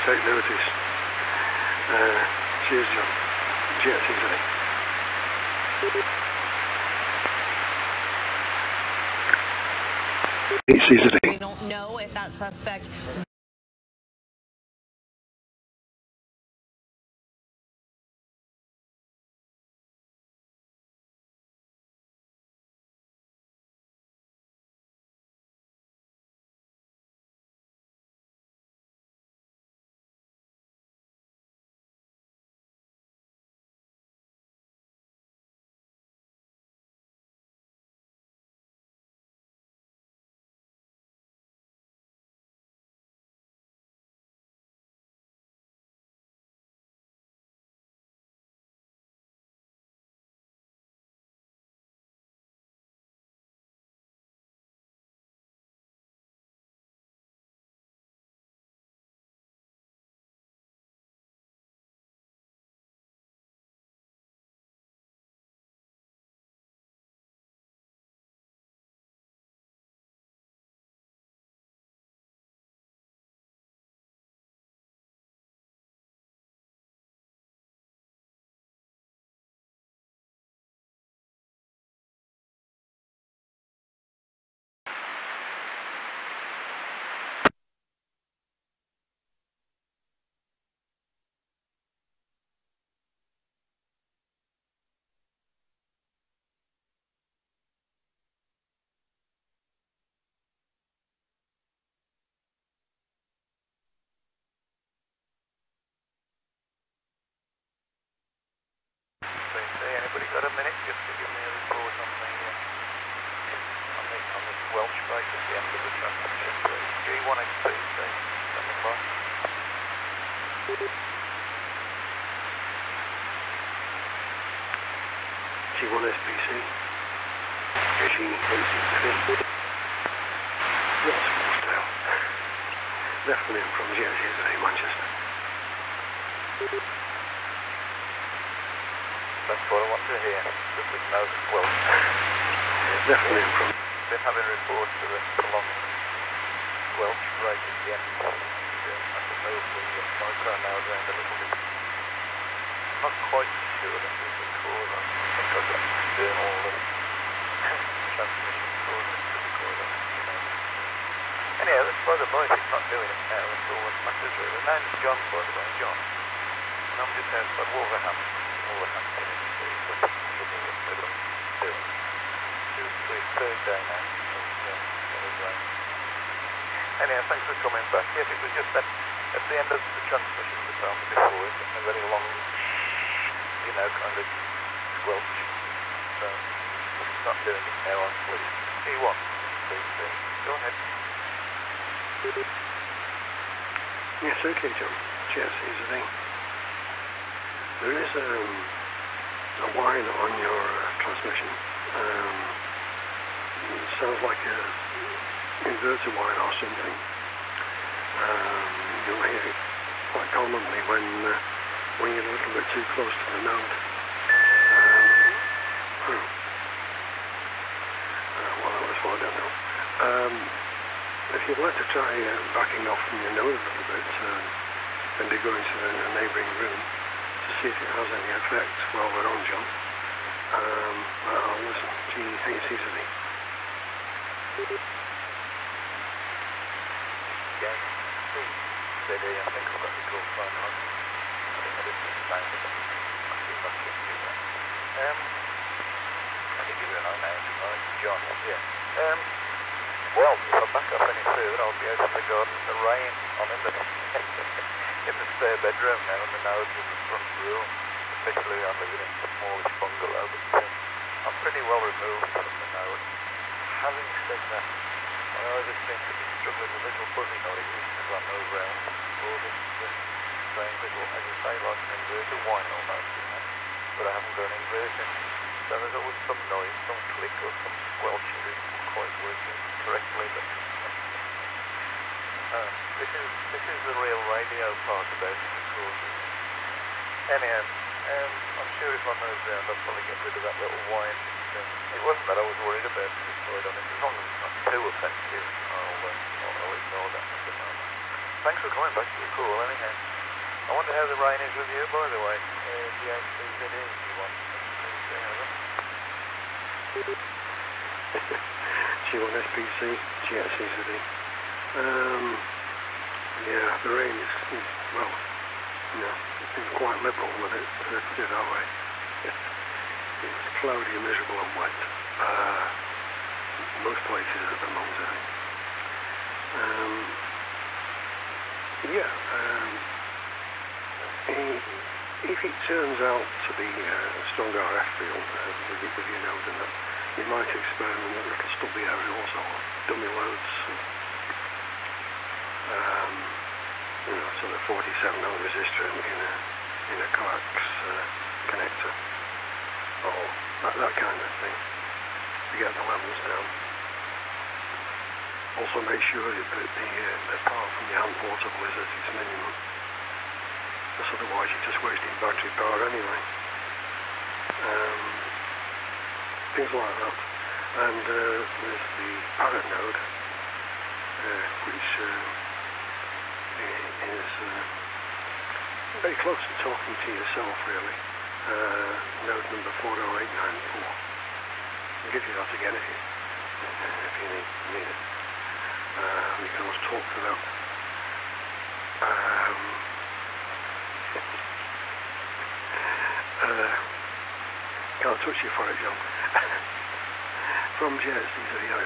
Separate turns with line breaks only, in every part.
take notice. Cheers, John. Jets easily. It's easily.
We don't know if that suspect...
Anybody got a minute just to give me a report on this Welsh break at the end of the transmission, please? G1XP, standing by.
G1SPC. G1SPC. That's Chepstow. Definitely from Jets easily, Manchester.
That's what I want to hear. That there's no Welsh.
Definitely from.
Been having reports of a prolonged Welsh break at the end. I can move the micro now around a little bit. I'm not quite sure that there's a cause. I think I've got external transmission coordinates to the coordinates. Anyhow, that's by the by, if it's not doing it now, that's all that matters really. My name's John, by the way, John. And I'm just outside Wolverhampton. Wolverhampton in the Midlands. It's third day now. Anyhow, thanks for coming back. Yes, it was just that at the end of the transmission of the time before, it's a very long, kind of squelch. So it's not doing it now on please. G1, please. Go ahead.
Yes, okay, John. Cheers, easily. There is a whine on your transmission. It sounds like a inverter whine or something. You'll hear it quite commonly when you're a little bit too close to the node. Well, that was what I don't know. If you'd like to try backing off from your node a little bit and to go into the neighbouring room to see if it has any effect while we're on, John. I'll listen. G8 easily.
Yeah, steady. I think I've got the call sign on. I think I did the same, but I'll see if I can do that. I did give you an eye now, right? John, yeah. Well, if I back up any further, I'll be out in the garden in the rain. I'm in the spare bedroom now, and the nose in the front room. Officially, I'm living in a smallish bungalow, but I'm pretty well removed from the node. Having said that, I always seem to be struggling with little fuzzy noises as I move around, or this strange little, as you say, like an inverter whine almost, but I haven't got an inverter. So there's always some noise, some click or some squelching that isn't quite working correctly, but this is the real radio part about it, of course. Anyhow, I'm sure if I move around I'll probably get rid of that little whine. It wasn't that I was worried about it, as long as it's not too offensive, I'll ignore that at the moment. thanks for coming back to the call anyhow. I wonder how the rain is with you, by the way. DXCZD, you want to say over?
G1 SPC, GXCZD. Yeah, the rain is well, you know, it's been quite liberal with it, to put it that way. It's cloudy, miserable and wet. Most places at the moment, I think. If it turns out to be a strong RF field with your node and that, you might experiment with little stubby aerials or dummy loads. You know, sort of 47 ohm resistor in a coax connector, or that kind of thing, to get the levels down. Also make sure that the power from the hand portable is at its minimum, because otherwise you're just wasting battery power anyway. Things like that. And there's the parent node, which is very close to talking to yourself, really. Node number 40894. I'll give you that again if you need it. You can always talk to that. Can't touch you for it, John. From Jersey,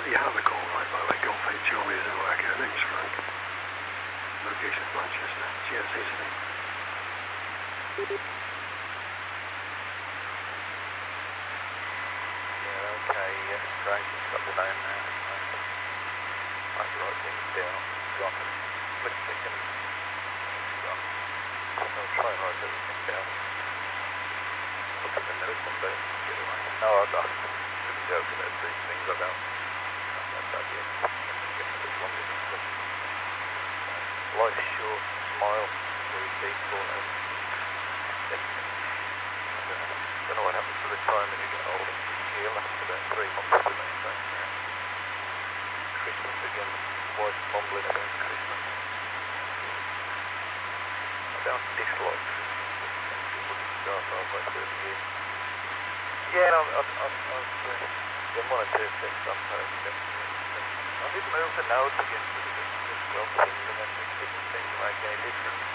you have a call, right, by the way, Golf 8 Charlie is in work. Her name's Frank. Location Manchester, Jersey.
Yeah, okay, yes, Frank, got the name now. I have to write things down. Gone. Split second. Gone. I'll try and write everything down. Look at the notes one day. Get away. No, I shouldn't joke about these things. I don't. That's that yet. Get a bit longer than stuff. Life's short. Smile. Very peaceful. I don't know what happens to the time when you get older. It lasts about 3 months to me. So, Christmas again. Wife mumbling about Christmas. I don't dislike Christmas. People just start halfway through the year. Yeah, I've done one or two things on purpose. I did move the nodes again to the disc thing, and then it didn't seem to make any difference.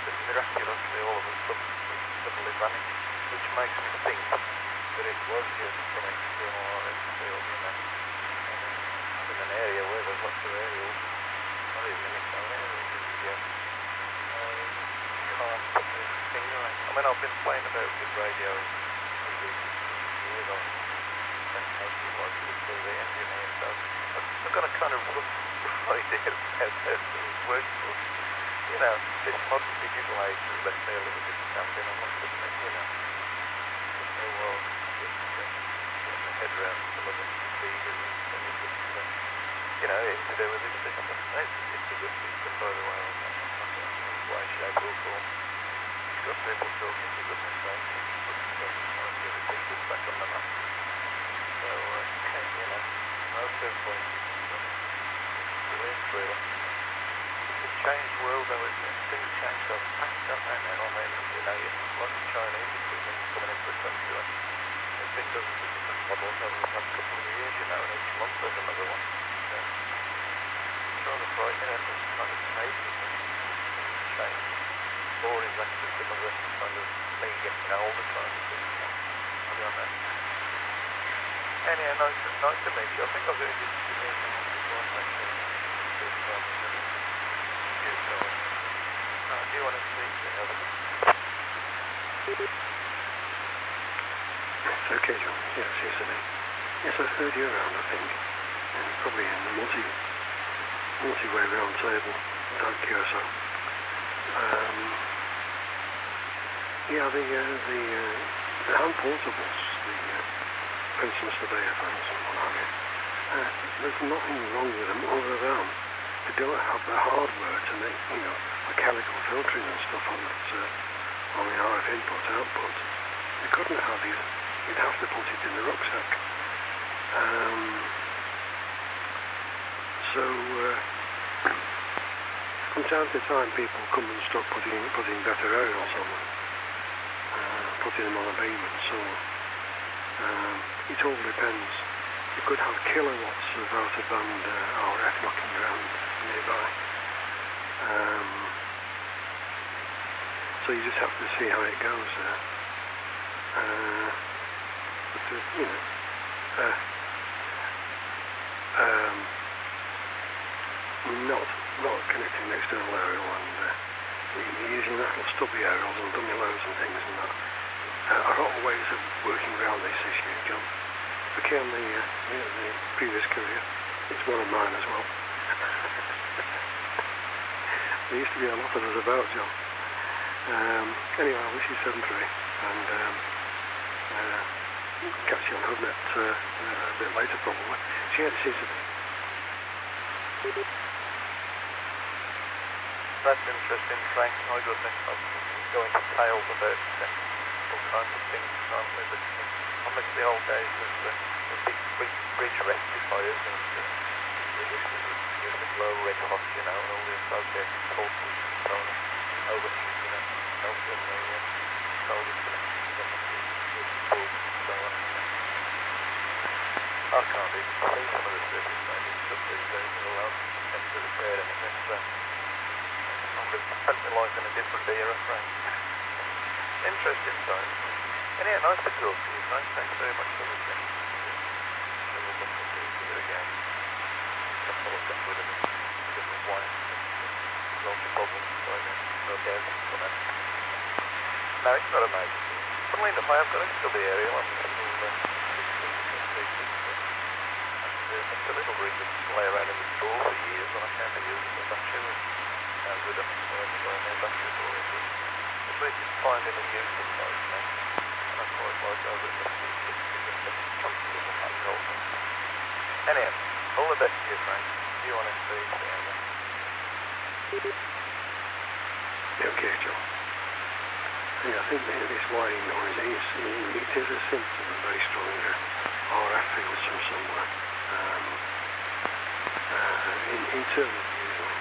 But miraculously, all of a sudden, it suddenly vanished, which makes me think that it was just some external RF field, you know. In an area where there's lots of aerials, not even in its own area, you can't put your finger on it. I mean, I've been playing about with radios for recent years. I've mostly like to be the engineer, so I've got a kind of rough idea of how things work. You know, this modern digital age has left me a little bit standing, I must admit, you know. Took me a while to get my head around some of the procedures and things that, you know, it's to do with this system. It's a good system, by the way. I'm not in any way, shape or form. It's got people talking to goodness sake. It's trying to get the distance back on the map. So, you know, no 2 points. Brilliant, really. It's a changed world, though, isn't it? Things change so fast, don't they now? I mean, you know, like the Chinese equipment coming into the country. They've been done to different models over the past couple of years, you know, and each month there's another one. It's rather frightening, and it's kind of amazing things change. Or is that just another kind of me getting older kind of thing? I don't know. Anyhow, nice to meet you. I think I've heard you mention once before, actually. Do you want to speak to another?
It's okay, John. Yes, yesterday. Yes, I've heard you around, I think. And probably in the multi-way round table type QSO. Yeah, the hand portables, the Princeton Surveyor fans and what have you, there's nothing wrong with them other than they don't have the hardware to make, you know, mechanical filtering and stuff on that, on the RF input-output. They couldn't have it. You'd have to put it in the rucksack. from time to time people come and start putting better aerials on them, putting them on a beam, and so it all depends. You could have kilowatts of out-of-band RF knocking around nearby. So you just have to see how it goes there. But you know, not connecting the external aerial and using little stubby aerials and dummy loads and things and that are all ways of working around this issue, John. Okay, on the previous career, it's one of mine as well. There used to be a lot of us about, John. Anyway, I wish you 7-3, and catch you on HubNet a bit later probably. See you soon.
That's interesting, Frank. I got go into tales about all kinds of things, can't we? But I miss the old days of the big bridge rectifiers and we used to blow red hot, you know, and all the associated pulses and so on, overheat, you know, melting the solid connections and the bulbs and so on. I can't even see some of the surface landing stuff these days, let alone attempt to repair anything, so spent my life in a different era, Frank. Interesting times. Anyhow, nice to talk to you, Frank. Thanks very much for listening. We'll look into it again. I'll follow up with a different wine. Lots of problems, so I no doubt for that. No, it's not a major thing. Funnily enough, I have got a stubby aerial on this little it's a little rig that's lay around in the store for years, and I can't use it as battery with good enough for it, so I need battery for it. At least it's finding a use of life now. And I quite like over at the comfortable handhold. Anyhow, all the best to you, Frank. See you on SC.
Yeah, okay, Joe. Yeah, I think this wiring noise it is a symptom of very strong RF fields from somewhere. Internal usually.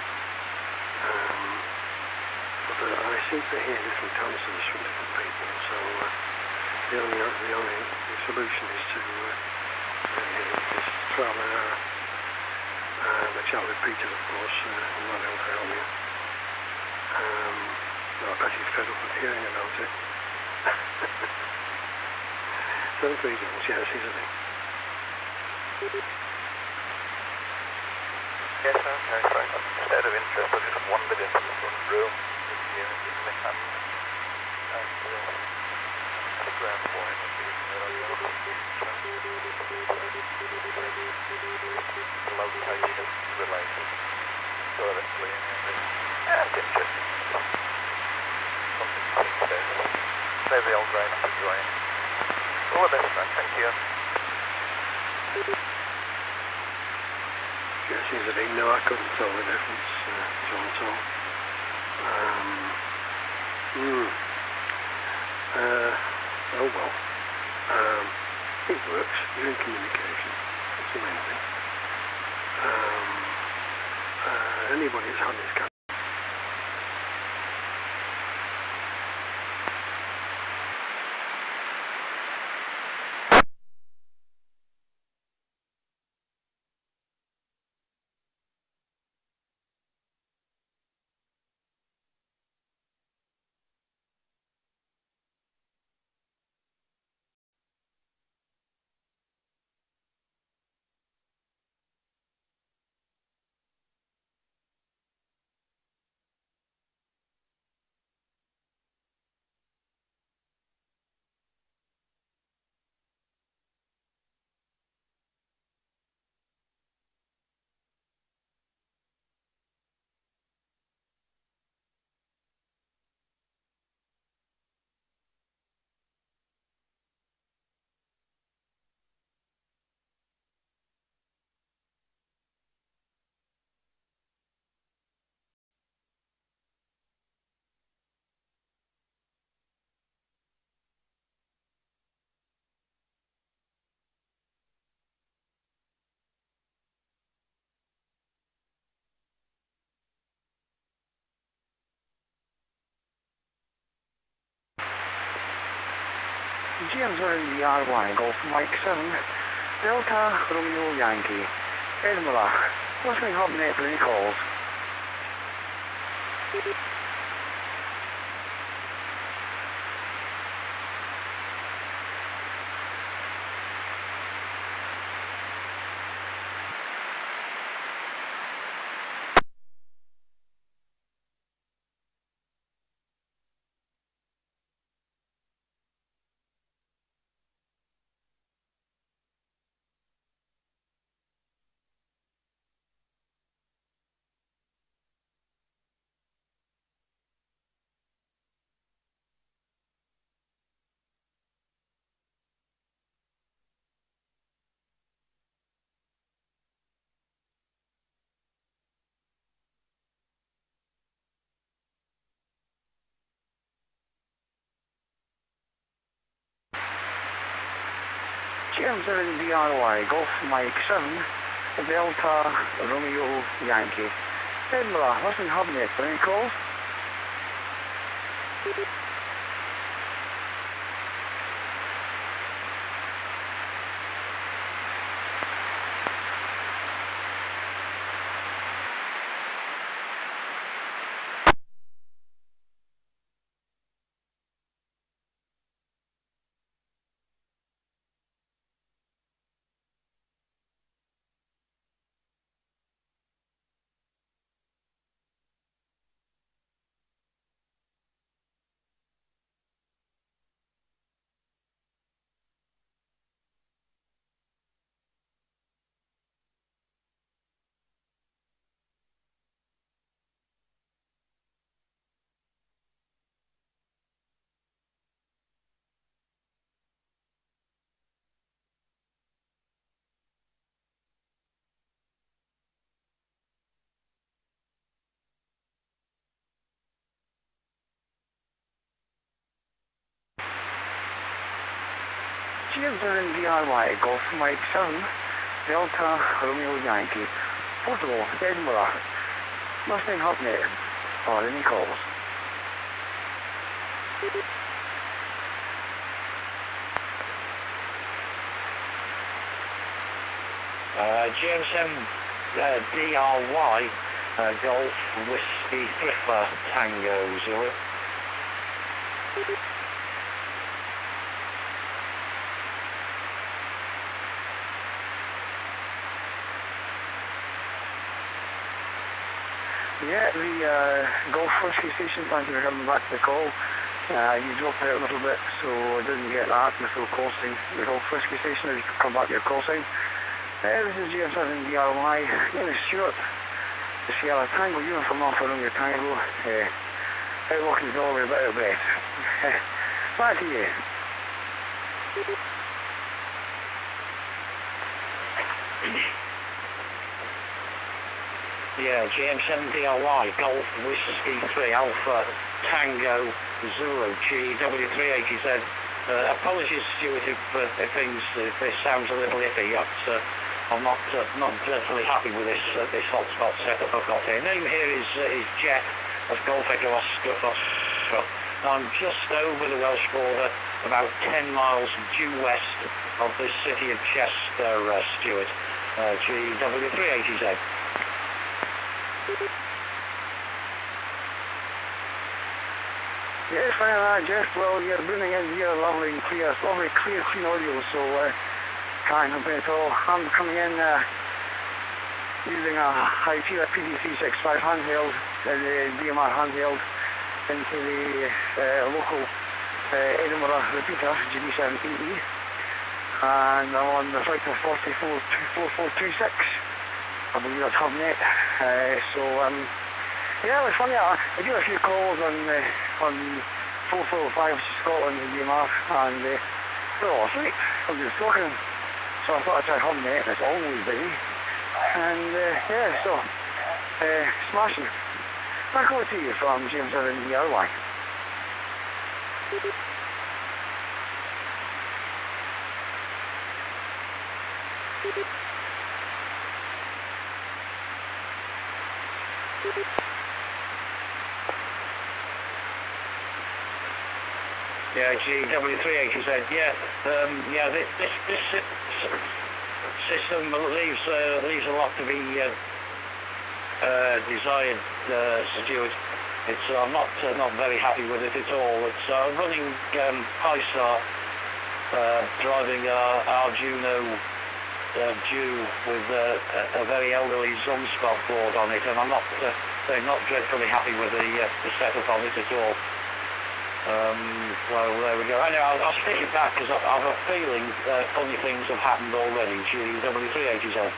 But I seem to hear different answers from different people, so the only solution is to trial and error. The chat with Peter, of course, he might be able to help you. I bet he's fed up with hearing about it. 7-3 Jones, yes, isn't he?
Yes, okay, Frank. Just out of interest, I just wandered into the front room with the unit in my hand and the ground point of the unit that I got the location related directly in it. That's interesting. Something to think about. Save the old drain up and drain. All the best, Frank. Thank you.
Yeah, it seems a big no, I couldn't tell the difference, John told. Oh well. It works. You're in communication. That's the main thing. Anybody who's had this kind
James RY, Golf Mike 7, Delta Romeo Yankee, Edinburgh. Listening hub net for any calls. James DRY, Golf Mike 7, Delta Romeo Yankee, Edinburgh. Listening hub net for any calls. James DRY, Golf Mike 7, Delta Romeo Yankee, Portable, Edinburgh. Listening hub net for any calls.
GM7 DRY, Golf Whiskey Thriffer Tango 0.
Yeah, the Golf Whiskey Station, thank you for coming back to the call. You dropped out a little bit, so I didn't get that before call sign. The Golf Whiskey Station, if you could come back to your call sign. This is GM7 DRY, name is Stuart. The Sierra Tango uniform off around your Tango. Out walking the door with a bit of breath. Back to you.
Yeah, GM7 DRY, Golf Whiskey 3 Alpha Tango 0 GW380Z. Apologies, Stuart, if this sounds a little iffy. I'm not dreadfully happy with this hotspot setup I've got here. Name here is Jeff of Golf Echo Oscar Foxtrot. I'm just over the Welsh border, about 10 miles due west of the city of Chepstow, Stuart. GW380Z.
Yes, Jeff, well, you're bringing in here lovely, clear, clean audio, so can't complain at all. I'm coming in using a high-tier PD365 handheld, the DMR handheld, into the local Edinburgh repeater, GB7EE, and I'm on the flight of 4426. I believe that's hub net. Yeah, it was funny. I do a few calls on 445, which is Scotland and DMR, and they're all asleep. I'm just talking, so I thought I'd try hub net. It's always busy, and yeah, so smashing. Back over to you from GM7 DRY.
Yeah, GW380Z. Yeah, yeah. This system leaves a lot to be desired, Stuart. It's I'm not very happy with it at all. It's running high start, driving our Juno Jew with a very elderly Zumspot board on it, and I'm not dreadfully happy with the setup on it at all. Well, there we go. Anyway, I'll stick it back because I have a feeling funny things have happened already. GW380Z.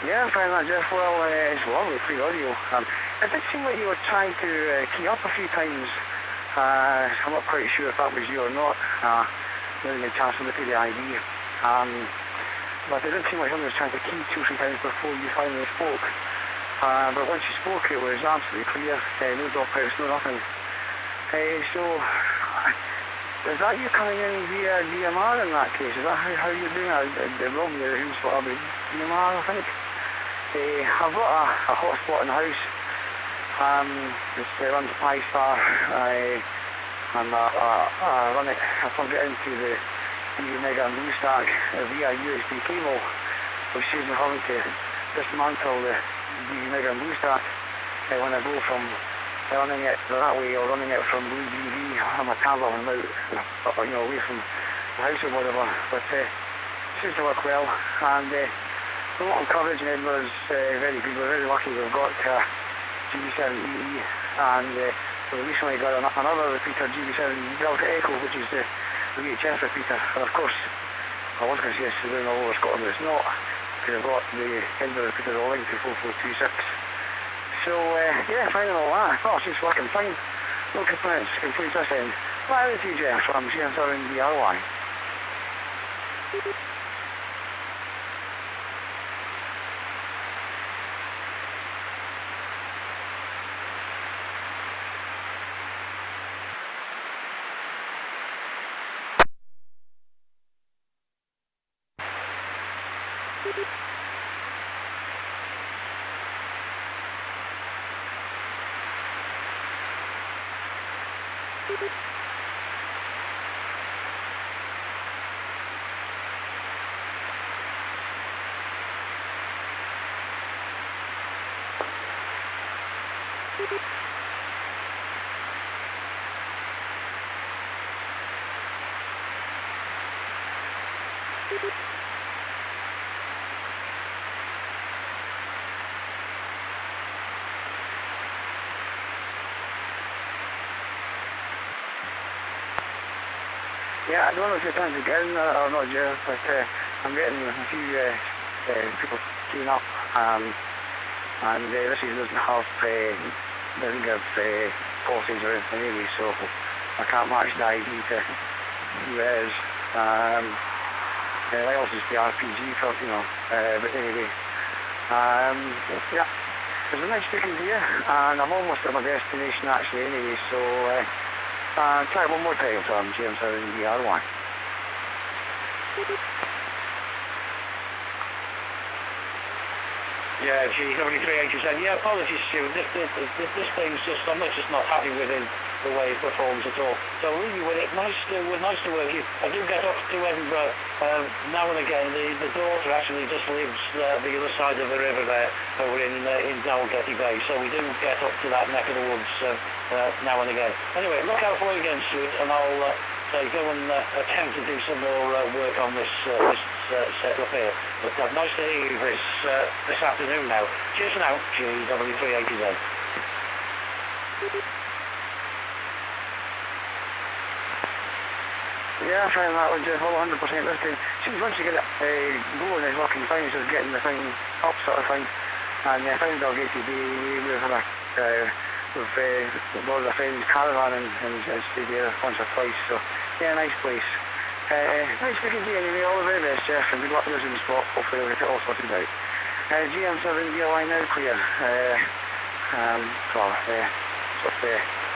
Yeah, I find that, Jeff. Well, it's lovely, free audio. It did seem like you were trying to key up a few times. I'm not quite sure if that was you or not. Didn't get a chance to look at the ID. But it did seem like somebody was trying to key 2 or 3 times before you finally spoke. But once you spoke, it was absolutely clear. No dropouts, no nothing. So, is that you coming in via DMR in that case? Is that how you're doing it? The Rob there, who's got a DMR, I think. I've got a hotspot in the house. It's runs PyStar. I run it. I plug it into the Mega and Blue Stack via USB cable, which saves me having to dismantle the Mega and Blue Stack when I go from running it that way or running it from Blue TV on my tablet and out, away from the house or whatever. But it seems to work well, and a lot of coverage in Edinburgh is very good. We're very lucky we've got GB7EE, and we recently got another repeater, GB7 Delta Echo, which is the VHF repeater. And of course, I was going to say it's doing all over Scotland, but it's not, because I've got the Edinburgh repeater all linked to 4426. So, yeah, finding all that. Oh, it's just working fine. No complaints, complete this end. Well, it's Jeff from GM7DRY. Yeah, I don't know if you're trying to get in or not, Jeff, but I'm getting a few people queuing up, and this doesn't have policies or anything anyway, so I can't match the ID to who it is. I also just the RPG for, but anyway. Yeah, it was nice speaking to you, and I'm almost at my destination actually anyway, so try it one more time, so I'm GM7DRY.
Yeah, GW380Z. Yeah, apologies, Stuart. This thing's just, I'm just not happy with it, the way it performs at all. So really, with it, nice to work. I do get up to Edinburgh now and again. The daughter actually just lives the other side of the river there, over in Dalgety Bay. So we do get up to that neck of the woods now and again. Anyway, look out for you again, Stuart, and I'll go and attempt to do some more work on this setup here. But nice to hear you this afternoon now. Cheers for now, GW380Z.
Yeah, I find that one, Jeff, all 100% this time. Seems once you get it going, it's working fine, it's just getting the thing up sort of thing. And I found Dalgety Bay, we've had we've bought a friend's caravan and stayed there once or twice, so yeah, nice place. Nice speaking to you anyway, all the very best, Jeff, and good luck with us in the spot. Hopefully we'll get it all sorted out. GM7DRY now clear. I'm going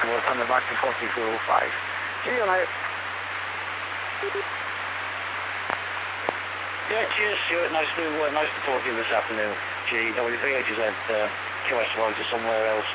to turn it back to 4405. See you now.
Yeah, cheers, Stuart. Nice to talk to you this afternoon. W380Z, QS1 to somewhere else.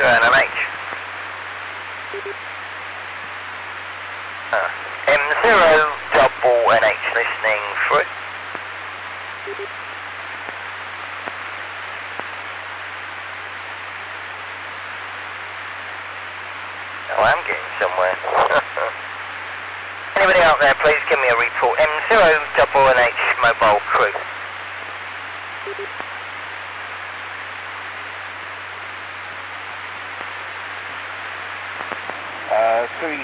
M0NH. M0NH listening through. Oh, I'm getting somewhere. Anybody out there, please give me a report. M0NH mobile crew.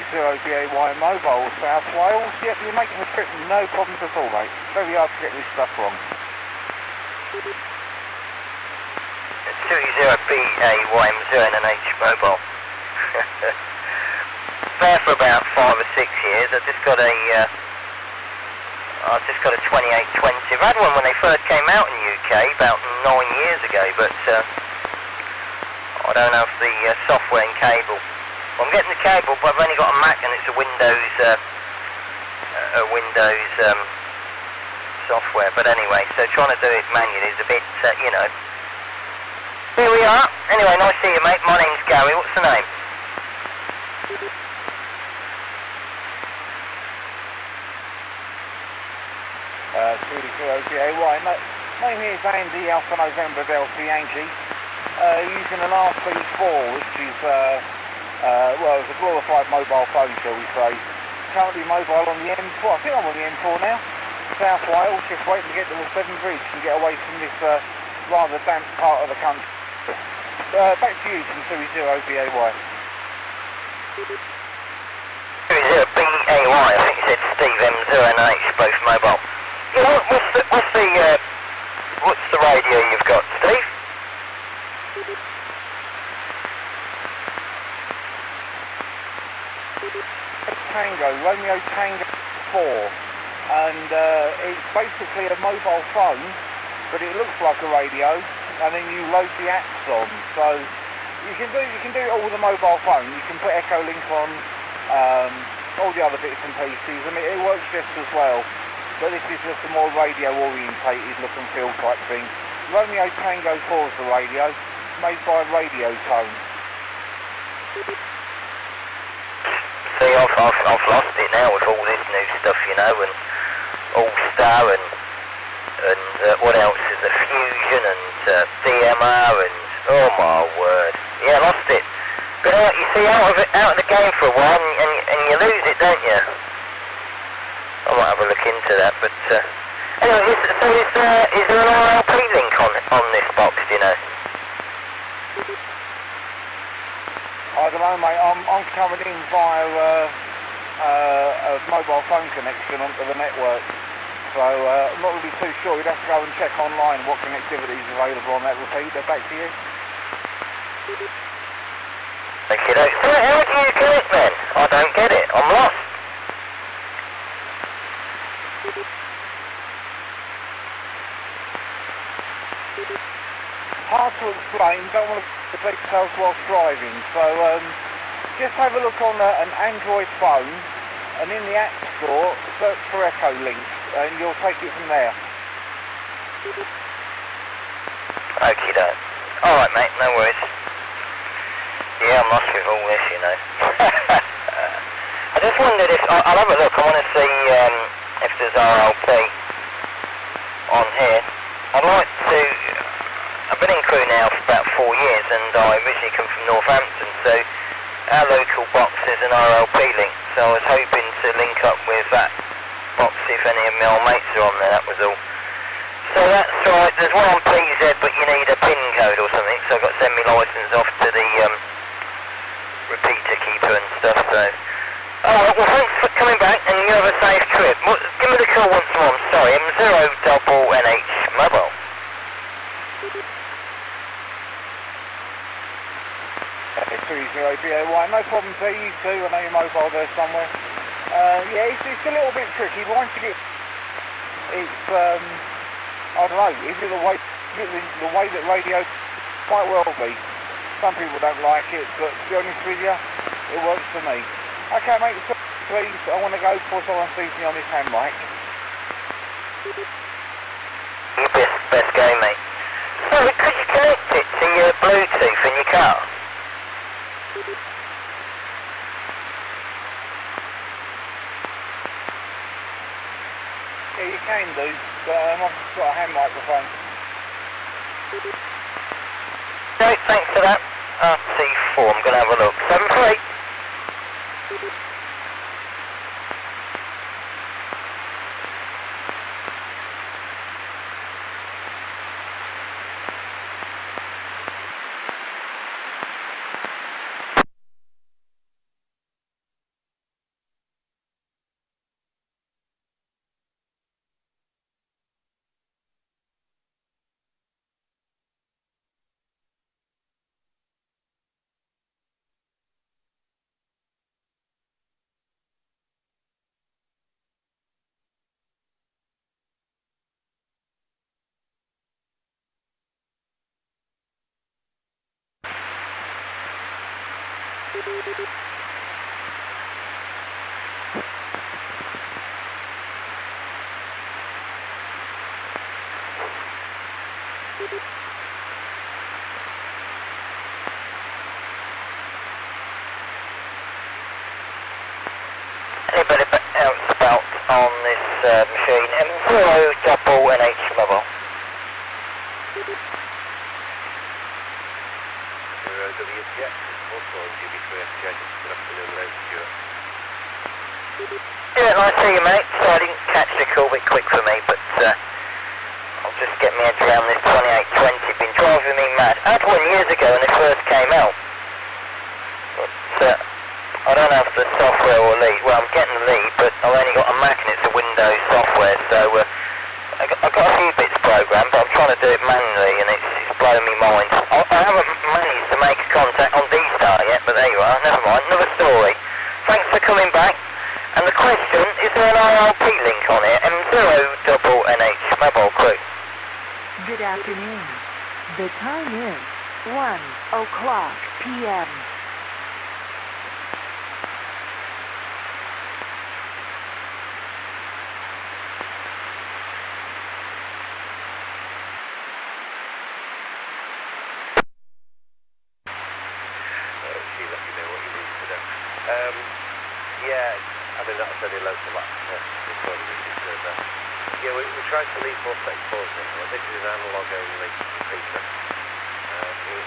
30BAY mobile, South Wales. Yep, you're making the trip, no problems at all, mate. Very hard to get this stuff wrong.
30BAY M0NH mobile. There for about 5 or 6 years. I've just got a 2820. I've had one when they first came out in the UK about 9 years ago, but I don't know if the software and cable. Well, I'm getting the cable, but I've only got a Mac and it's a Windows software. But anyway, so trying to do it manually is a bit, you know. Here we are. Anyway, nice to see you, mate. My name's Gary. What's the name?
30BAY. Name here is Andy, Alpha November Delta Yankee. Using an RP4, which is well, it's a glorified mobile phone, shall we say. Currently mobile on the M4. I think I'm on the M4 now. South Wales, just waiting to get to the Severn Bridge and get away from this rather damp part of the country. Back to you from 30BAY.
30BAY, I think you said Steve M0NH, both mobile. Yeah, what's the radio you've got, Steve?
Tango, Romeo Tango 4, and it's basically a mobile phone, but it looks like a radio, and then you load the apps on. So you can do it all with a mobile phone. You can put Echo Link on, all the other bits and pieces. I mean, it works just as well, but this is just a more radio orientated look and feel type thing. Romeo Tango 4 is the radio, made by Radio Tone.
See, I've lost it now with all this new stuff, you know, and All Star and what else is the Fusion and DMR and oh my word, yeah, lost it. But you see, out of the game for a while, and you lose it, don't you? I might have a look into that, but anyway, is there an RLP link on this box? Do you know?
I don't know, mate. I'm coming in via a mobile phone connection onto the network, so I'm not really too sure. You'd have to go and check online what connectivity is available on that repeater. Back to you.
Okay, so how do you connect then? I don't get it. I'm lost.
Hard to explain, don't want to take details whilst driving, so just have a look on an Android phone, and in the App Store search for Echo Link and you'll take it from there.
Okie doke. Alright mate, no worries. Yeah, I'm lost with all this, you know. I just wondered if, I'll have a look, I want to see if there's RLP on here. I'd like to, I've been in crew now for about 4 years, and I originally come from Northampton, so our local box is an RLP link, so I was hoping to link up with that box if any of my old mates are on there, that was all. So that's right, there's one on PZ, but you need a PIN code or something, so I've got to send my licence off to the repeater keeper and stuff, so... Alright, well thanks for coming back, and you have a safe trip. Give me the call once more, I'm sorry, M0NH mobile.
Okay, 30BAY, no problem there, you too, I know you're mobile there somewhere. Yeah, it's a little bit tricky, once you get... It's, I don't know, is it the way that radio might well be. Some people don't like it, but to be honest with you, it works for me. Okay mate, so please, I want to go before someone sees me on this hand mic.
Best game, mate. So, could you connect it to your Bluetooth in your car?
Yeah, you can do, but I've got a hand microphone.
Great, thanks for that. RT4, I'm going to have a look. 748. Anybody else about on this machine? M0 double NH mobile.
0WTX, also on UBC355CLT. Good afternoon, ladies and gentlemen.
Yeah, nice to see you, mate. So I didn't catch the call, a bit quick for me, but I'll just get my head around this 2820. Been driving me mad. I had one years ago when it first came out. But I don't have the software or lead. Well, I'm getting the lead, but I've only got a Mac and it's a Windows software, so I've got a few bits programmed, but I'm trying to do it manually and it's blowing me mind. I haven't managed to make contact on D-Star yet, but there you are. Never mind, another story. Thanks for coming back. And the question, is there an IRP link on it? M0 double NH mobile crew.
Good afternoon. The time is 1:00 p.m.
She'll let you know what you need to know. Yeah, I mean, that's only loads of that. Yeah, we tried to leave 434s in. Well, this is an analog only repeater. It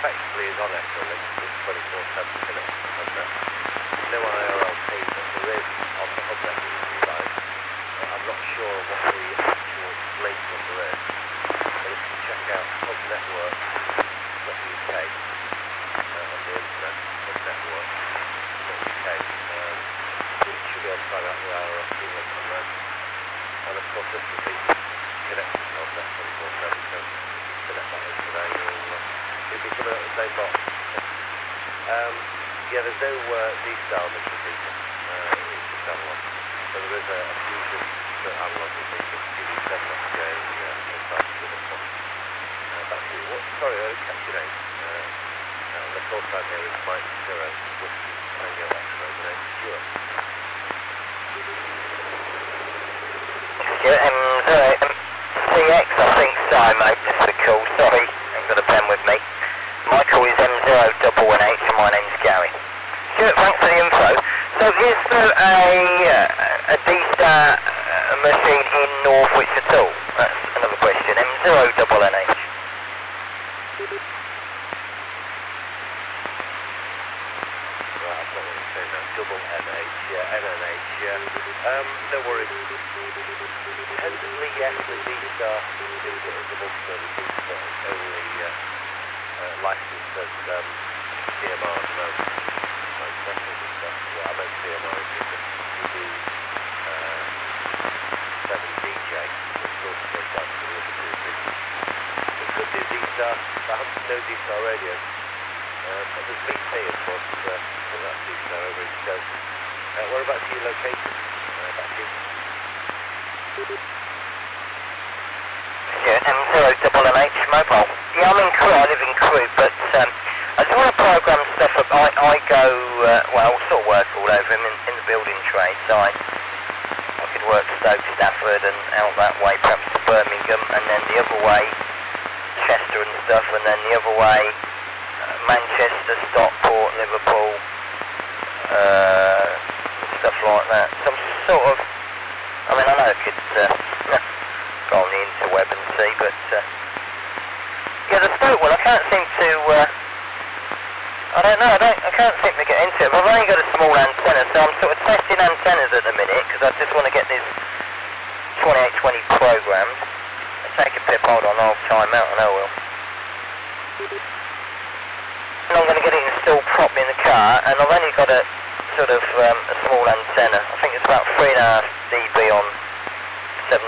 effectively is on Echo Link, it's 24/7 connected to hubnet. No IRLP, but there is on the hubnet side. I'm not sure what the actual link number is, but if you check out hubnetwork.uk on the internet, hubnetwork.uk, you should be able to find out the IRLP link on there. And of course this will be connected to hubnet 24/7, so connect that in today, you'll be coming out the same box. Yeah, there's no D-style on this repeater, it's just analog. So there is a fusion for analog repeater, UBC355CLT, inside with this one. Back to you. Sorry, I didn't catch your name. The call sign here is Mike 0, Whiskey Tango X-ray, the name is Stuart.
CX, I think. Sorry, mate, this is the call. Sorry, I haven't got a pen with me. My call is M0 double NH and my name's Gary. Stuart, thanks for the info. So is there a D-Star machine in Northwich at all? That's another question. M0 double NH.
Right, I've got what you're saying now. Double NH, yeah, NNH, yeah. No worries. Tentatively, yes, the D-Star is a double service, but it's only licensed as CMR at the moment. So definitely stuff. Yeah, I meant CMR is just a UB7DJ, which also goes down to the other two things. It could do D-Star, but I haven't no D-Star radio. But there's BT, of course, that's D-Star over in Stoke. Whereabouts are you located? Back to you.
Yeah, M0 double NH mobile. Yeah, I'm in Crewe, I live in Crewe, but I just want to program stuff up. I go, well, sort of work all over in the building trade, so I could work Stoke, Stafford and out that way, perhaps to Birmingham, and then the other way, Chester and stuff, and then the other way, Manchester, Stockport. airport, Liverpool, stuff like that. Some sort of, I mean, I know I could go on the interweb and see, but yeah, the Stoke one, I can't seem to, I don't know, I can't seem to get into it. But I've only got a small antenna, so I'm sort of testing antennas at the minute, because I just want to get this 2820 programmed. I'll take a pip, hold on, I'll time out and I will. And I'm going to get it installed properly in the car, and I've only got a sort of a small antenna. I think it's about 3.5 dB on 70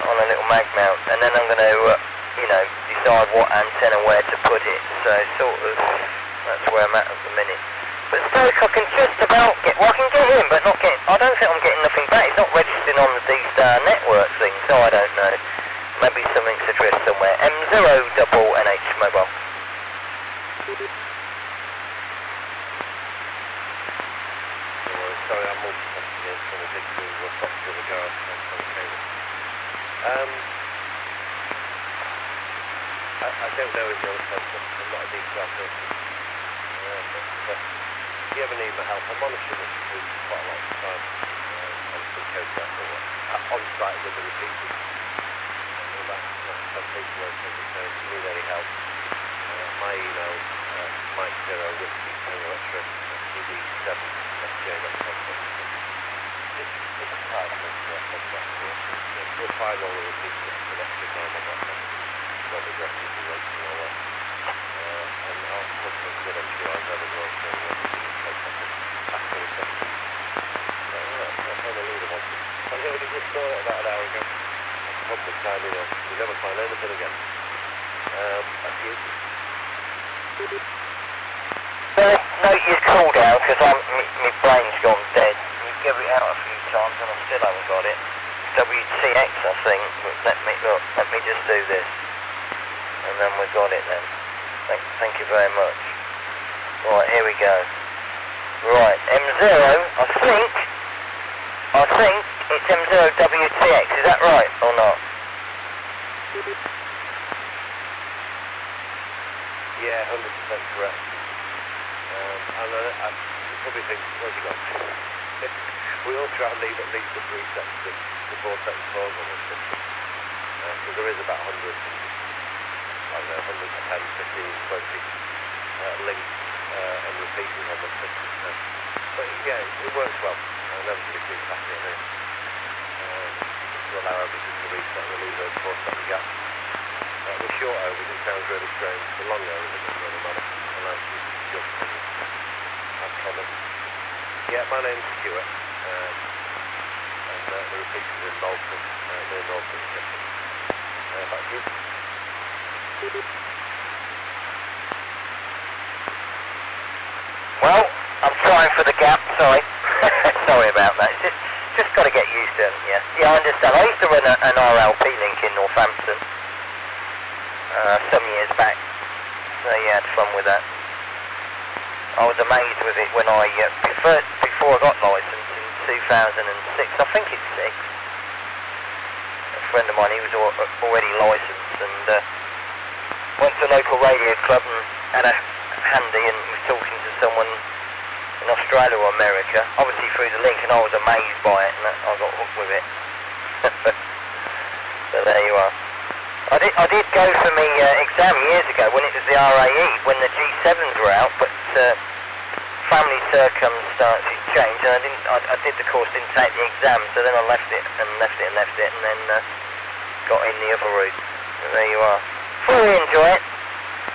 on a little mag mount, and then I'm going to, you know, decide what antenna where to put it. So sort of that's where I'm at the minute. But Stoke, I can just about get, well, I can get in, but not get. I don't think I'm getting nothing back. It's not registering on the D-Star network thing, so I don't know. Maybe something's addressed somewhere. M0NH mobile.
Sorry, I'm multitasking here, trying to dig through the box of the garage. I don't know if you're a person. I'm not a D-Star person. But if you ever need my help, I'm monitoring this for quite a lot of time. On some Chepstow, on site with the repeaters. Some people are saying, if you need any help, my email is Mike0whiskey@UB7.j.com. It's a type of contact. We'll find all the repeaters for the next time on that. Job addresses and links and all that. And I'll put some good MQIs out as well, so you can contact us. Ask any questions. So, that's how the leader wants it. I only just saw it about an hour ago. Probably time, you know. You never find anything again. That's you.
Note your call down, because my brain's gone dead. You give it out a few times and I still haven't got it. WTX, I think. Let me just do this. And then we've got it then. Thank you very much. Right, here we go. Right, M0, I think it's M0WTX, is that right or not?
Yeah, 100% correct. And you probably think, where's he gone? We all try and leave at least the 3 seconds before taking calls on this system. Because there is about 100, I don't know, 110, 15, 20 links and repeaters on the system. But yeah, it works well. Everybody seems happy on it. To allow everything to reset and leave those 4 second gaps. With short overs it sounds really strange. The long overs it doesn't really matter. Allows you to jump and have comments. Yeah, my name's Stuart. And the repeaters in Bolton, near Norton City. Back to you.
Well, I'm trying for the gap, sorry. Sorry about that. It's just got to get used to it, yeah. Yeah, I understand. I used to run an RLP link in Northampton some years back. So yeah, I had fun with that. I was amazed with it when I, before I got licensed in 2006, I think it's 6. A friend of mine, he was already licensed and went to a local radio club and had a handy and was talking to someone in Australia or America, obviously through the link, and I was amazed by it and I got hooked with it. So there you are. I did go for my exam years ago when it was the RAE, when the G7s were out, but family circumstances changed and I did the course, didn't take the exam, so then I left it and then got in the other route. So there you are. Fully enjoy it.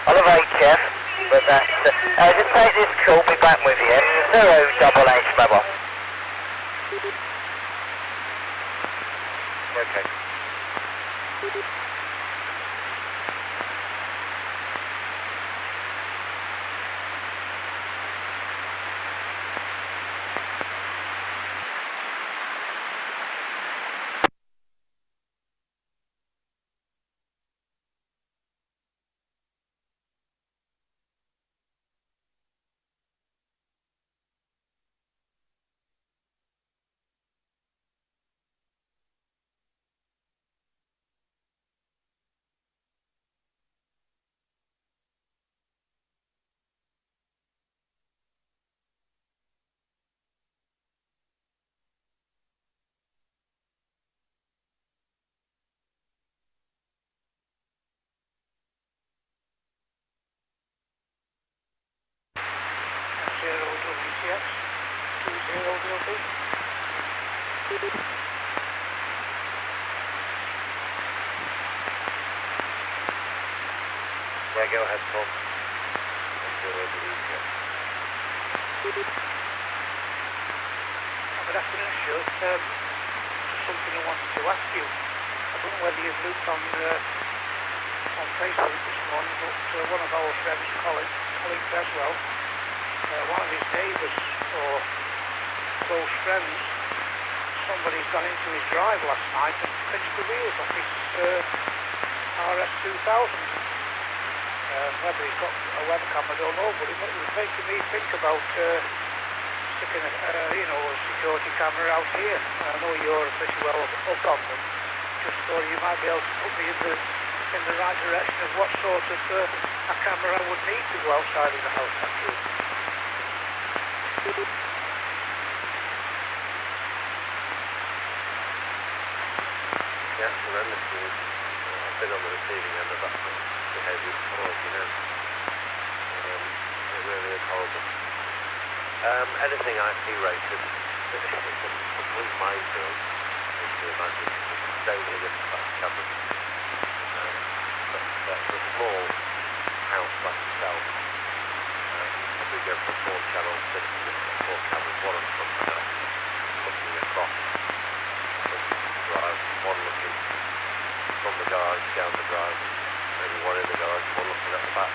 I love HF, but that's, just take this call, be back with you. 0HH mobile.
Okay.
DX-20DLB.
Yeah, go ahead, Paul.
Good afternoon, Stuart. Just something I wanted to ask you. I don't know whether you've looked on Facebook this morning, but one of our friends, Colin Creswell, one of his neighbours or close friends, somebody's gone into his drive last night and pinched the wheels off his RS2000. Whether he's got a webcam, I don't know, but it was making me think about sticking a security camera out here. I know you're pretty well up on them. Just thought you might be able to put me in the right direction of what sort of a camera I would need to go outside of the house, actually.
Yeah, tremendously. I've been on the receiving end of that behaviour before, as you know. It really is horrible. Anything IP rated, it's a complete minefield, as you can imagine. It's only this type of camera. But for a small house like yourself, if we go for a 4-channel system, it's got 4 cameras, one on front of the house, looking across the drive, one looking from the garage down the drive, maybe one in the garage, one looking at the back.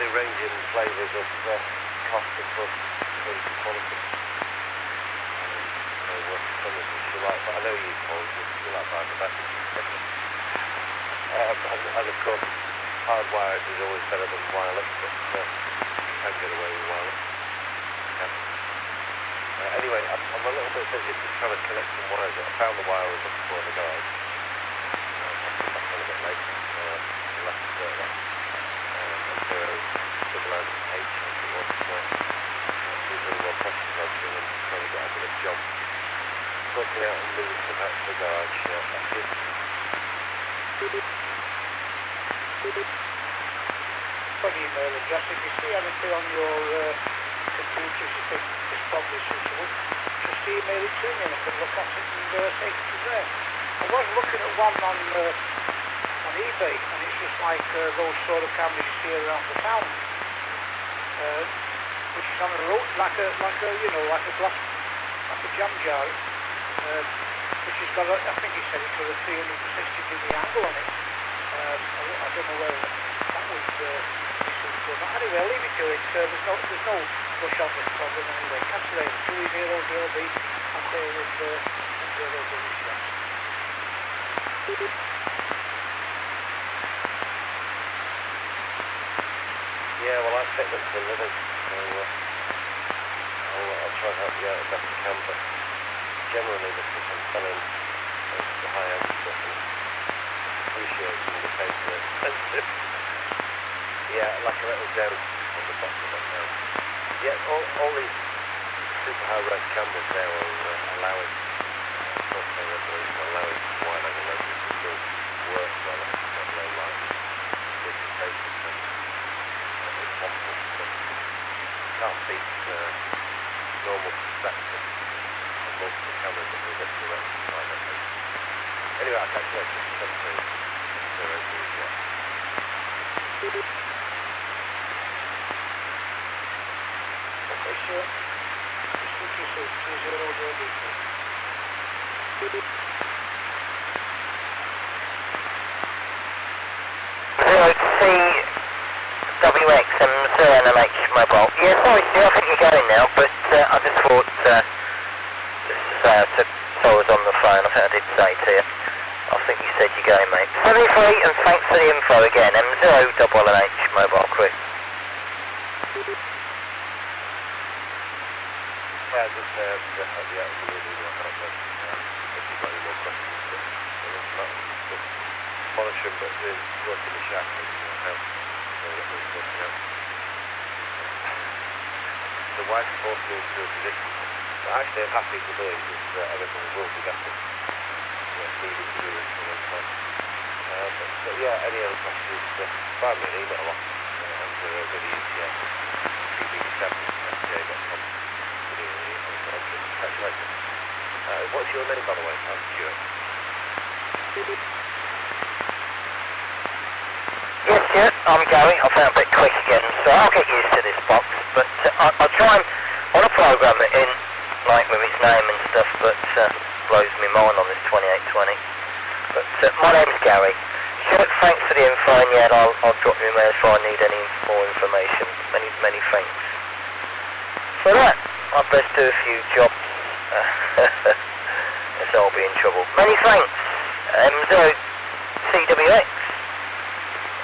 They range in flavours of cost and quality. Some of them you like, but I know you, Paul, you like buying the best. And of course, hardwired is always better than wireless, but you can get away with wireless. Anyway, I'm a little bit busy just trying to connect some wires. I found the wire was up before the garage. I'll come back on a bit later. Left that. Double N H, if you want to use a little more pressure sensing and trying to get a bit of jump. Sorting out and moving some back to the garage. That's it.
One email address, if you see anything on your computers you think is probably suitable, just email it to me and I can look at it and take it from there. I was looking at one on eBay, and it's just like those sort of cameras you see around the town, which is on a road, like a glass, like a jam jar, which has got I think he said it's got a 360-degree angle on it. I don't know whether that would be suitable. But anyway, I'll leave it to it. There's no rush on this problem anyway. Cancellation 20DLB and clear with 0W stress.
Yeah, well, I take them for a living, so I'll try and help you out as best I can, but generally the stuff I'm selling is the high-end stuff and appreciating the pay for it. Expensive. Yeah, like a little down on the bottom of it now. Yeah, all these super high-res cameras now are allowing 4K resolution, allowing wide-angle lenses to still work well at low light. It's basic. Can't beat normal perspective of multiple cameras that will get to the rest of the time, I think. Anyway, I'll catch you later.
Okay, sure. Speak to you soon.
0C WXM0NMH mobile. Yeah, sorry Stu, I think you're going now, but I just thought, so I was on the phone, I think I did say to you. I think you said you're going, mate. 73, and thanks for the info again, M0NH mobile crew.
Yeah, just help you out with the help them. If you've got any more questions, just monitor them, but work in the shack and help. The wife forced me into a position that actually I'm happy to do because everything will be better. Needed to do it for a long time. But yeah, any other questions, fire me an email off. I'm UBC355CLT. you a minute, by the way? I'm Stuart.
Yes, Stuart, I'm Gary. I found a bit quick again, so I'll get used to this box. But I'll try and want to program it in, like with its name and stuff, but blows me mind on this 2820. But my name's Gary. Stuart, thanks for the info, and yeah, I'll drop you a mail if I need any more information. Many thanks. For that, I best do a few jobs. Else I'll be in trouble. Many thanks. M0 CWX.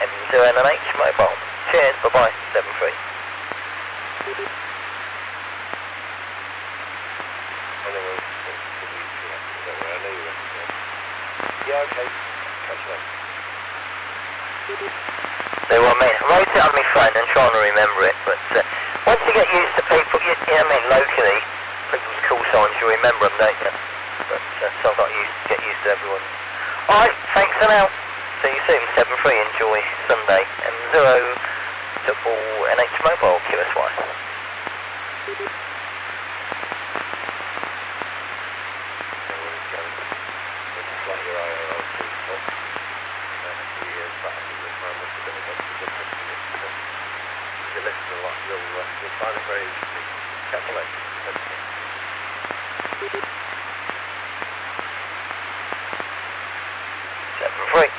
M0 NNH mobile. Cheers, bye-bye, 73.
Yeah, okay. Catch you later.
So what I mean, I wrote it on my phone and trying to remember it, but once you get used to people, you know what I mean, locally, people's call signs, you remember them, don't you? But so I've got to get used to everyone. Alright, thanks for now. See you soon, 7-3, enjoy Sunday. M0 NH Mobile, QSY.
You'll find it very interesting. Catch you later.
7-3.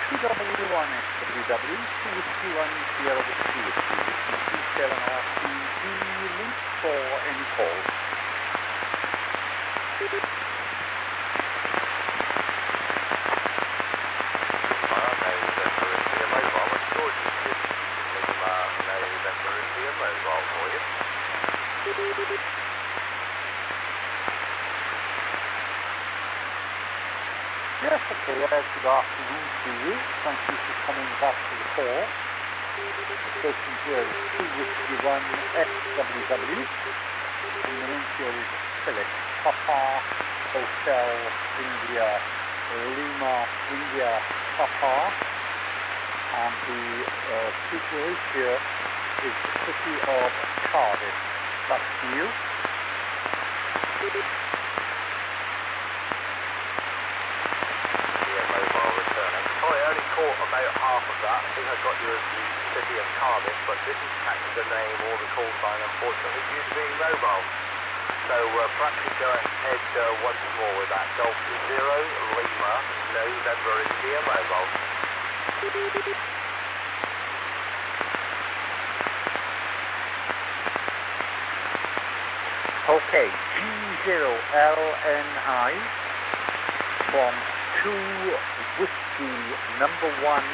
2W1 SWW, 261 Sierra Whiskey, BCRLiveStream link for any calls.
November India mobile, what's George? November India mobile for you.
Yes, okay, good afternoon to you. Thank you for coming back to the call. The station here is 261 SWW, and the link here is Philip, Papa, Hotel, India, Lima, India, Papa, and the QTH here is the city of Cardiff. Back to you.
Sorry, I only caught about half of that. I think I got you as the city of Cardiff, but didn't catch the name or the call sign, unfortunately, due to being mobile. So perhaps you go ahead once more with that. Golf 0, Lima, November India mobile.
Okay, G0LNI from 2 Whiskey number 1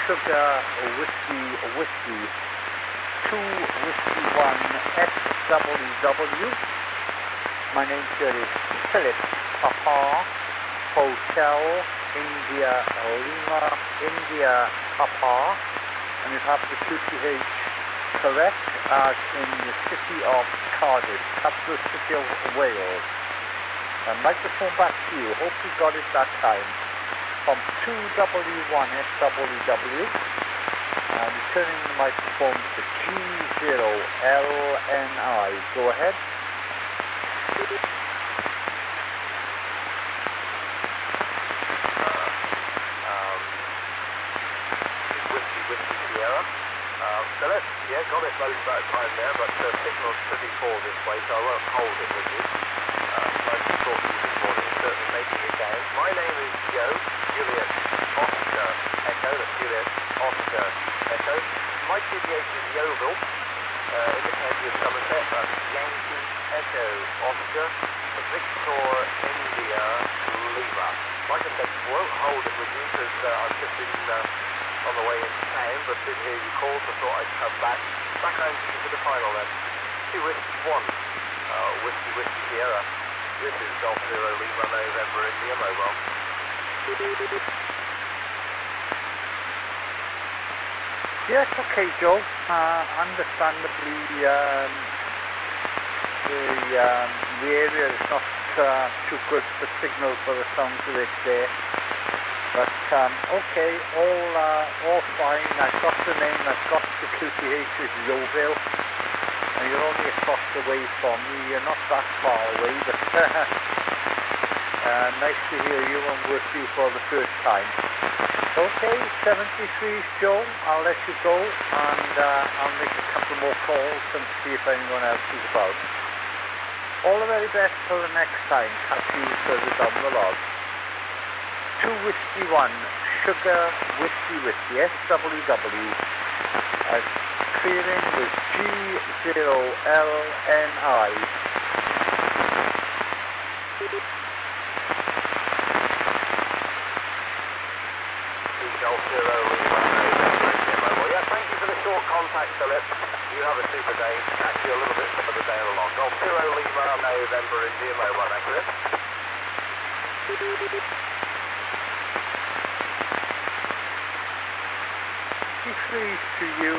Sugar Whiskey 2 Whiskey 1 SWW. My name here is Philip, Papa, Hotel, India, Lima, India, Papa, and you have the QTH correct as in the city of Cardiff, capital city of Wales. Microphone back to you. Hope you got it that time. From 2W1 SWW, and turning the microphone to G0LNI. Go ahead.
Whiskey Sierra. Philip, yeah, got it most of that time there, but signal's pretty poor this way, so I won't hold it with you. Nice to talk to you this morning, certainly making it down. My name is Joe, Juliet Oscar Echo, that's Juliet Oscar Echo. My QTH is Yeovil, in the county of Somerset, that's Yankee Echo Oscar, Victor India Lima. Like I said, won't hold it with you because I've just been on the way into town, but did hear you call, so thought I'd come back. Back home to you for the final then. 2 Whiskey 1, Whiskey Sierra. This is Golf 0 Lima November India mobile.
Yes, okay, Joe. Understandably, the area is not too good for signal for the sounds of it there. But okay, all fine. I've got the name. I've got the QTH is Yeovil, and you're only across the way from me. You're not that far away, but nice to hear you and with you for the first time. Okay, 73 Joe. I'll let you go, and I'll make a couple more calls and see if anyone else is about. All the very best till the next time. Catch you further down the log. 2 Whiskey 1, Sugar Whiskey Whiskey, SWW. Clearing with G0LNI.
Golf 0 Lima, Mobile. Yeah, thank you for the short contact, Philip. You have a super day. Catch you a little bit further down along. Golf 0 Lima, November, India Mobile. Accurate.
53 to you.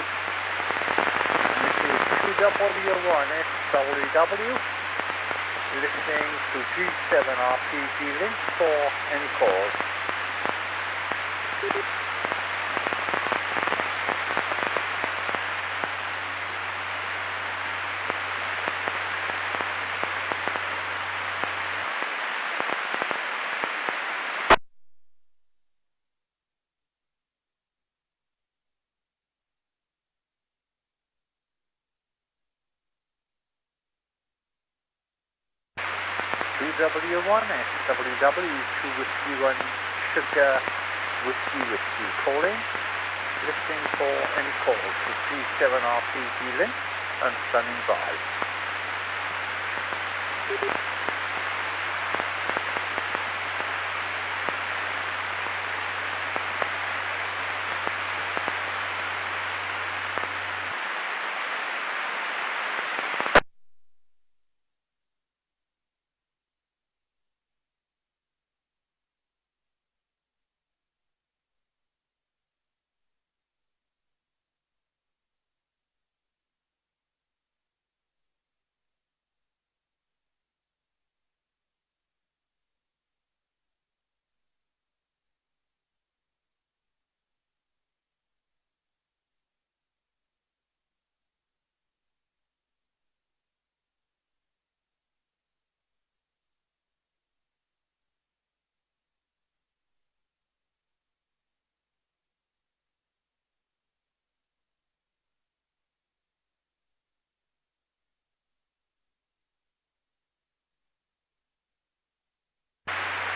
This is 2W1 SWW. Listening to G7RPG link for any calls. 2W1 SWW, 2 Whiskey 1 Sugar Whiskey Whiskey. Calling, listening for any calls to G7RPG link and standing by.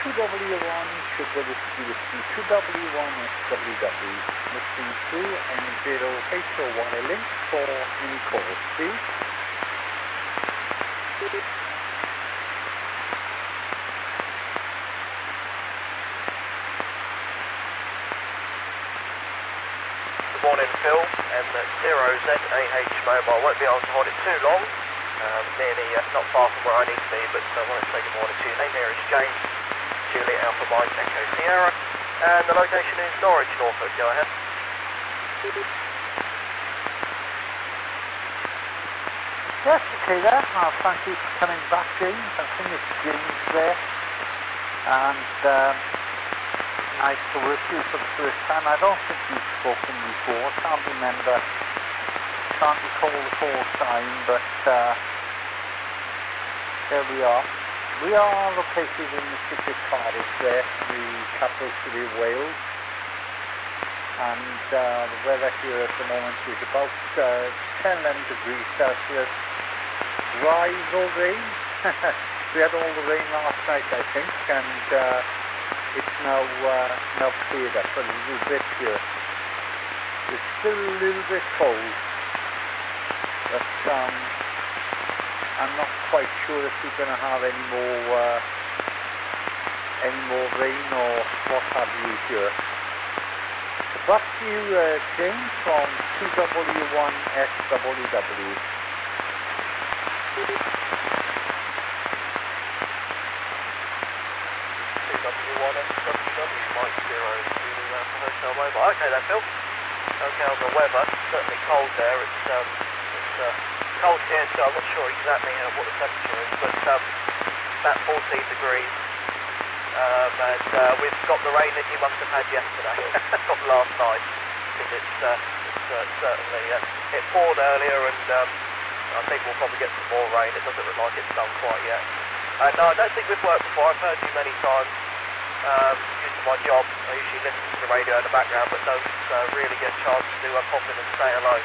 W1 Sugar Whiskey Whiskey, 2W1 SWW, listening to N0HO1 link for any calls, please.
Good morning, Phil, and 0ZAH Mobile. Won't be able to hold it too long. Nearly not far from where I need to be, but I want to say good morning to you. Name here is James. Juliet Alpha Mike Echo Sierra, and the location is Norwich, Norfolk. Go ahead.
Yes, okay there. Thank you for coming back, James. I think it's James there. And nice to work with you for the first time. I don't think we've spoken before. Can't remember. Can't recall the first time, but there we are. We are located in the city of Cardiff there, the capital city of Wales, and the weather here at the moment is about 10-11 degrees Celsius, dry, no rain. We had all the rain last night, I think, and it's now cleared up a little bit here. It's still a little bit cold, but I'm not quite sure if we're going to have any more rain or what have you here. So back to you, James, from 2W1 SWW.
2W1 SWW, Mike 0 Hotel Mobile. Okay then, Phil.
Okay, on the weather, it's certainly cold there. It's cold here, so I'm not sure exactly what the temperature is, but about 14 degrees. And we've got the rain that you must have had yesterday, not last night, because it's certainly, it poured earlier, and I think we'll probably get some more rain. It doesn't look like it's done quite yet. No, I don't think we've worked before. I've heard you many times. Due to my job, I usually listen to the radio in the background, but don't really get a chance to pop in and say hello.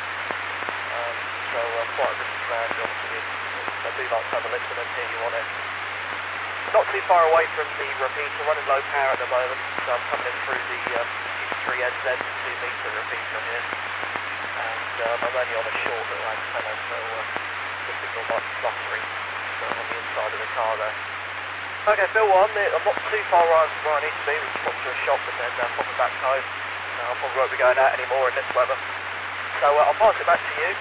So quite a risky man, to be honest with you. I do like to have a listen and hear you on it. Not too far away from the repeater, running low power at the moment, so I'm coming in through the UBC3NZ 2-metre repeater here. And I'm only on a short little antenna, so the signal might be fluttering on the inside of the car there. Okay, Phil 1, I'm not too far where I need to be. We'll pop to a shop and then pop it back home. I probably won't be going out anymore in this weather. So I'll pass it back to you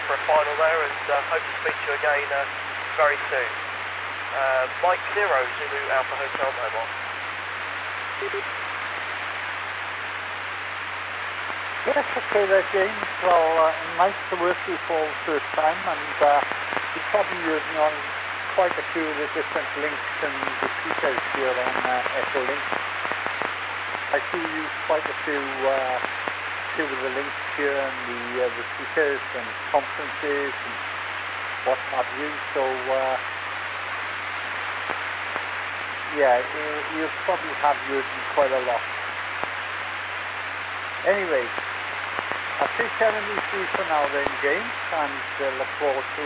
for a final there, and hope to speak to you again very soon. Mike 0, Zulu Alpha Hotel Mobile.
Yes, okay there, James. Well, nice to work with you for the first time, and you're probably using on quite a few of the different links and repeaters here on Echolink. I see you use quite a few of the links here and the repeaters and conferences and what have you, so yeah, you probably have used them quite a lot. Anyway, I'll take care of these three for now then, James, and look forward to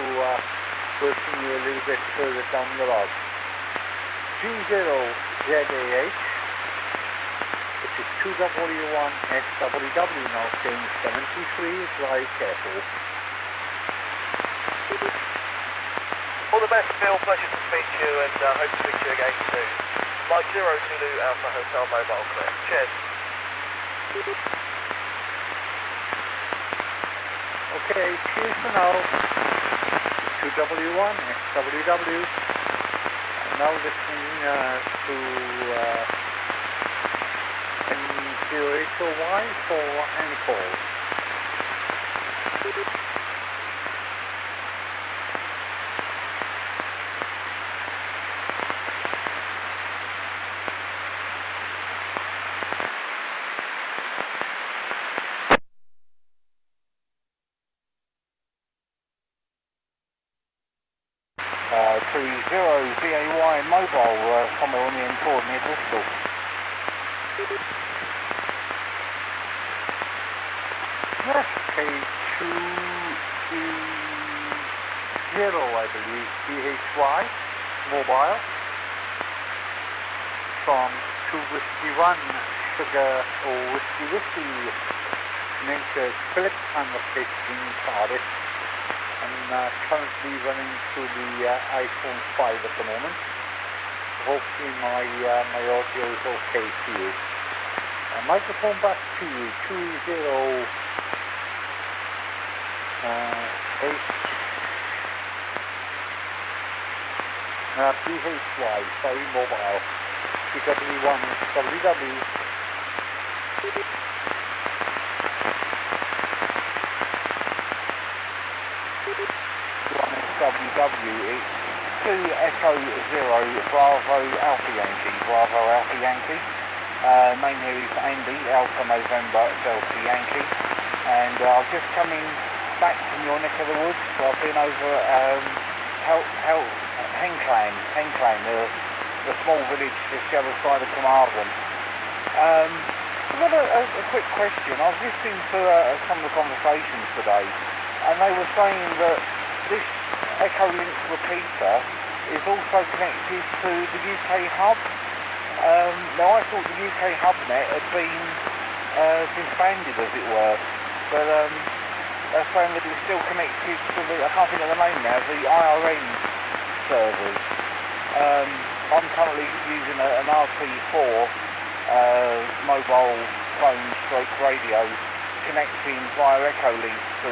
working you a little bit further down the road. G0ZAH, which is 2W1SWW, now saying 73, drive careful.
All the best, Phil. Pleasure to speak to you, and hope to speak to you again soon. Mike 0 Zulu Alpha Hotel Mobile clear. Cheers.
Okay, cheers for now. 2W1 SWW. I'm now listening to N0HOY for any calls. VAY mobile somewhere on the M4 near Bristol. Yes, K2E0 I believe, BHY mobile from 2 Whiskey 1 Sugar or Whiskey named Philip and located in Cardiff. I'm currently running through the iPhone 5 at the moment. Hopefully my audio is okay to you. Microphone back to you, 20 BHY, sorry, mobile, TW1 WW. WW, it's 2 Echo 0 Bravo Alpha Yankee, Bravo Alpha Yankee. Name here is Andy, Alpha November Delta Yankee, and I'm just coming back from your neck of the woods. So I've been over Henclan, the small village just the other side of Carmarthen. I've got a quick question. I was listening to some of the conversations today, and they were saying that this Echolink repeater is also connected to the UK hub. Now I thought the UK hubnet had been disbanded, as it were, but they're saying that it's still connected to the, I can't think of the name now, the IRN servers. I'm currently using an RT4 mobile phone stroke radio connecting via Echolink to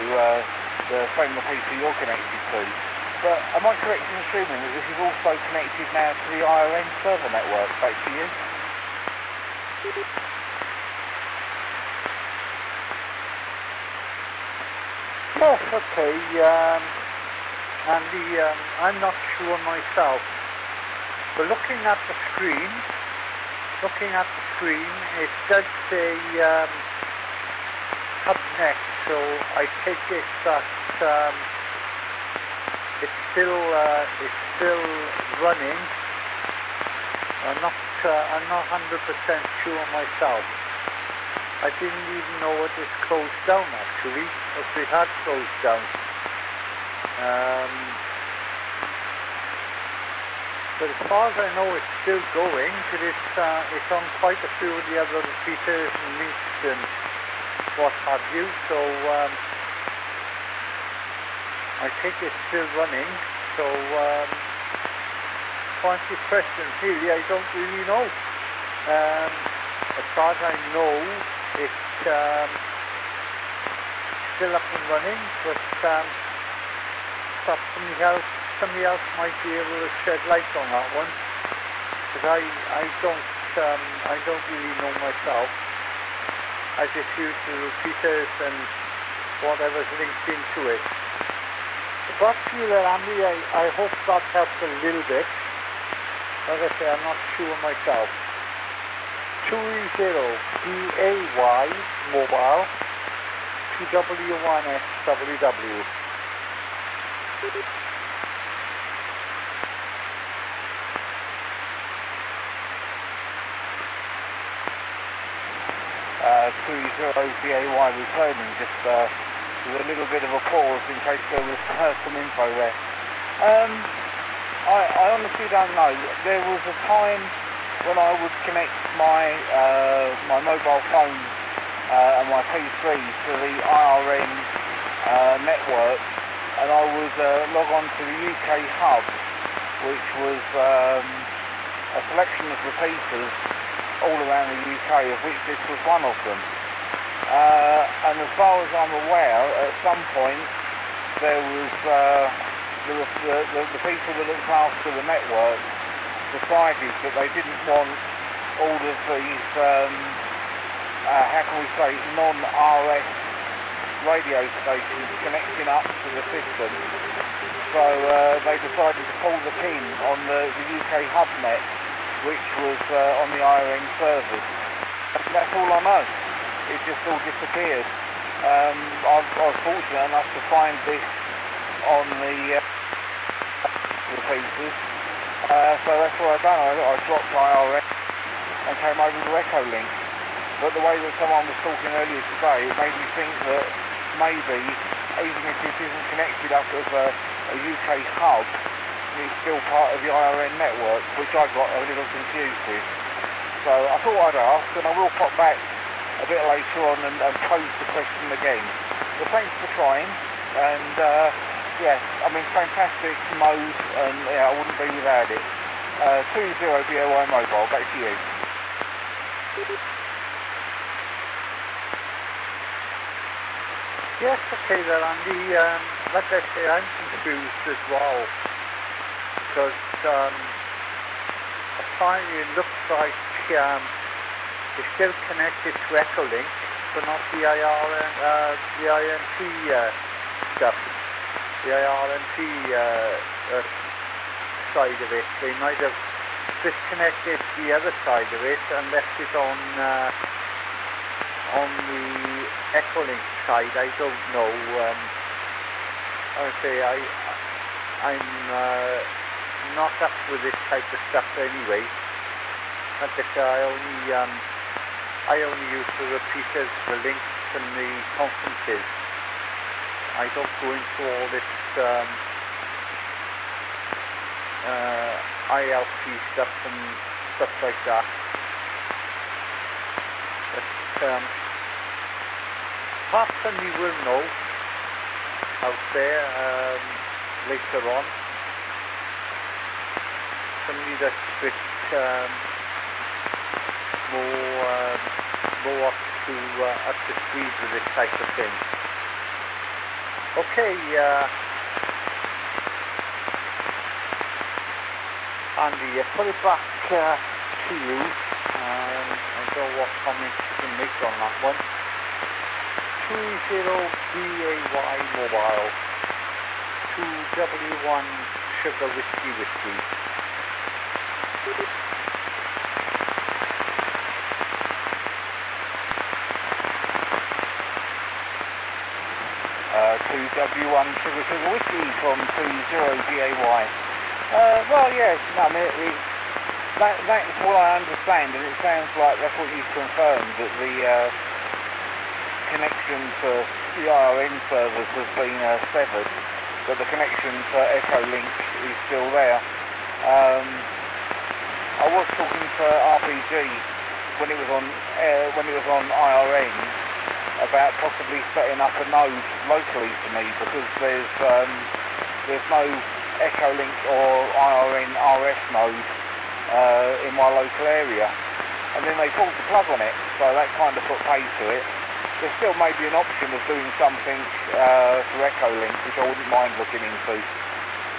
the same repeater you're connected to. But am I correct in assuming that this is also connected now to the IRN server network? Back to you. Yes, okay. Andy, I'm not sure myself. But looking at the screen, it does say hub next, so I take it that it's still running. I'm not 100% sure myself. I didn't even know it was closed down actually, if it had closed down. But as far as I know, it's still going. It's on quite a few of the other repeaters and links and what have you. So I think it's still running. So to answer your question, really, I don't really know. As far as I know, it's still up and running, but perhaps somebody else might be able to shed light on that one, because I don't really know myself. I just use the repeaters and whatever's linked into it. But you there, Andy, I hope that helps a little bit. Like I say, I'm not sure myself. 20BAY mobile PW1SWW.
BAY returning, just with a little bit of a pause in case there was some info there. I honestly don't know. There was a time when I would connect my my mobile phone and my PC to the IRN network, and I would log on to the UK hub, which was a selection of repeaters all around the UK, of which this was one of them. And as far as I'm aware, at some point there was the people that looked after the network decided that they didn't want all of these, how can we say, non-RS radio stations connecting up to the system. So they decided to pull the pin on the UK hub net, which was on the IRN servers. And that's all I know. It just all disappeared. I was fortunate enough to find this on the repeaters. So that's what I've done. I dropped IRN and came over to Echolink. But the way that someone was talking earlier today, it made me think that maybe, even if this isn't connected up as a UK hub, it's still part of the IRN network, which I got a little confused with. So I thought I'd ask, and I will pop back a bit later on and pose the question again. But thanks for trying, and yeah, I mean, fantastic mode, and yeah, I wouldn't be without it. 20BAY mobile, back to you.
Yes, okay there, Andy. Like I say, I'm confused as well, because apparently it looks like it's still connected to Echolink, but not the INT stuff, the INT side of it. They might have disconnected the other side of it and left it on the Echolink side. I don't know. I would say I'm not up with this type of stuff anyway. Like I say, I only use the repeaters, the links, and the conferences. I don't go into all this ILP stuff and stuff like that. But perhaps somebody will know out there later on. Somebody that's a bit more up to speed with this type of thing. Okay, Andy, I put it back to you. I don't know what comments you can make on that one. 20BAY mobile, 2W1 Sugar Whiskey Whiskey.
2W1 Sugar Whiskey from 20BAY. Well, yes, no, I mean, that's what I understand, and it sounds like that's what you've confirmed, that the connection to the IRN servers has been severed, but the connection to Echolink is still there. I was talking to RPG when it was on IRN about possibly setting up a node locally for me, because there's no Echolink or IRN RS node in my local area, and then they pulled the plug on it, so that kind of put pay to it. There still may be an option of doing something for Echolink, which I wouldn't mind looking into,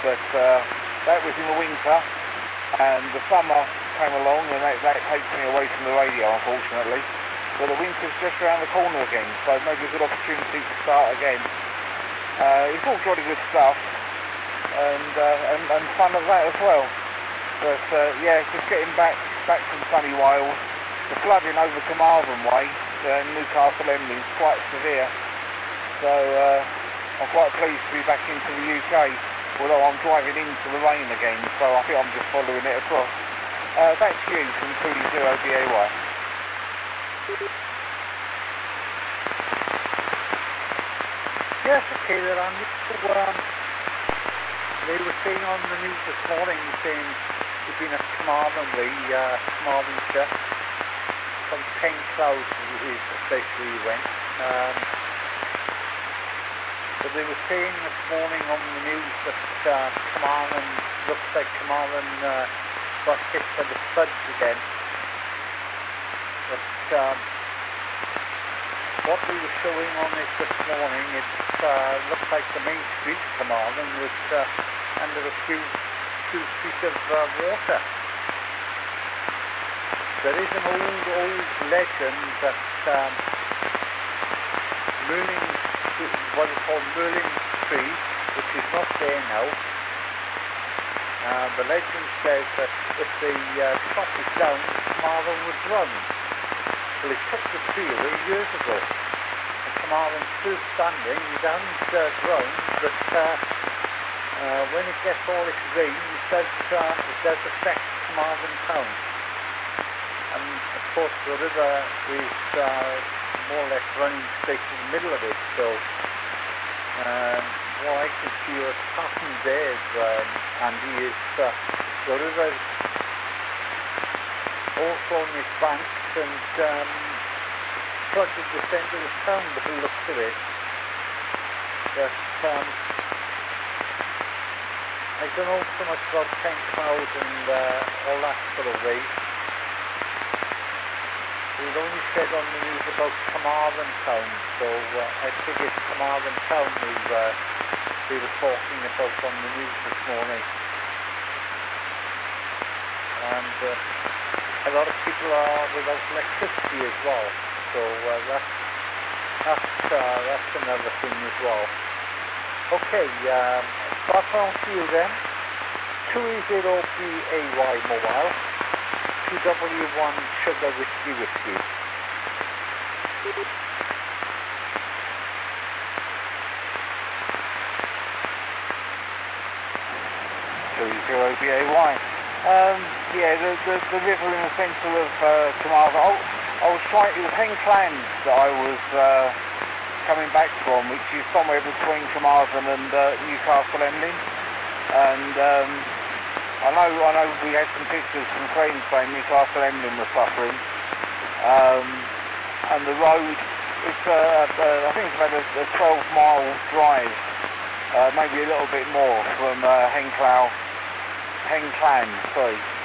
but that was in the winter, and the summer came along, and that takes me away from the radio, unfortunately. But the winter's just around the corner again, so maybe a good opportunity to start again. It's all jolly good stuff, and fun of that as well. But yeah, just getting back from sunny Wales. The flooding over Carmarthen way, Newcastle Emley, is quite severe. So I'm quite pleased to be back into the UK, although I'm driving into the rain again, so I think I'm just following it across. Back to you from 20BAY.
Yes, okay there, Andy. They were saying on the news this morning, saying there's been a Carmarthen way, Carmarthenshire, from 10 clouds is basically went. But they were saying this morning on the news that Carmarthen, looks like Carmarthen got hit by the floods again. But what we were showing on it this morning, it looked like the main street of Carmarthen was under a few feet of water. There is an old legend that Merlin, what is called Merlin Tree, which is not there now. The legend says that if they chop it down, Carmarthen would run. Well, they took the tree away years ago. And Carmarthen's still standing. It hasn't grown, but when it gets all its rain, it does affect Carmarthen town. And of course, the river is more or less running straight to the middle of it. So what I can see what's happened there, Andy, is the river also on its banks and flooded the centre of the town by the looks of it. But I don't know so much about 10 cloud and all that sort of way. We'd only said on the news about Carmarthen town, so I think it's Carmarthen town they were talking about on the news this morning. And a lot of people are without electricity as well, so that's another thing as well. Okay, back round to you then. 20BAY mobile, 2W1 Sugar Whiskey Whiskey.
20BAY. Yeah, the river in the centre of Carmarthen. I was trying, it was Henclan that I was coming back from, which is somewhere between Carmarthen and Newcastle Emlyn. And I know we had some pictures from friends saying Newcastle Emlyn was suffering. And the road, it's I think it's about a 12-mile drive, maybe a little bit more from Henclan,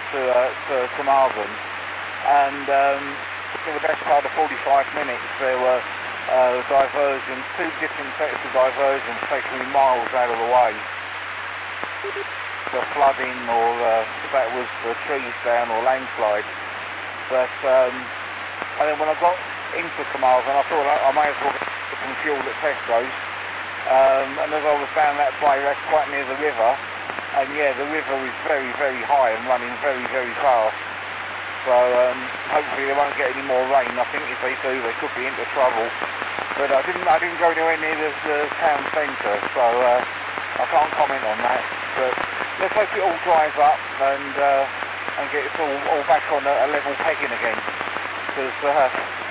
to Carmarthen, and for the best part of 45 minutes there were diversions, two different sets of diversions taking me miles out of the way. The flooding, or that was the trees down, or landslides. But and then when I got into Carmarthen, I thought I may as well get to some fuel at Tesco's. And as I was down that way, that's quite near the river, and yeah, the river is very, very high and running very, very fast. So hopefully they won't get any more rain. I think if they do, they could be into trouble. But I didn't go anywhere near the town centre, so I can't comment on that. But let's hope it all dries up and get it all back on a level pegging again. Because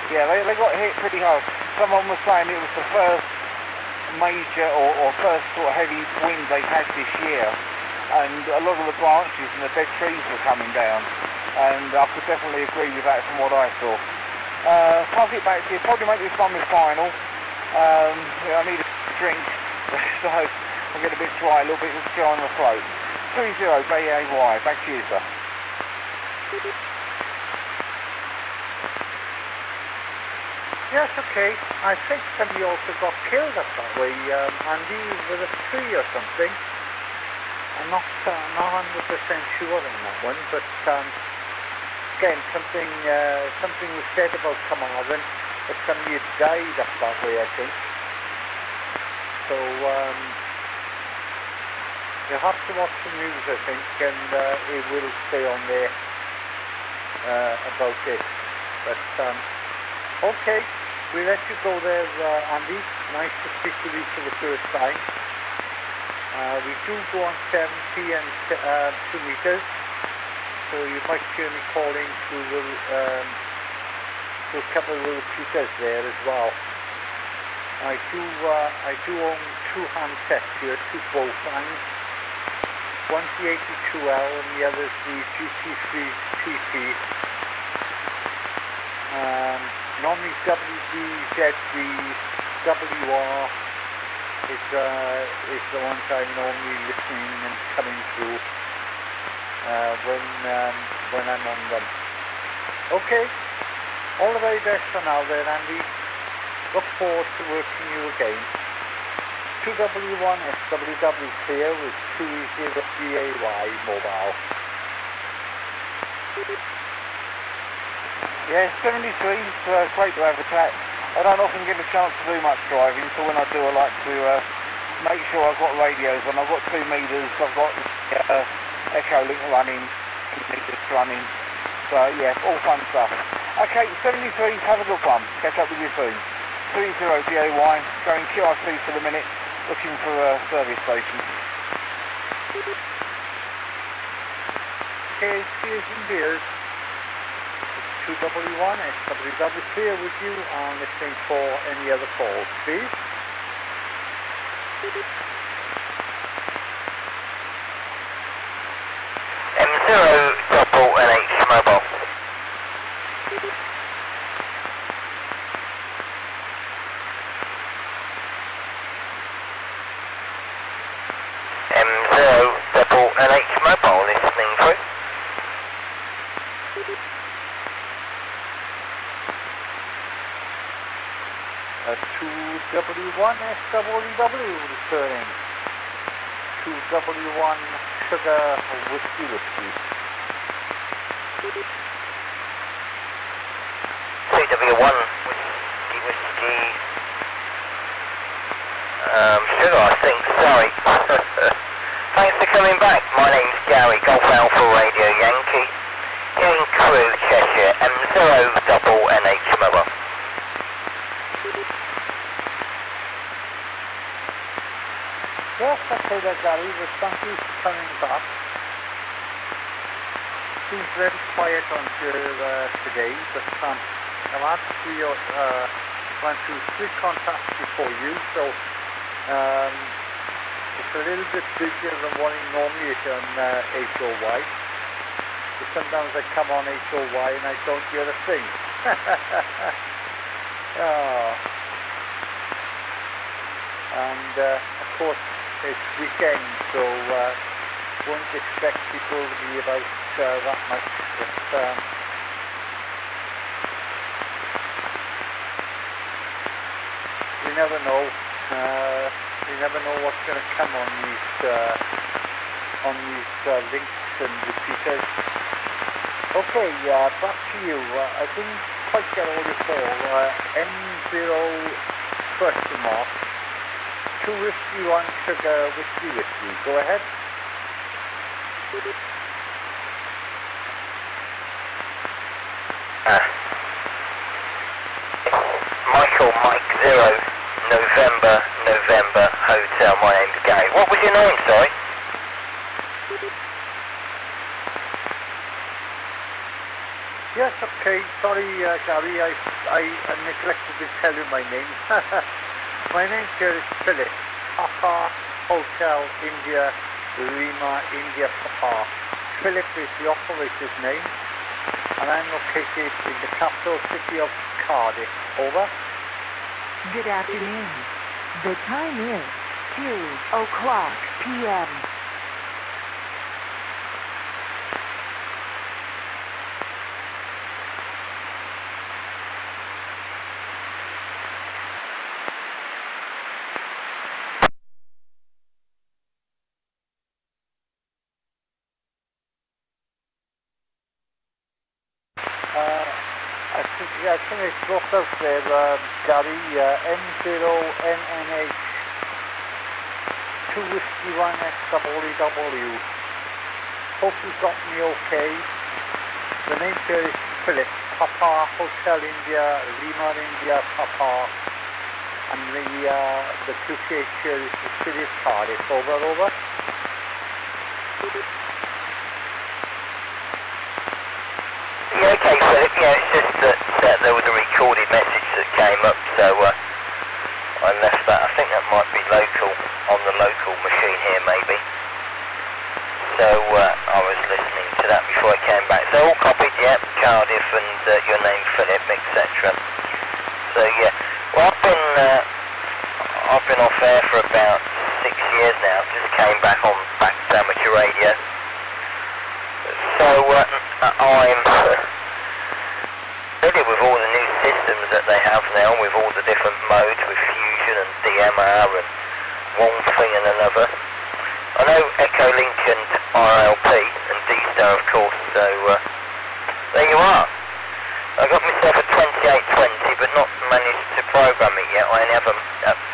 yeah, they got hit pretty hard. Someone was saying it was the first major or first sort of heavy wind they've had this year, and a lot of the branches and the dead trees were coming down, and I could definitely agree with that from what I saw. Pass it back to you, probably make this one my final. Yeah, I need a drink, so I'll get a bit dry, a little bit dry on the throat. 30 BAY, back to you, sir.
Yes, okay. I think somebody also got killed up that way, Andy, with a tree or something. I'm not 100% sure on that one, but again, something was said about Carmarthen, that somebody had died up that way, I think. So you have to watch the news, I think, and it will stay on there about it. But okay, we'll let you go there, Andy. Nice to speak with you for the first time. We do go on 70 and 2 meters, so you might hear me calling to a couple of the repeaters there as well. I do own 2 handsets here, 2 both hands. One's the 82L and the other's the GT3TP. Normally WR is the ones I'm normally listening and coming through when I'm on them. Okay, all the very best for now there, Andy. Look forward to working you again. 2W1 SWW clear with 20 BAY mobile.
Yeah, 73 is great to have a chat. I don't often get a chance to do much driving, so when I do I like to make sure I've got radios on. I've got 2 meters, I've got Echo Link running, meters running, so yeah, all fun stuff. Okay, 73, have a good one. Catch up with you soon. 30 BAY, going QRC for the minute, looking for a service station.
Okay, cheers and beers. 2W1 SWW clear with you and listening for any other calls, please.
M0NH mobile. M0NH mobile listening through.
A 2W1 SWW returning. 2W1 sugar whiskey.
2W1 whiskey. Sugar, I think, sorry. Thanks for coming back. My name's Gary, Golf Alpha Radio Yankee. In Crewe, Cheshire, M0NH mobile.
Yes, okay there, Gary, but thank you for coming back. Seems very quiet on here today, but I've had went through 3 contacts before you, so it's a little bit busier than what it normally is on HOY. So sometimes I come on HOY and I don't hear a thing. Oh. And of course it's weekend, so won't expect people to be about that much, but we never know. We never know what's going to come on these links and repeaters. Okay, back to you. I didn't quite get all your call. M0 question mark, 2 Whiskey 1 Sugar Whiskey Whiskey. Go ahead.
Michael Mike 0 November Hotel. My name's Gary. What was your name, sorry?
Yes, okay. Sorry, Gary, I neglected to tell you my name. My name here is Philip. Papa Hotel India Lima India Papa. Philip is the operator's name, and I'm located in the capital city of Cardiff. Over.
Good afternoon. The time is 2 o'clock p.m.
I think it's dropped out there, Gary. M0NNH 2 Whiskey 1 XWW. Hope you got me okay. The name here is Philip. Papa Hotel India Lima India Papa. And the QTH here is the city of Cardiff. Over.
Yeah, okay, Philip. Yeah, it's just that there was a recorded message that came up, so I left that. I think that might be local, on the local machine here, maybe. So I was listening to that before I came back. So all copied, yeah, Cardiff and your name, Philip, etc. So yeah, well, I've been off air for about 6 years now. Just came back to amateur radio. So I'm familiar with all the new systems that they have now, with all the different modes, with Fusion and DMR and one thing and another. I know Echo Link and RLP and D-Star, of course, so there you are. I got myself a 2820, but not managed to program it yet. I only have an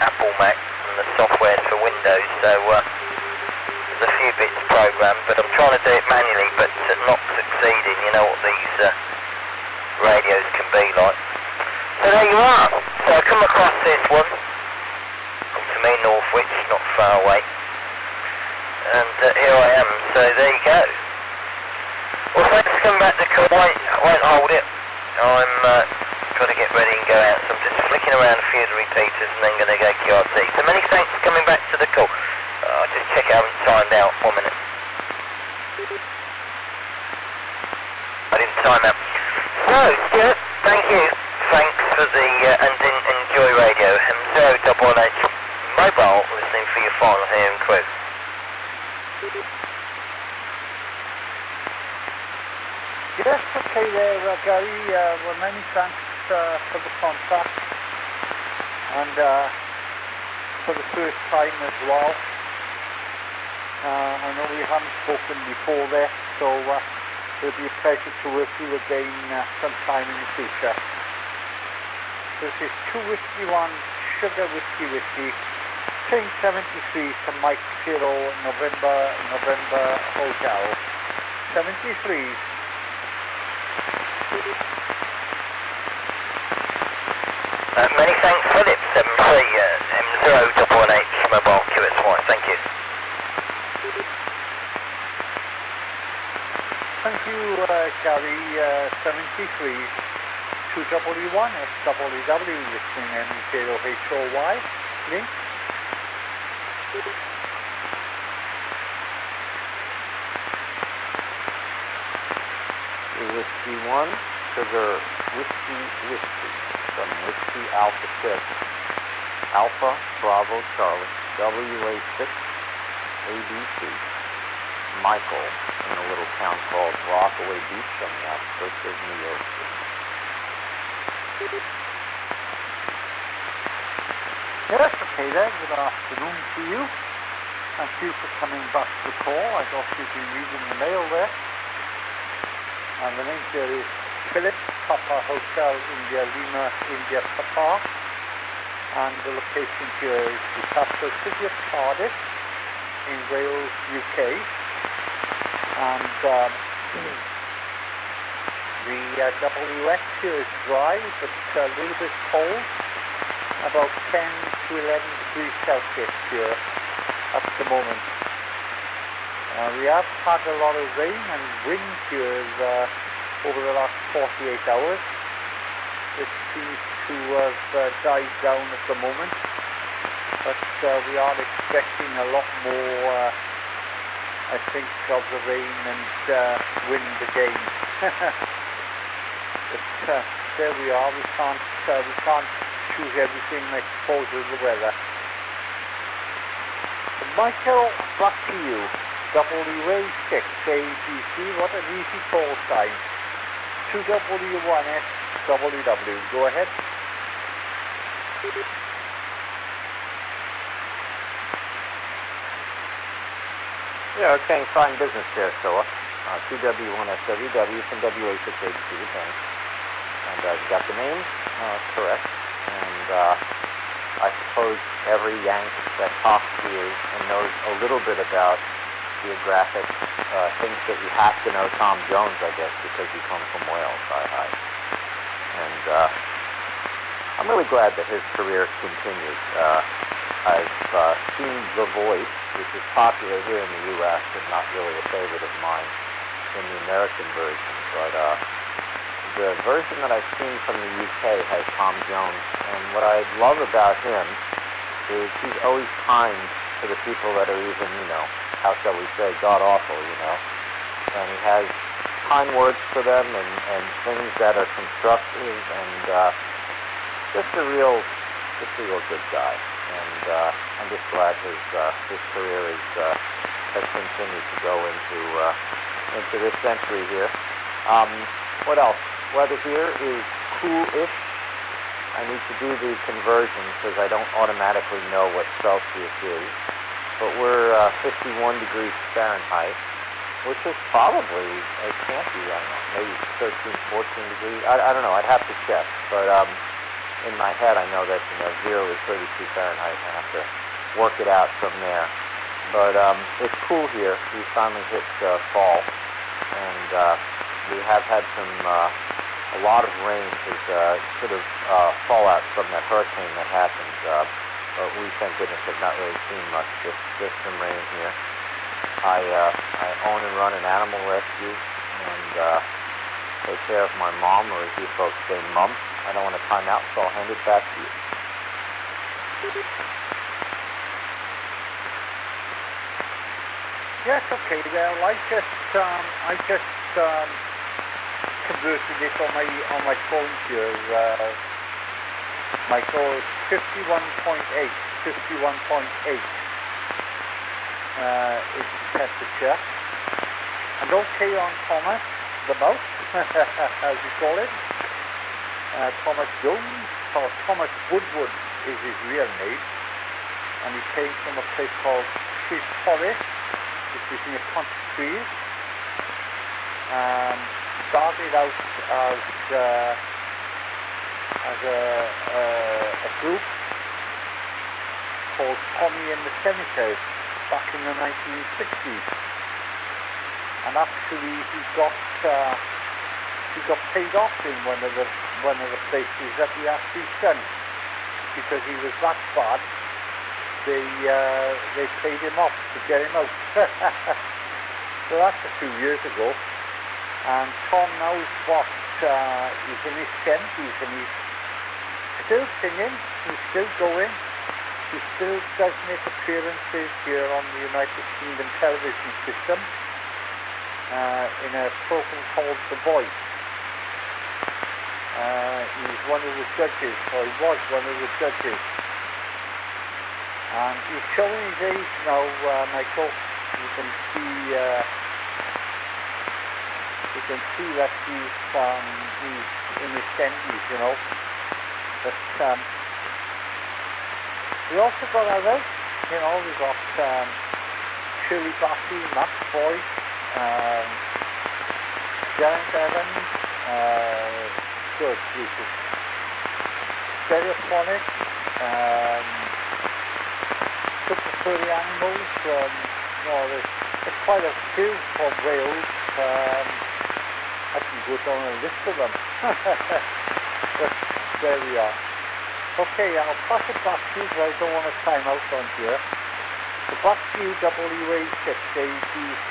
Apple Mac and the software for Windows, so there's a few bits programmed, but I'm trying to do it manually, but not succeeding. You know what these radios can be like. So there you are. So I come across this one. Come to me, Northwich, not far away. And here I am. So there you go. Well, thanks for coming back to the call. I won't hold it. I'm got to get ready and go out. So I'm just flicking around a few of the repeaters and then going to go QRT. So many thanks for coming back to the call. I'll just check I haven't timed out. 1 minute. I didn't time out. So, Stuart, thank you. Thanks for the, and enjoy radio. M0NH mobile, listening for your final here and crew.
Yes, okay there, Gary. Well, many thanks for the contact. And for the first time as well. I know we haven't spoken before there, so it'll be a pleasure to work with you again sometime in the future. This is 2 Whiskey 1 Sugar Whiskey Whiskey, chain 73 to Mike 0 November Hotel 73.
Many thanks, Philip. 73 M0NH mobile QSY. Thank you.
Thank you, Gary. 73 2W1 SWW listening M0HOY link.
Whiskey 1 Sugar Whiskey from Whiskey Alpha 6 Alpha Bravo Charlie WA6 ABC Michael in a little town called Rockaway Beach on the outskirts of New York City.
Yes, okay there. Good afternoon to you. Thank you for coming back to the call. I thought you'd been reading the mail there. And the name here is Philip, Papa Hotel India Lima India Papa. and the location here is the capital city of Cardiff in Wales, UK, and the WX here is dry but a little bit cold, about 10 to 11 degrees Celsius here at the moment. We have had a lot of rain and wind here over the last 48 hours. It seems to have died down at the moment, but we are expecting a lot more, I think, of the rain and wind again. But there we are. We can't choose everything, I suppose, with the weather. Michael, back to you. WA6 ABC, what an easy call sign. 2W1SWW, go ahead.
Yeah, okay, fine business there, Philip. 2W1SWW from WA6 ABC returning. And you got the name correct. And I suppose every Yank that talks to you and knows a little bit about geographic things that you have to know Tom Jones, I guess, because you come from Wales, hi. And I'm really glad that his career continues. I've seen The Voice, which is popular here in the U.S. and not really a favorite of mine in the American version, but the version that I've seen from the UK has Tom Jones, and what I love about him is he's always kind to the people that are even, how shall we say, god-awful, and he has kind words for them and things that are constructive, and just a real good guy. And I'm just glad his career has continued to go into this century here. What else? Weather here is cool-ish. I need to do the conversion because I don't automatically know what Celsius is. But we're 51 degrees Fahrenheit, which is probably, it can't be, I don't know, maybe 13, 14 degrees. I don't know, I'd have to check. But in my head, I know that 0 is 32 Fahrenheit, and I have to work it out from there. But it's cool here. We finally hit fall, and we have had a lot of rain, sort of fallout from that hurricane that happened. But we, thank goodness, have not really seen much, just some rain here. I own and run an animal rescue, and take care of my mom, or as you folks say, mum. I don't want to time out, so I'll hand it back to you.
Yes, okay. Well, I just converted it on my phone here. My goal is 51.8. 51.8 is the temperature. And okay on Thomas, the mouse, as you call it. Thomas Jones, or Thomas Woodward is his real name. And he came from a place called Trees Forest, which is near Pontypridd. Started out as a group called Tommy and the Senators back in the 1960s. And actually he got paid off in one of the places that he actually sent, because he was that bad. They paid him off to get him out. So that's a few years ago. And Tom knows what, he's in his 70s and he's still singing, he's still going, he still does make appearances here on the United Kingdom television system in a program called The Voice. He's one of the judges, or he was one of the judges. And he's showing his age now, Michael. You can see that he's in his 70s, But we also got others, we got Shirley Bassey, Max Boyd, Janet Evans, good Jesus. Stereophonic, super furry animals. There's quite a few from Wales. I can go down a list of them. But there we are. Okay, I'll pass it back to you because I don't want to time out on here. So back to you, WA6 ABC,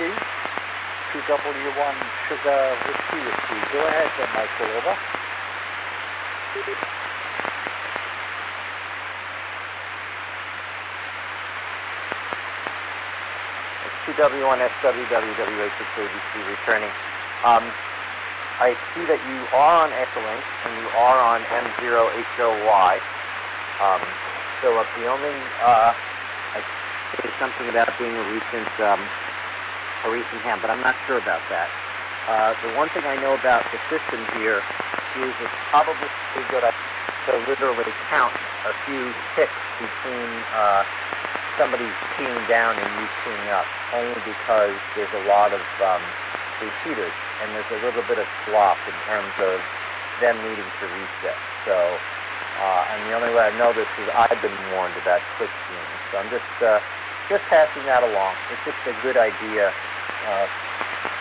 2W1 Sugar Whiskey. Go ahead then, Michael, over.
It's 2W1SWWA6ABC returning. I see that you are on Echolink and you are on M0HOY. So the only, I say something about being a recent ham, but I'm not sure about that. The one thing I know about the system here is it's probably good to literally count a few ticks between somebody keying down and you keying up, only because there's a lot of repeaters, and there's a little bit of slop in terms of them needing to reset. So, and the only way I know this is I've been warned about click keying. So I'm just passing that along. It's just a good idea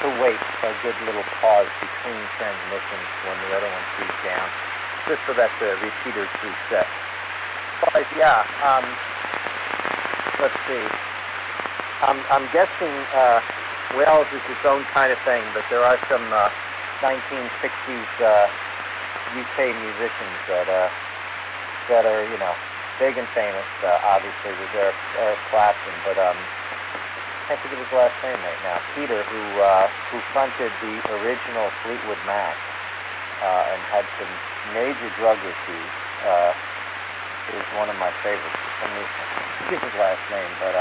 to wait a good little pause between transmissions when the other one keys down, just so that the repeaters reset. But yeah, let's see. I'm guessing Wales is its own kind of thing, but there are some 1960s UK musicians that are, you know, big and famous. Obviously, was Eric Clapton, but I can't think of his last name right now. Peter, who fronted the original Fleetwood Mac and had some major drug issues, is one of my favorites. For some reason, I can't think of his last name, but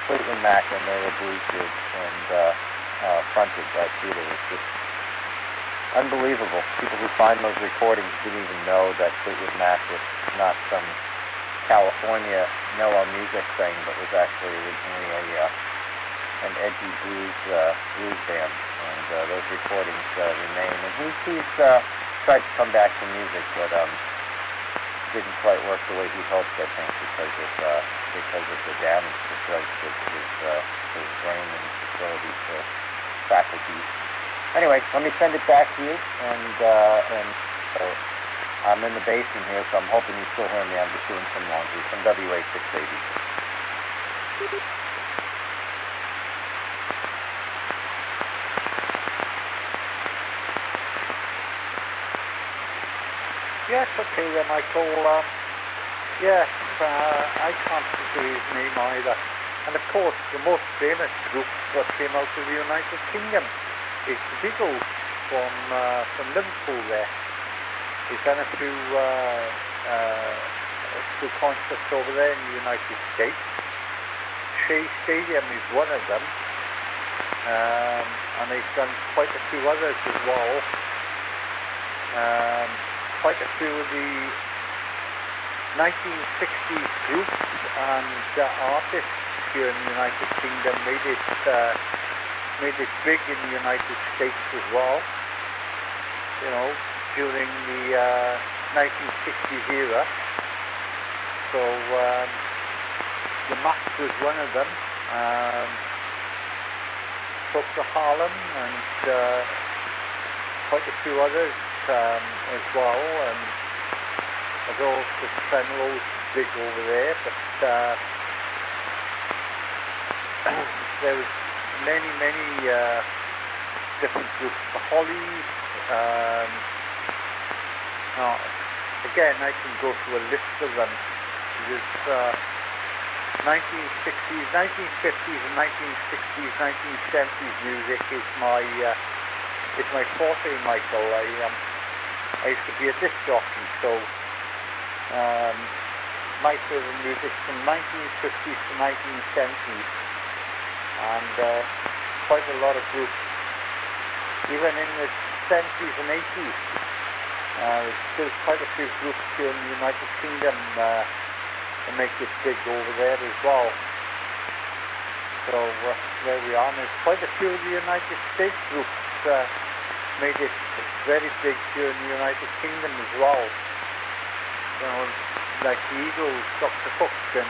Fleetwood Mac, and they were blues groups, and fronted by Peter. It's just unbelievable. People who find those recordings didn't even know that Fleetwood Mac was not some California mellow music thing, but was actually originally an edgy blues band, and those recordings remain. And he's tried to come back to music, but didn't quite work the way he hoped, I think, because of the damage to drugs to his brain and facilities to faculties. Anyway, let me send it back to you, and so I'm in the basement here, so I'm hoping you still hear me. I'm just doing some laundry from WA680.
Yes, okay then, Michael. Yes, I can't think of his name either. And of course, the most famous group that came out of the United Kingdom is the Beatles from Liverpool there. He's done a few concerts over there in the United States. Shea Stadium is one of them. And they've done quite a few others as well. Quite a few of the 1960s groups and artists here in the United Kingdom made it big in the United States as well. You know, during the 1960s era. So the Max was one of them. Dr. Harlem and quite a few others as well. And although the Tremolos big over there, but there was many different groups. The Hollies. Now, again, I can go through a list of them. There's 1960s, 1950s, and 1960s, 1970s music is my forte, Michael. I used to be a disc jockey, so my favorite music from 1950s to 1970s, and quite a lot of groups, even in the 70s and 80s. There's still quite a few groups here in the United Kingdom that make it big over there as well. So there we are. And there's quite a few of the United States groups made it very big here in the United Kingdom as well. You know, like the Eagles, Dr. Hook, and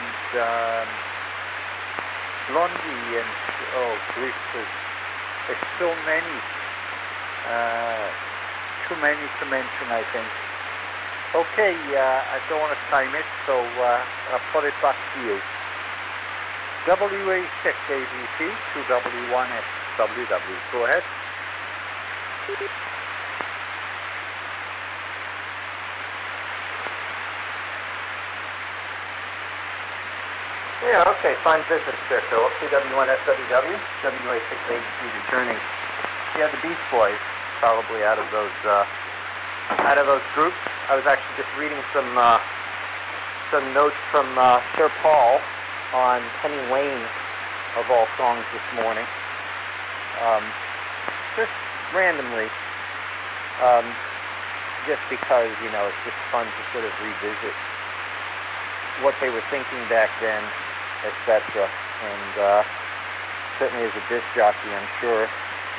Blondie, and oh, grief, there's so many. Too many to mention, I think. Okay, I don't want to time it, so I'll put it back to you. WA6 ABC 2W1SWW. Go ahead.
Yeah, okay, fine business there, Philip. CW1SWW, WA6ABC returning. Yeah, the Beach Boys, probably out of those groups. I was actually just reading some notes from Sir Paul on Penny Lane, of all songs, this morning. Just randomly, just because, you know, it's just fun to sort of revisit what they were thinking back then, etc. And certainly as a disc jockey, I'm sure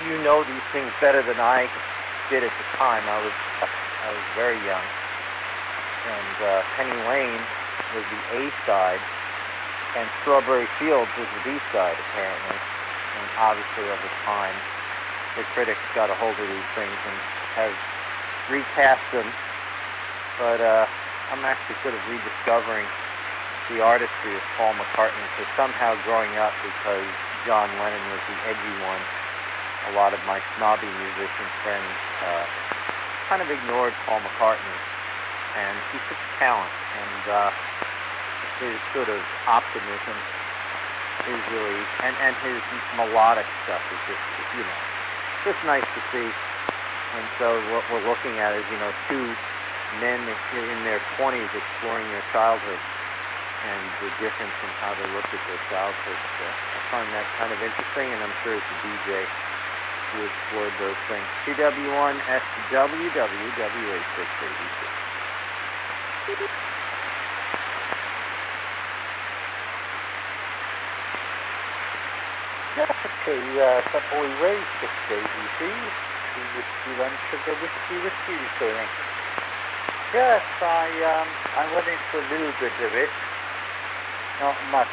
you know these things better than I did at the time. I was very young, and Penny Lane was the A side, and Strawberry Fields was the B side, apparently. And obviously, over time, the critics got a hold of these things and have recast them. But I'm actually sort of rediscovering the artistry of Paul McCartney. So somehow growing up, because John Lennon was the edgy one, a lot of my snobby musician friends kind of ignored Paul McCartney, and he's such a talent, and his sort of optimism is really, and his melodic stuff is just, you know, just nice to see. And so what we're looking at is, you know, two men in their 20s exploring their childhood and the difference in how they looked at their childhood. So I find that kind of interesting, and I'm sure as a DJ, you explored those things. CW1SWWWA686.
Yes, okay, the boy raised 6 ABC, whiskey run sugar, whiskey returning. Yes, I went into a little bit of it, not much.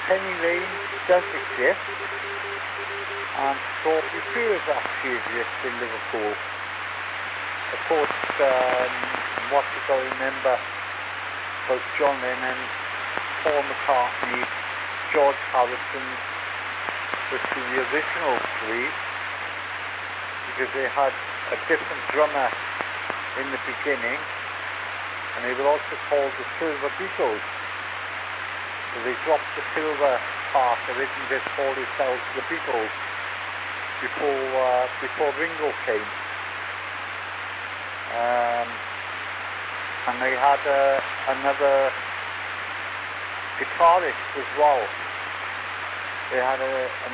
Penny Lane does exist, and Strawberry Fields actually exists in Liverpool. Of course, what you got to remember was John Lennon, Paul McCartney, George Harrison, which were the original three, because they had a different drummer in the beginning, and they were also called the Silver Beatles. So they dropped the silver part of it and just called themselves the Beatles before Ringo came. And they had another guitarist as well. They had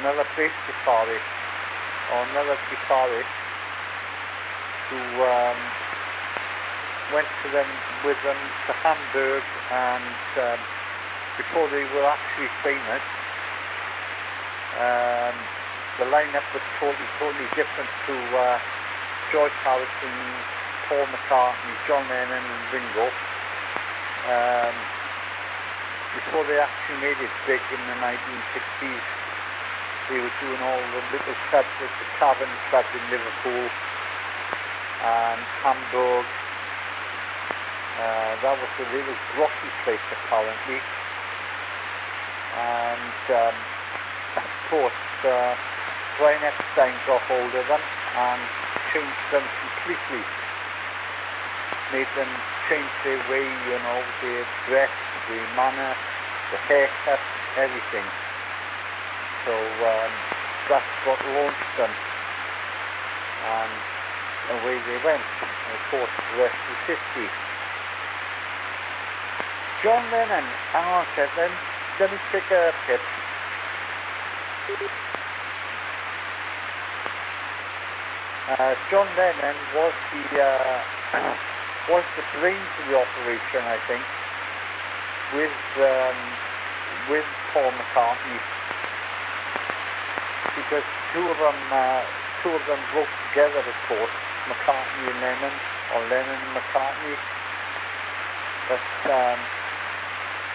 another bass guitarist, or another guitarist, who went with them to Hamburg, and before they were actually famous, the lineup was totally different to George Harrison, Paul McCartney, John Lennon and Ringo. Before they actually made it big in the 1960s, they were doing all the little clubs at the Tavern Club in Liverpool and Hamburg. That was a little rocky place apparently. And of course, Brian Epstein got hold of them and changed them completely. Made them change their way, you know, their dress, their manner, the haircut, everything. So that's what launched them. And away they went. And of course, the rest is history. John Lennon, hang on a second, let me take a pip. John Lennon was the brains of the operation, I think, with Paul McCartney, because two of them wrote together, of course, McCartney and Lennon, or Lennon and McCartney. But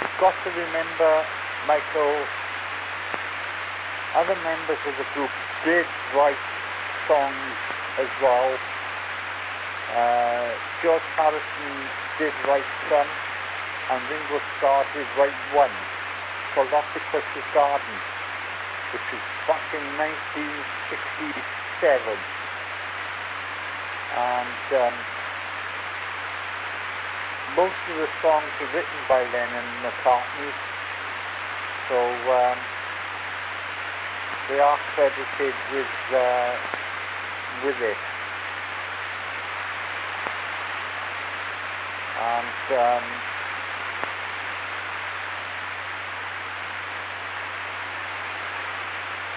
you've got to remember, Michael, other members of the group did write songs as well. George Harrison did write some, and Ringo Starr did write one called Octopus's Garden, which was back in 1967. And most of the songs were written by Lennon and McCartney, so they are credited with it. And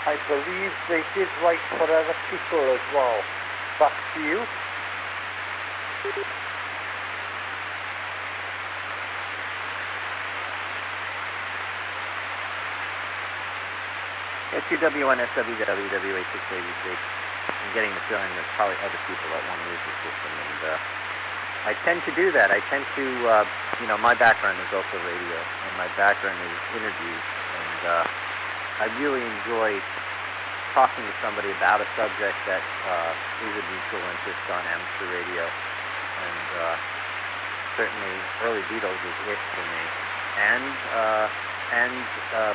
I believe they did write for other people as well. Back to you.
SUW1 SWWW8686. I'm getting the feeling there's probably other people that want to use the system, and I tend to do that. I tend to, you know, my background is also radio, and my background is interviews, and I really enjoy talking to somebody about a subject that is a mutual interest on amateur radio, and certainly early Beatles is it for me, and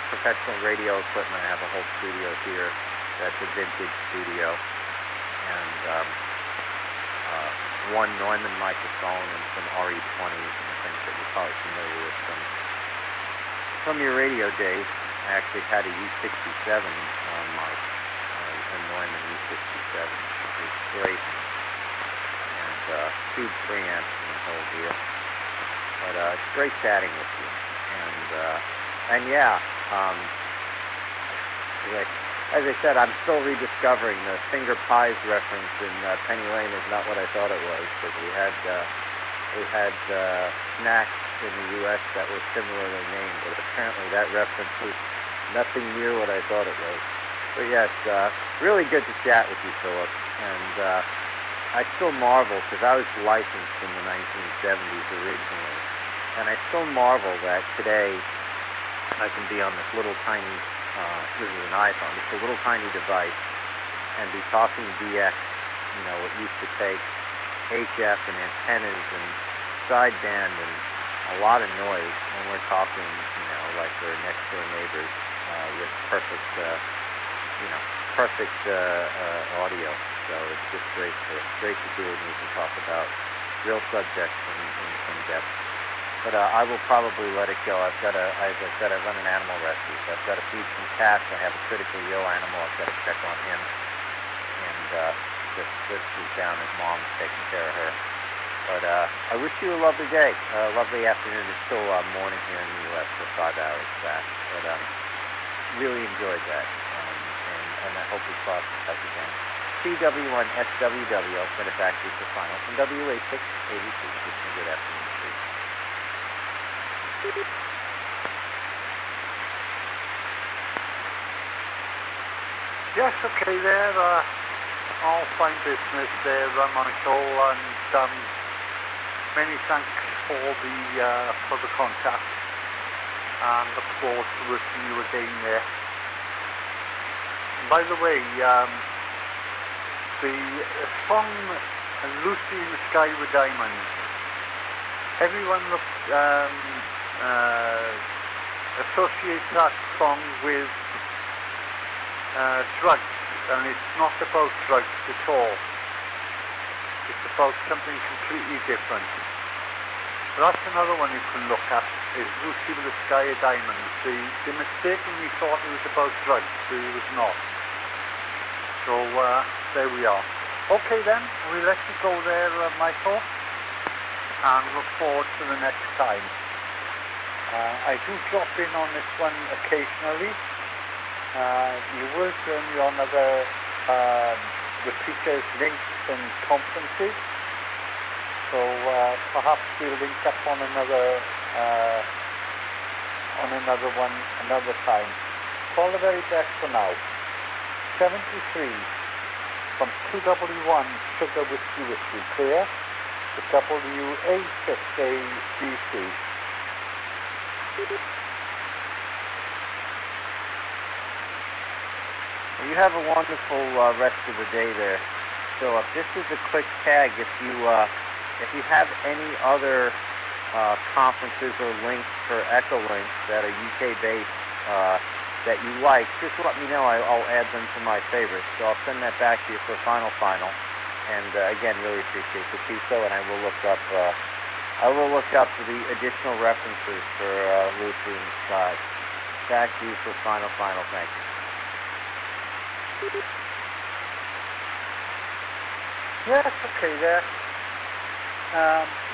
professional radio equipment. I have a whole studio here that's a vintage studio, and one Neumann microphone and some RE20s and things that you're probably familiar with from your radio days. I actually had a U67 mic, a Neumann U67, which was great, and huge preamps and the whole deal. But it's great chatting with you, and yeah, as I said, I'm still rediscovering the finger pies reference in Penny Lane is not what I thought it was, because we had snacks in the U.S. that were similarly named, but apparently that reference was nothing near what I thought it was. But yes, really good to chat with you, Philip, and I still marvel, because I was licensed in the 1970s originally, and I still marvel that today I can be on this little tiny, this is an iPhone, just a little tiny device, and be talking DX, you know, what used to take HF and antennas and sideband and a lot of noise, and we're talking, you know, like we're next door neighbors with perfect, you know, perfect audio. So it's just great to do it, and we can talk about real subjects in some depth. But I will probably let it go. As I said, I run an animal rescue, so I've got to feed some cats. I have a critically ill animal. I've got to check on him, and just is down at mom's taking care of her. But I wish you a lovely day, a lovely afternoon. It's still morning here in the U.S. for 5 hours back. But really enjoyed that, and I hope we cross in touch again. CW1 SWW, I'll send it back to you for final. And WA682, wishing a good afternoon to you.
Yes, okay there, all fine business there, Michael, and many thanks for the contact, and look forward to working you again there. By the way, the song Lucy in the Sky with Diamonds, everyone associates that song with drugs, and it's not about drugs at all. It's about something completely different. But that's another one you can look at, is Lucy with the Sky of Diamonds. They mistakenly thought it was about drugs, but it was not. So there we are. Okay then, we'll let you go there, Michael, and look forward to the next time. I do drop in on this one occasionally. You will turn me on other repeaters, links and conferences. So perhaps we'll link up on another one another time. All the very best for now. 73 from 2W1 Sugar Whiskey Whiskey. Clear? the W868BC.
You have a wonderful rest of the day there, Philip. This is a quick tag. If you have any other conferences or links for Echolink that are UK-based that you like, just let me know. I'll add them to my favorites. So I'll send that back to you for final. And again, really appreciate the CISO, and I will look up the additional references for Lucy and Scott. Back to you for final. Thank you.
Yes, okay there.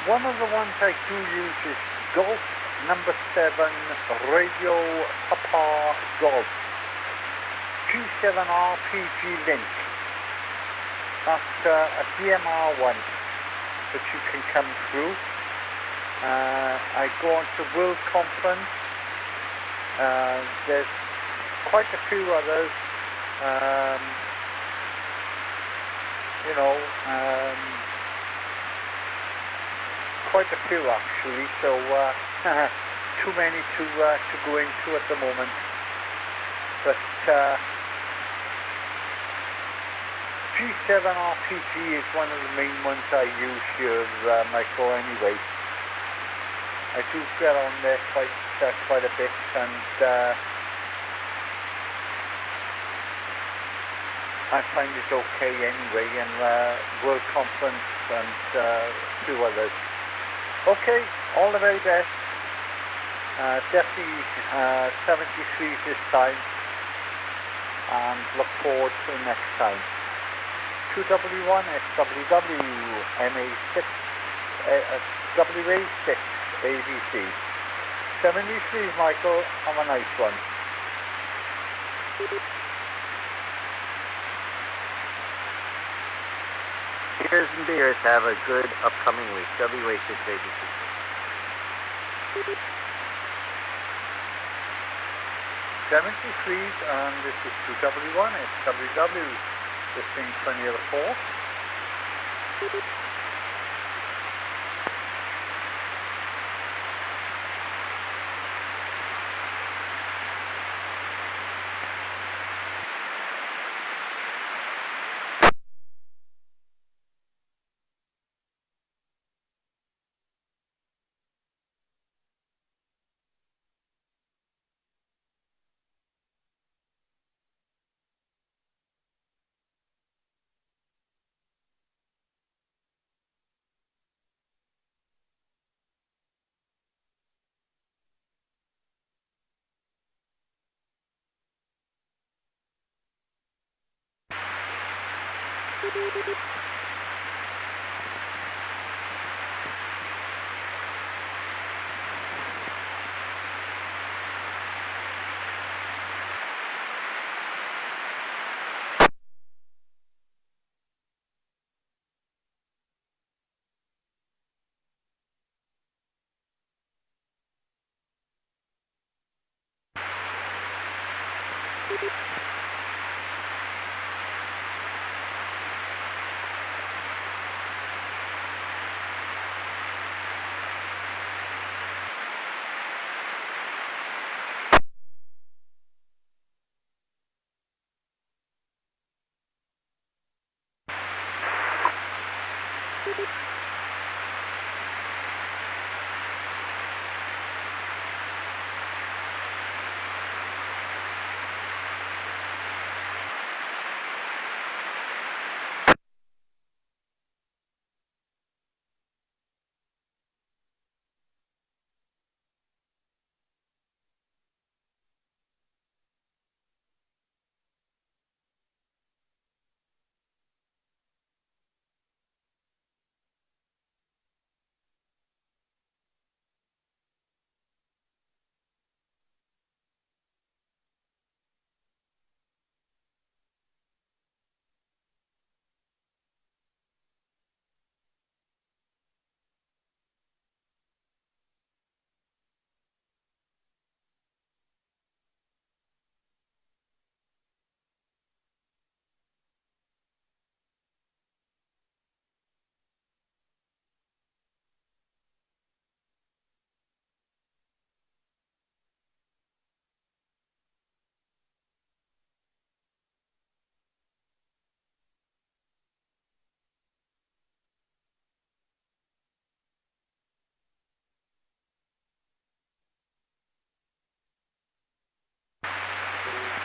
One of the ones I do use is Golf number 7 Radio Papa Golf G7RPG link. That's a DMR one that you can come through. I go on to World Conference. There's quite a few others. Quite a few actually, so too many to go into at the moment. But G7RPG is one of the main ones I use here, Michael, anyway. I do get on there quite a bit, and I find it okay anyway, and World Conference and a few others. Okay, all the very best. Definitely 73 this time, and look forward to the next time. 2W1 SWW MA6 WA6 ABC. 73, Michael, have a nice one.
Cheers and beers. Have a good upcoming week. WA6 ABC.
73, and this is 2W1 SWW. This thing's 20 of the 4.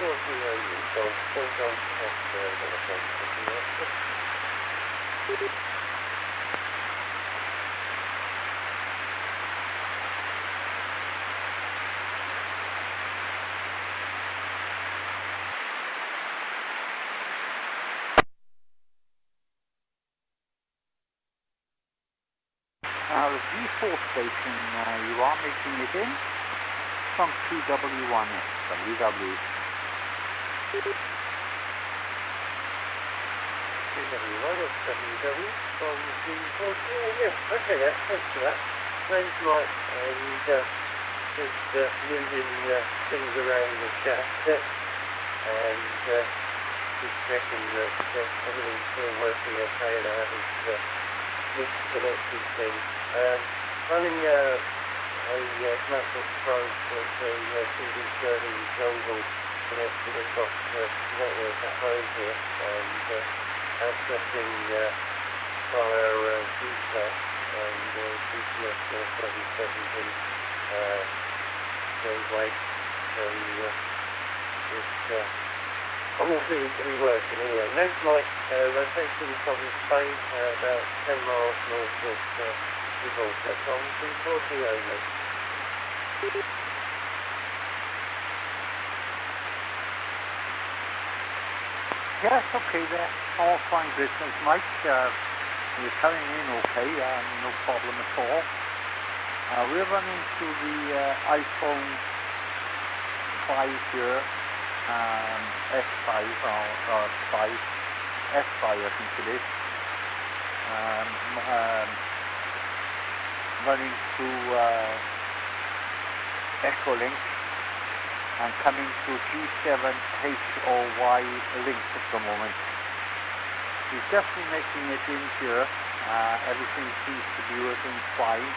The G4 station, you are making it in from 2W1S, WW.
2W1S, WW from G4. Yeah, okay, thanks for that. Name's Mike, and just moving things around the shaft, and just checking that everything's still working okay, and I haven't misconnected things. Running a commercial probe with a CD30 dongle connected across the network at home here, and accessing via GSAT and GPS 770 wave. So it's obviously we working anyway. Next night, rotation southern Spain, about 10 miles north of Gibraltar, from 240 over.
Yes, okay there. All fine business, Mike. You're coming in okay, no problem at all. We're running through the iPhone 5 here. S5 or 5, S5 I think it is, running through Echolink and coming through G7HOY link at the moment. He's definitely making it in here, everything seems to be working fine.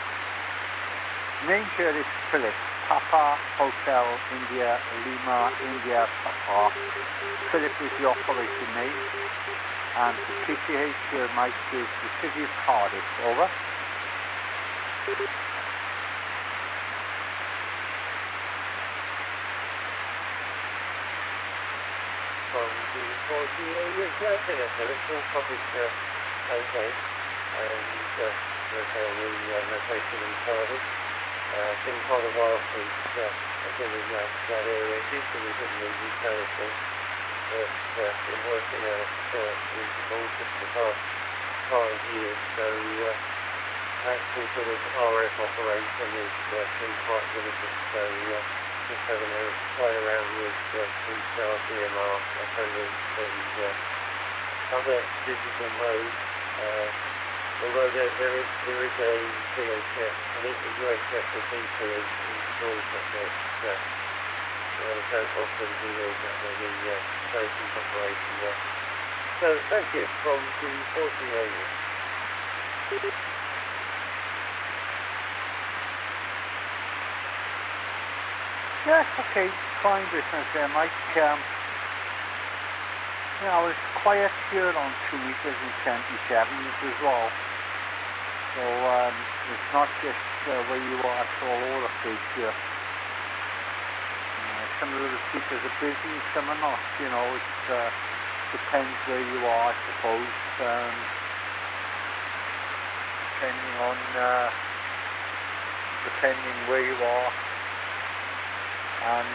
Name here is Philip. Papa, Hotel, India, Lima, India, Papa. Philip is the operating name. And the KTH here, Mike, is the city of Cardiff. Over.
From the 40 years later, it's all public okay. And okay, the location in Cardiff. It's been quite a while since I've been in that area. It used to be in the UK, but been working out in Gibraltar for the past 5 years, so actual sort of RF operation has been quite limited, so just having a play around with recharge EMR, echolinks and other digital modes. Although there is a VHF, I think the UHF with B2 is installed, but don't often deal that many stations operating there. So thank you from the 40 area.
Yes, okay, fine business there, Mike. It's quiet here on 2 meters and 77s as well. So it's not just where you are, it's all over the place here. Some of the repeaters are busy, some are not, it depends where you are, I suppose. Depending where you are and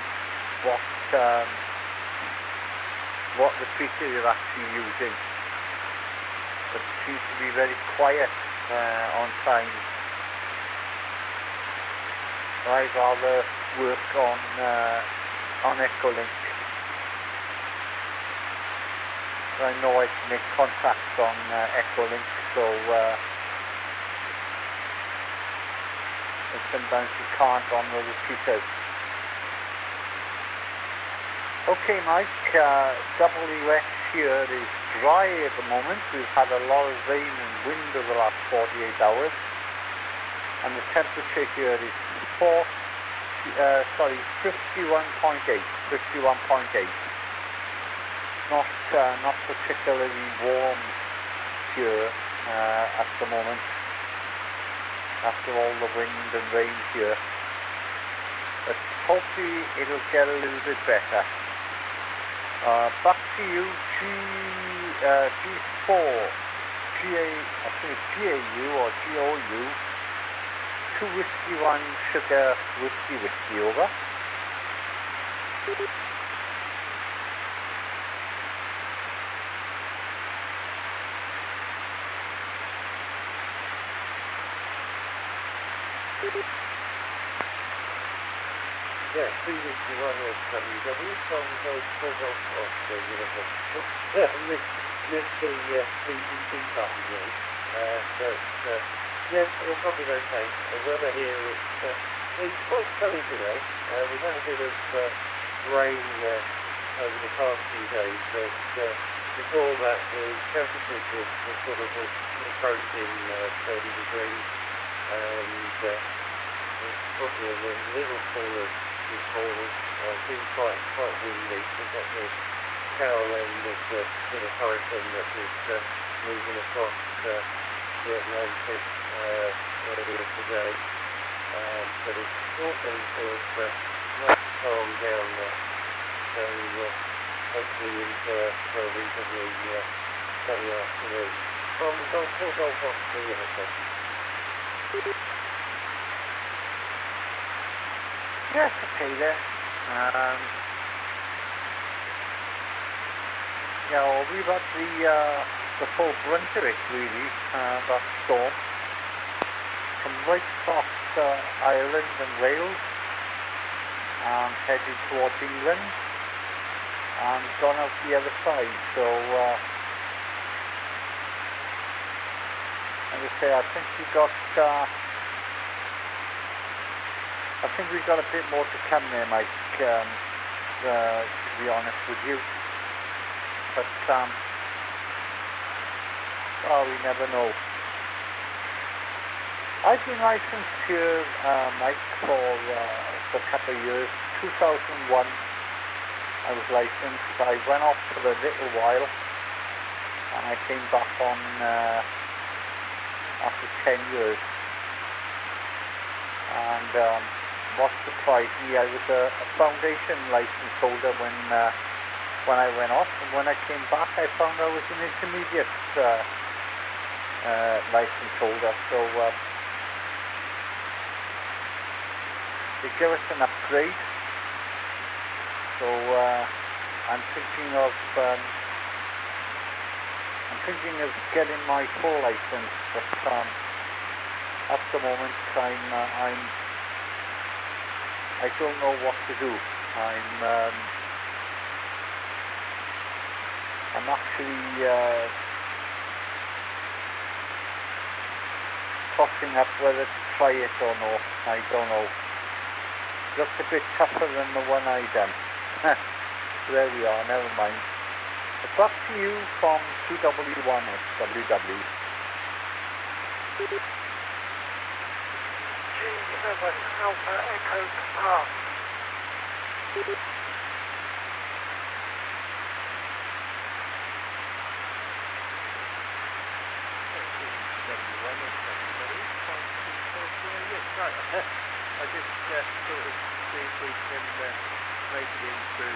what repeater you're actually using. But it seems to be very quiet on time. I'd rather work on Echolink. I know I can make contacts on Echolink, so sometimes you can't on the repeaters. Okay, Mike, WX here is dry at the moment. We've had a lot of rain and wind over the last 48 hours. And the temperature here is 51.8. Not particularly warm here at the moment, after all the wind and rain here. But hopefully it'll get a little bit better. Back to you, G4, I think it's GAU or GOU, 2 Whiskey 1 Sugar Whiskey, over.
Yeah, 3 Whiskey 1 SWW from Golf Oscar Universal. Missed the BBC button again. But yeah, we're probably okay. The weather here it's quite sunny today. We've had a bit of rain over the past few days, but before that the temperatures were sort of approaching 30 degrees, and it's probably a little cooler this morning. It's been quite windy. We've got the tail end of the sort of hurricane that is moving across the Atlantic earlier today. But it's all been sort of nice to calm down now. So hopefully in for a reasonably sunny afternoon. From Golf Oscar Universal.
Yes, okay there. Yeah, well, we've had the full brunt of it really, that storm. From right across Ireland and Wales, and headed towards England, and gone out the other side. So, as I say, I think we've got a bit more to come there, Mike, to be honest with you. But, well, we never know. I've been licensed here, Mike, for a couple of years. 2001, I was licensed. I went off for a little while, and I came back on after 10 years. And what surprised me, I was a foundation license holder when I went off, and when I came back I found I was an intermediate license holder. So they give us an upgrade. So I'm thinking of getting my full license, but at the moment I don't know what to do. I'm actually tossing up whether to try it or not. I don't know. Looks a bit tougher than the one I done. There we are, never mind. It's up to you from 2W1SWW.
G7 Alpha Echo Papa.
I just sort of see if we can make it into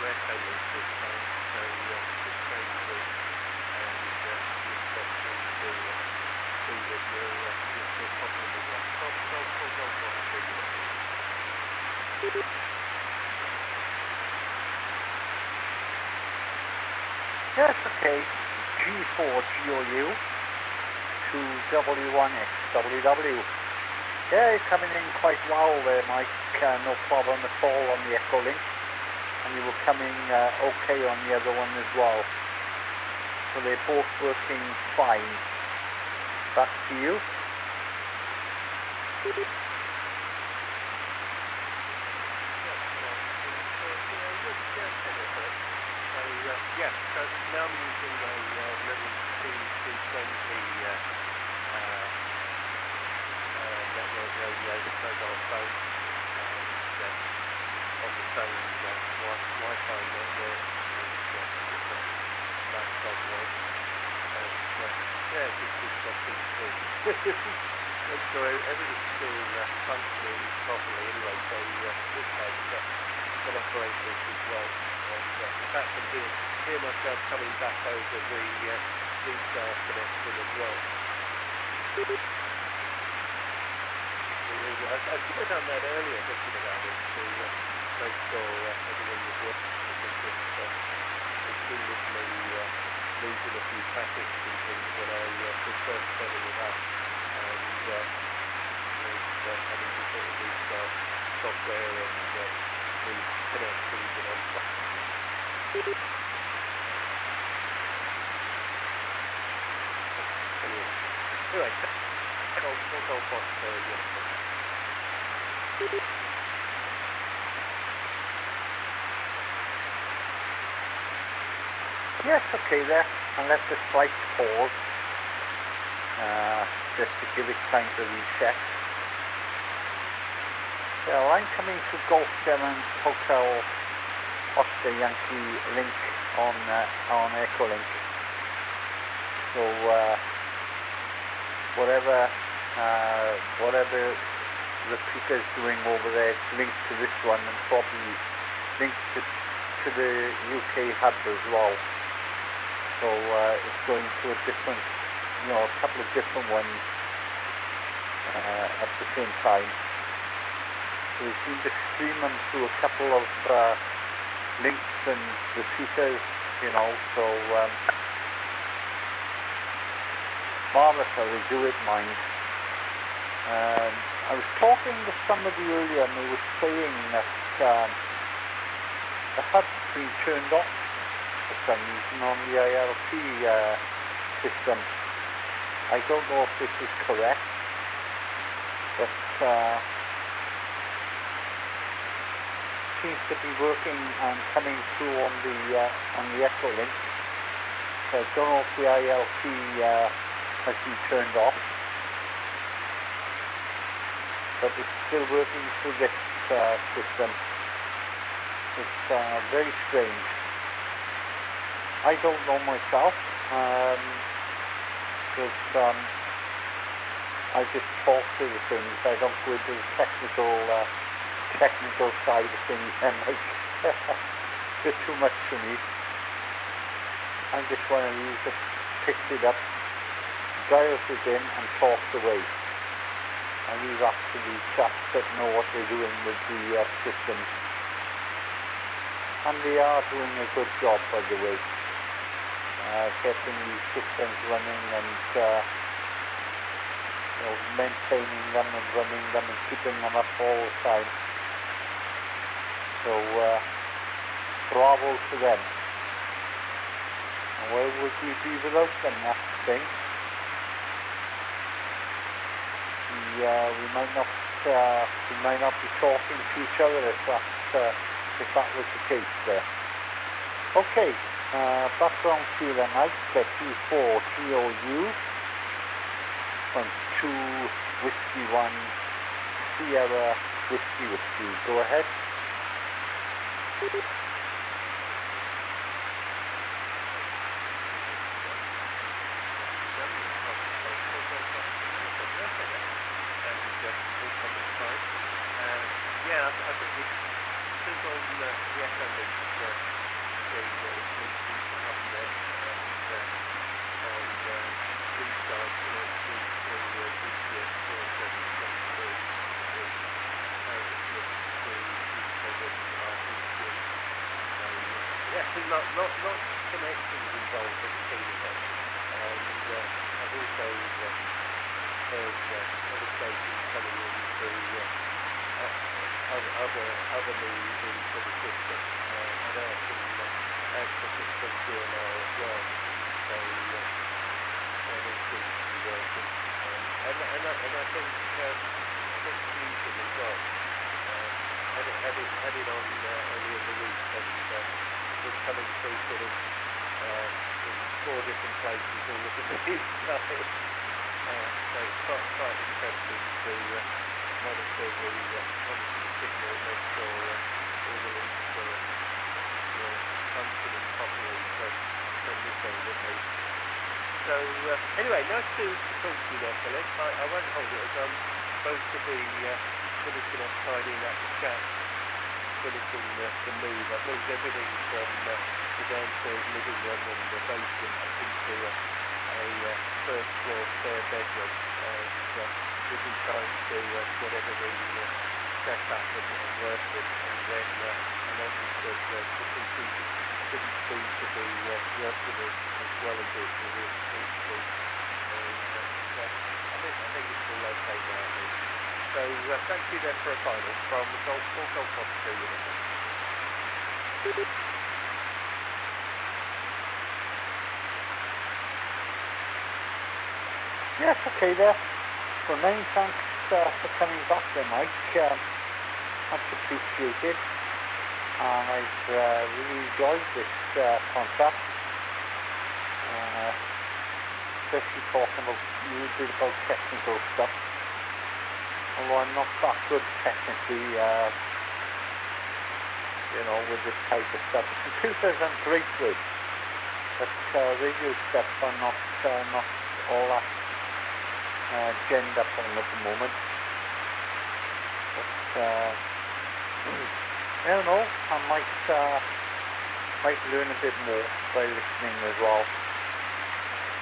echo link this time. So just go through and you've got to see that you're still popping the one.
Yes, okay. G4GOU to W1XWW. Yeah, you're coming in quite well there, Mike. No problem at all on the echo link. And you were coming okay on the other one as well. So they're both working fine. Back to you.
Yeah, so now I'm using a little C220 network radio mobile phone, and on the same Wi-Fi network with laptop work, and yeah, just got these make sure everything's still functioning properly anyway, so this has got operators as well. in fact, I can hear myself coming back over the restart connection as well. I should have done that earlier, thinking about it, to make sure everything was working, because it's been with me losing a few packets and things when I was first setting it up, and having to sort of restart software and move connections and on stuff. Anyway, we'll go for
Yes, okay there. I'll let the slight pause just to give it time to reset. So I'm coming to Golf 7 Hotel Oscar Yankee link on Echolink. So whatever repeater's doing over there, it's linked to this one and probably linked to the UK hub as well. So it's going to a different, a couple of different ones at the same time. So we seem to stream them through a couple of links and repeaters, so marvelous how they do it, mind. I was talking to somebody earlier and they were saying that the hub's been turned off for some reason on the ILP system. I don't know if this is correct, but seems to be working and coming through on the Echolink. So I don't know if the ILP has been turned off, but it's still working through this system. It's very strange. I don't know myself, because I just talk to the things. I don't go into the technical side of things, and like it's just too much for me. I'm just one of these that picks it up, dials it in, and talks away. And these actually chaps that know what they're doing with the systems. And they are doing a good job, by the way, getting these systems running and maintaining them and running them and keeping them up all the time. So bravo to them. And where would we be without them, that's the thing. We might not be talking to each other if that was the case there. Okay, background fuel and ice at Q4GOU from 2 Whiskey 1 Sierra Whiskey. Go ahead.
Yeah, I think it's still on the Echolink screen that is linked to up there, and restart connected to BCRLiveStream 4773, which links to U7RPC. Yeah, not connections involved at the scene event, and I've also heard other stations coming in to other moves into the system. I know I can access it from GMR as well, so that all seems to be working. And I think Fusion as well. Had it on earlier in the week, and was coming through sort of in 4 different places all at the same time. So it's quite interesting to monitor the signal, make sure all the links are functioning properly from this end at least. So anyway, nice to talk to you there, Philip. I won't hold it as I'm supposed to be finishing up tidying up the chat when it can move. I've moved everything from the downstairs living room and the basement up into a first floor spare bedroom, and we've been trying to get everything set up and working, and then I noticed that the PC didn't seem to be working as well as it seemed to be. I think it's all okay now. So thank you then for a final from Golf Oscar United.
Yes, okay there. Well, many thanks for coming back there, Mike. Much appreciated. I've really enjoyed this contact. Especially talking about a little bit about technical stuff. Although I'm not that good technically, with this type of stuff. Computers I'm great with, but radio stuff I'm not all that genned up on at the moment. But I don't know, I might learn a bit more by listening as well.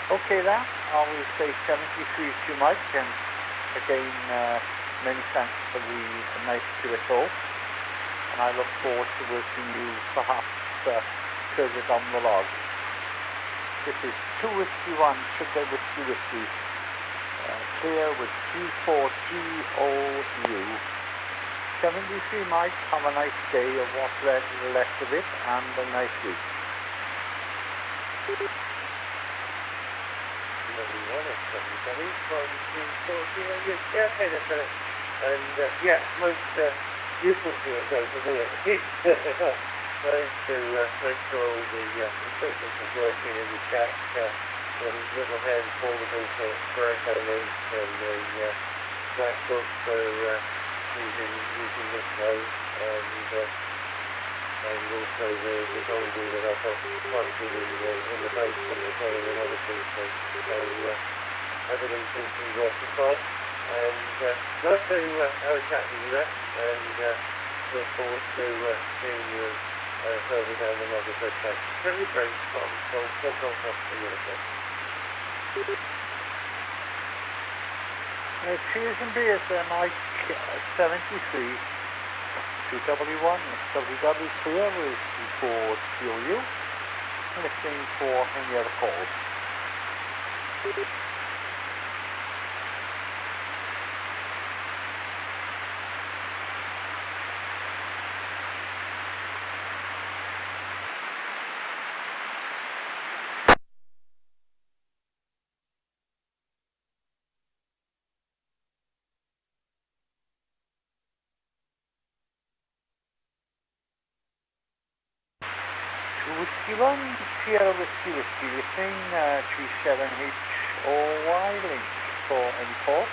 Okay then, I will say 73 to Mike, and again, many thanks for the nice QSO, and I look forward to working you perhaps further down the log. This is 2 Whiskey 1, Sugar Whiskey, clear with G4GOU. 73 Mike, have a nice day of what's left of it, and a nice week.
From and most useful to it goes to it. Trying to all the instructions is working in the chat, the little hand portable for echo links, and the MacBook for using this mode, and also the dongle that I've got plugged in the basement as well as another PC. So everything seems to be working fine, and nice to have a chat with you there, and look forward to seeing you further down the log of the case. Very great from
cheers and beers there, Mike. 73 2W1 SWW clear with G4 GOU, listening for any other calls. Whiskey 1, Sierra Whiskey, listening, G7HOY link for any call.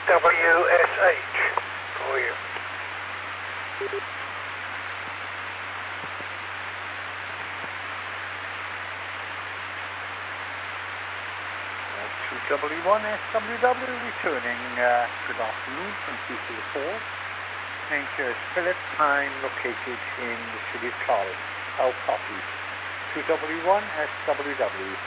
WSH for you.
W1 SWW returning. Good afternoon, thank you for the call. Name here is Philip. I'm located in the city of Clarence. I'll copy. 2W1 SWW.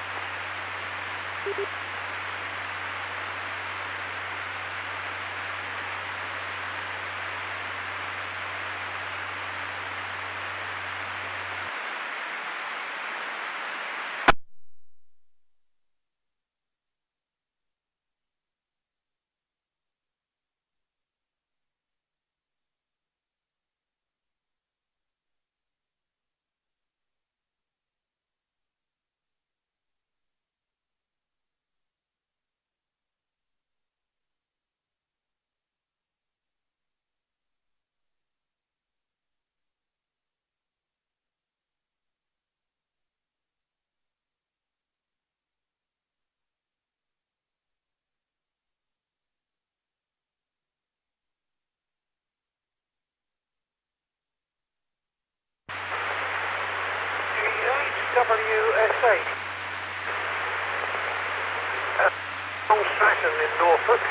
SH. Long Stratton in Norfolk.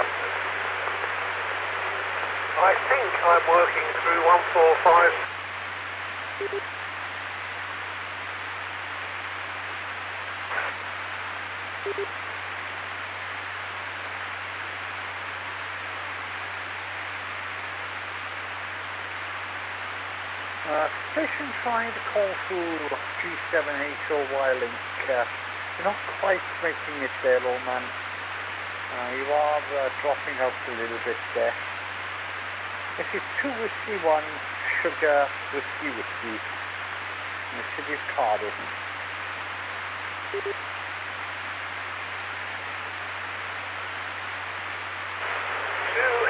I think I'm working through 145.
Station trying to call through G7HOY link. You're not quite making it there, old man. You are dropping out a little bit there. This is 2 Whiskey 1 Sugar Whiskey Whiskey in the city of Cardiff.
2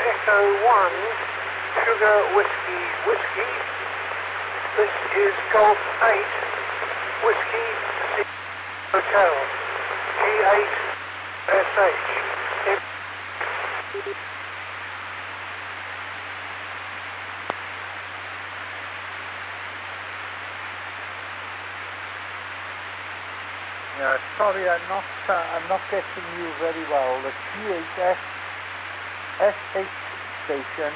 Echo 1 Sugar Whiskey Whiskey. This is Golf 8 Whiskey Hotel G8SH.
Sorry, I'm not getting you very well. The G8SH station.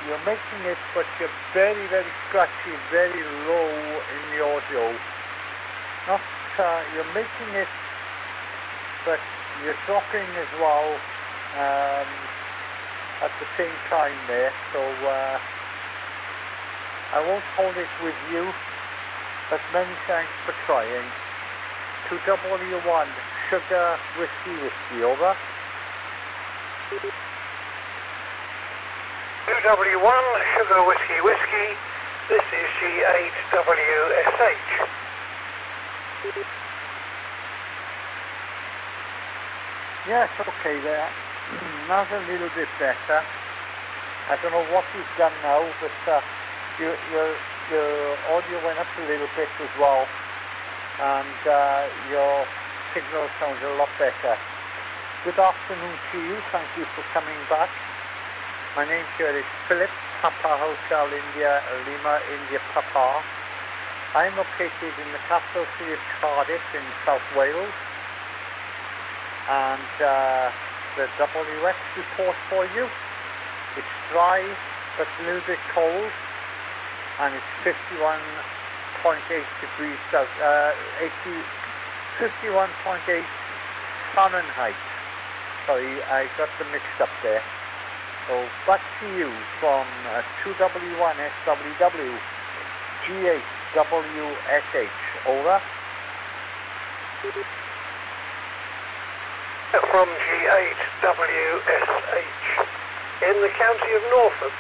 You're making it, but you're very, very scratchy, very low in the audio. Not, you're making it, but you're dropping as well at the same time there. So I won't hold it with you, but many thanks for trying. 2W1 Sugar Whiskey Whiskey, over.
2W1 Sugar Whiskey Whiskey, this is G8WSH.
Yes, okay there. That's a little bit better. I don't know what you've done now, but your audio went up a little bit as well, and your signal sounds a lot better. Good afternoon to you, thank you for coming back. My name here is Philip, Papa Hotel India, Lima India Papa. I am located in the capital city of Cardiff in South Wales. And the WX report for you. It's dry, but a little bit cold. And it's 51.8 degrees Celsius, 51.8 Fahrenheit. Sorry, I got them mixed up there. So back to you from 2W1SWW, G8WSH, over.
From G8WSH in the county of Norfolk,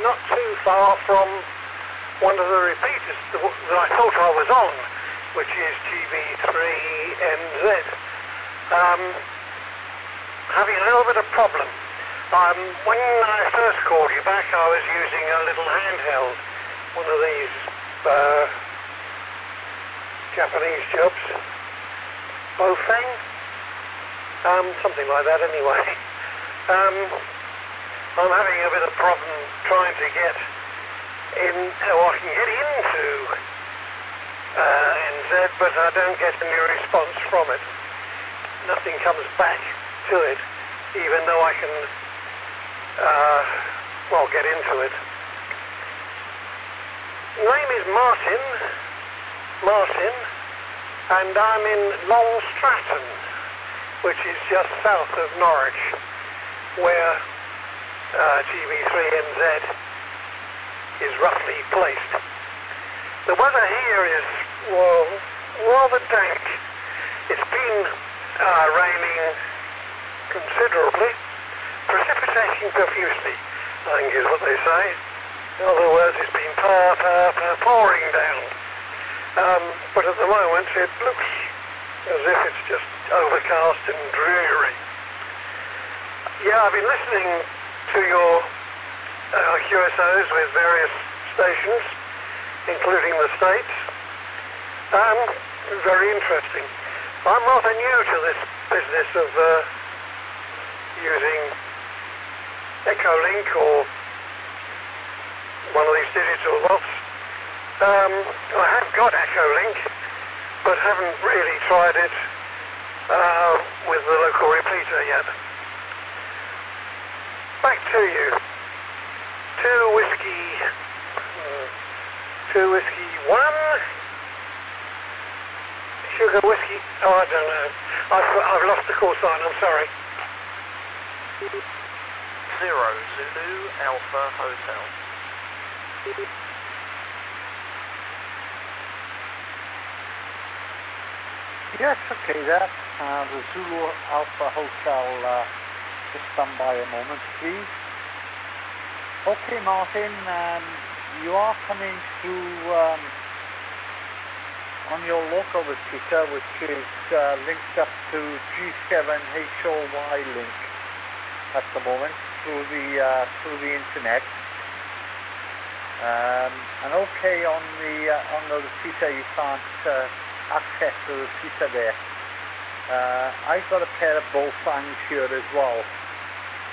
not too far from one of the repeaters that I thought I was on, which is GB3NZ. Having a little bit of problem. When I first called you back, I was using a little handheld, one of these Japanese jobs, Bofeng, something like that anyway. I'm having a bit of problem trying to get in, or I can get into NZ, but I don't get any response from it. Nothing comes back to it, even though I can, well, get into it. Name is Martin, and I'm in Long Stratton, which is just south of Norwich, where GB3NZ is roughly placed. The weather here is, well, rather dank. It's been raining considerably, precipitating profusely, I think is what they say. In other words, it's been pouring down. But at the moment it looks as if it's just overcast and dreary. Yeah, I've been listening to your QSOs with various stations, including the States. Very interesting. I'm rather new to this business of using Echolink or one of these digital bots. I have got Echolink, but haven't really tried it with the local repeater yet. Back to you. 2 whiskey 1. Sugar whiskey. Oh, I don't know. I've lost the call sign. I'm sorry.
0 Zulu Alpha Hotel.
Yes, okay there. The Zulu Alpha Hotel, just stand by a moment, please. Okay, Martin, you are coming through on your local repeater, which is linked up to G7HOY link at the moment through the internet. And okay, on the repeater you can't access the repeater there. I've got a pair of bow fans here as well.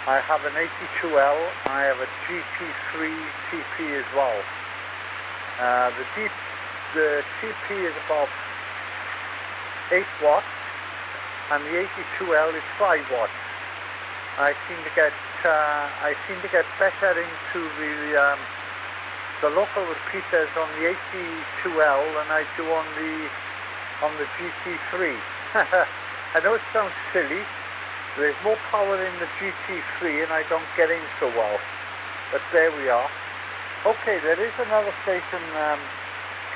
I have an 82L and I have a GT3 TP as well. The TP is about 8 watts and the 82L is 5 watts. I seem to get better into the local repeaters on the 82L than I do on the GT3. I know it sounds silly. There's more power in the GT3 and I don't get in so well. But there we are. Okay, there is another station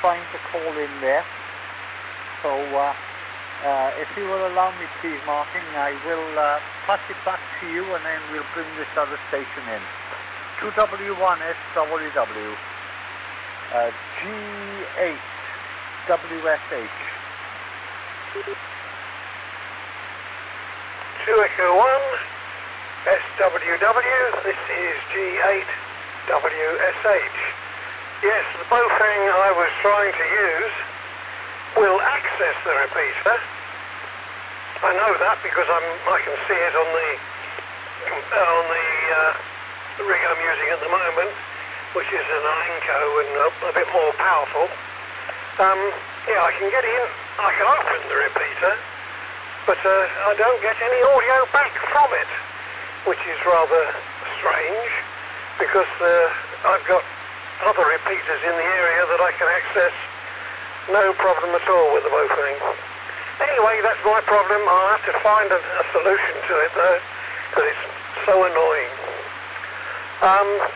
trying to call in there. So if you will allow me please, Martin, I will pass it back to you and then we'll bring this other station in. 2W1SWW. G8WSH.
2 Echo 1 SWW, this is G8WSH. Yes, the bowfang I was trying to use will access the repeater. I know that because I can see it on the rig I'm using at the moment, which is an Alinco and a bit more powerful. Yeah, I can get in, I can open the repeater, but I don't get any audio back from it, which is rather strange because I've got other repeaters in the area that I can access no problem at all with the bowfang. Anyway, that's my problem. I'll have to find a solution to it though, because it's so annoying. I'll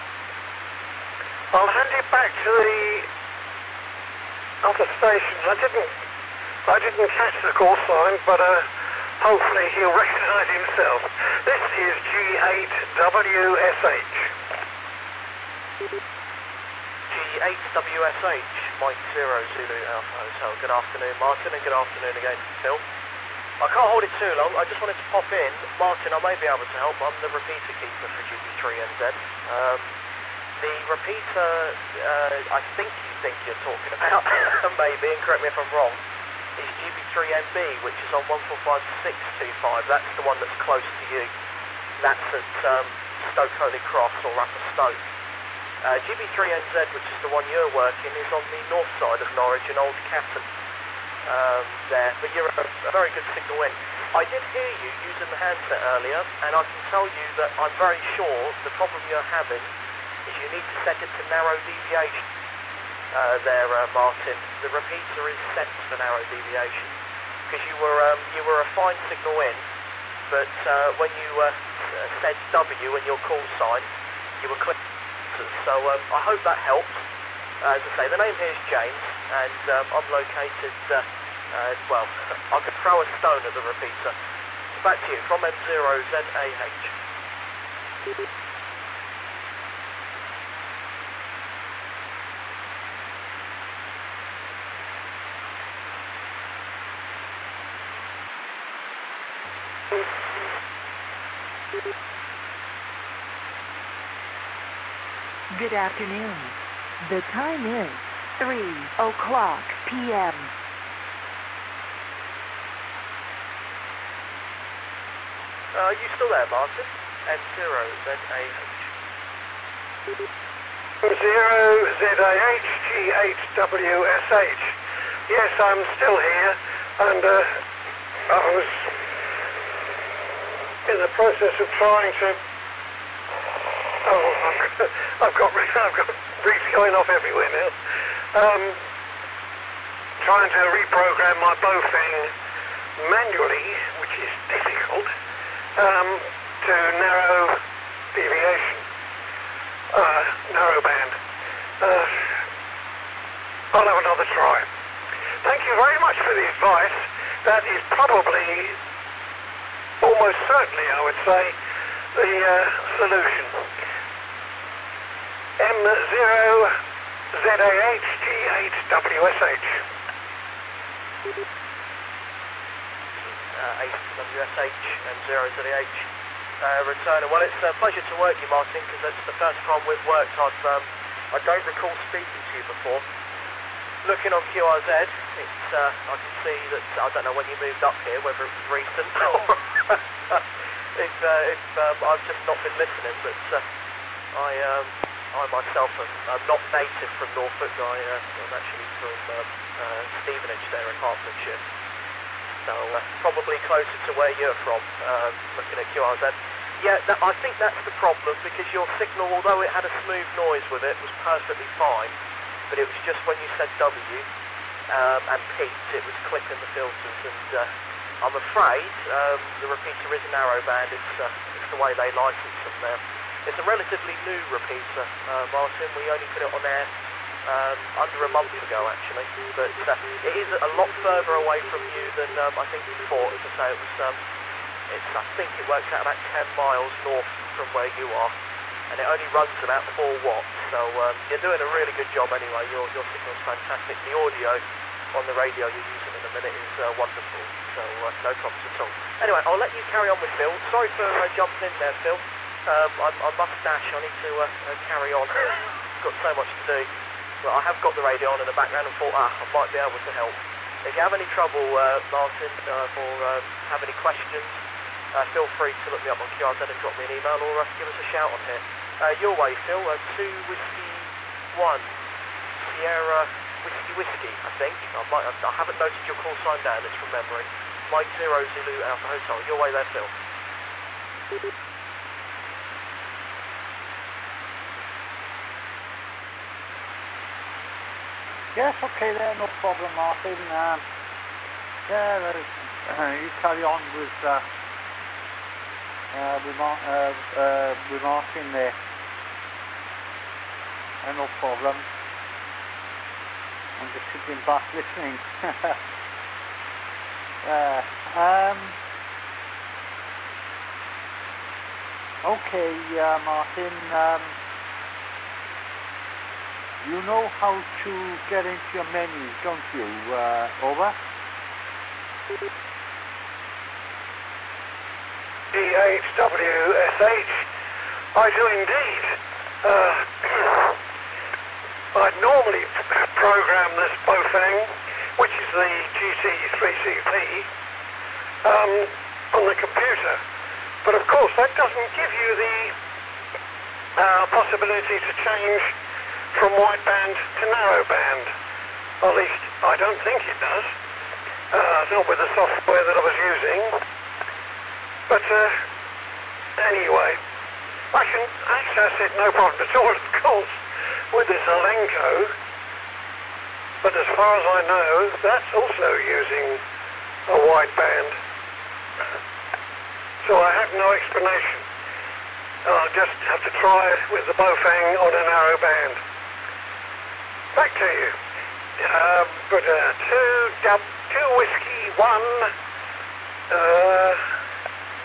hand it back to the other station. I didn't catch the call sign, but hopefully he'll recognise himself. This is G8WSH.
G8WSH, Mike 0 Zulu Alpha Hotel. Good afternoon, Martin, and good afternoon again, Phil. I can't hold it too long. I just wanted to pop in. Martin, I may be able to help. I'm the repeater keeper for GB3NZ. The repeater, I think you're talking about, maybe, and correct me if I'm wrong, is GB3NB, which is on 145.625. That's the one that's close to you. That's at Stoke Holy Cross or Upper Stoke. GB3NZ, which is the one you're working, is on the north side of Norwich in Old Catton. There, but you're a very good signal in. I did hear you using the handset earlier, and I can tell you that I'm very sure the problem you're having is you need to set it to narrow deviation. There, Martin, the repeater is set for narrow deviation because you were a fine signal in, but when you said W in your call sign, you were clear. So I hope that helps. As I say, the name here is James, and I'm located, well, I could throw a stone at the repeater. So back to you, from M0ZAH.
Good afternoon. The time is 3:00 p.m.
Are you still there, Martin? M0ZAH.
0ZAHG8WSH. Yes, I'm still here, and I was in the process of trying to. Oh, I've got reefs going off everywhere now. Trying to reprogram my Bowfang manually, which is difficult, to narrow deviation, narrow band. I'll have another try. Thank you very much for the advice. That is probably, almost certainly, I would say, the solution. M0ZAHG8WSH.
8WSH and 0ZAH returner. Well, it's a pleasure to work you, Martin, because it's the first time we've worked. I don't recall speaking to you before. Looking on QRZ, it's I can see that I don't know when you moved up here, whether it was recent or if I've just not been listening. But I myself am not native from Norfolk. I'm actually from Stevenage there in Hertfordshire. So probably closer to where you're from, looking at QRZ. Yeah, I think that's the problem, because your signal, although it had a smooth noise with it, was perfectly fine, but it was just when you said W and peaked, it was clipping the filters, and I'm afraid the repeater is a narrowband. It's the way they license them now. It's a relatively new repeater, Martin. We only put it on air under a month ago, actually, but it is a lot further away from you than I think you thought. As I say, it was I think it works out about 10 miles north from where you are, and it only runs about 4 watts, so you're doing a really good job anyway. Your signal's fantastic. The audio on the radio you're using in a minute is wonderful, so no problems at all. Anyway, I'll let you carry on with Phil. Sorry for jumping in there, Phil. I must dash. I need to carry on. Got so much to do. But I have got the radio on in the background and thought, I might be able to help. If you have any trouble, Martin, or have any questions, feel free to look me up on QRZ and drop me an email, or give us a shout on here. Your way, Phil, 2 Whiskey 1 Sierra Whiskey, I think. I haven't noted your call sign down, it's from memory. Mike 0 Zulu Alpha Hotel. Your way there, Phil.
Yes, okay there, no problem, Martin. You carry on with Martin there. No problem. I'm just sitting back listening. Okay, Martin. You know how to get into your menus, don't you? Over?
DHWSH. I do indeed. I'd normally program this Bowfang, which is the GT3CP, on the computer. But of course that doesn't give you the possibility to change from wideband to narrowband. At least I don't think it does. Not with the software that I was using. But anyway, I can access it no problem at all, of course, with this Alinco. But as far as I know, that's also using a wideband. So I have no explanation. I'll just have to try it with the Bowfang on a narrow band. Back to you. But 2 Whiskey 1.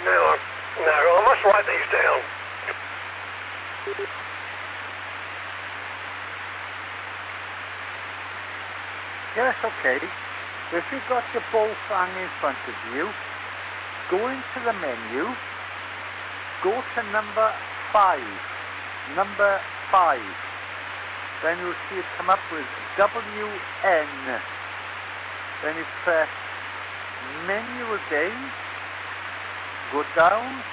No, I must write these down.
Yes, okay. If you've got your Bowfang in front of you, go into the menu, go to number 5. Number 5. Then you'll see it come up with WN. Then you press menu again, go down,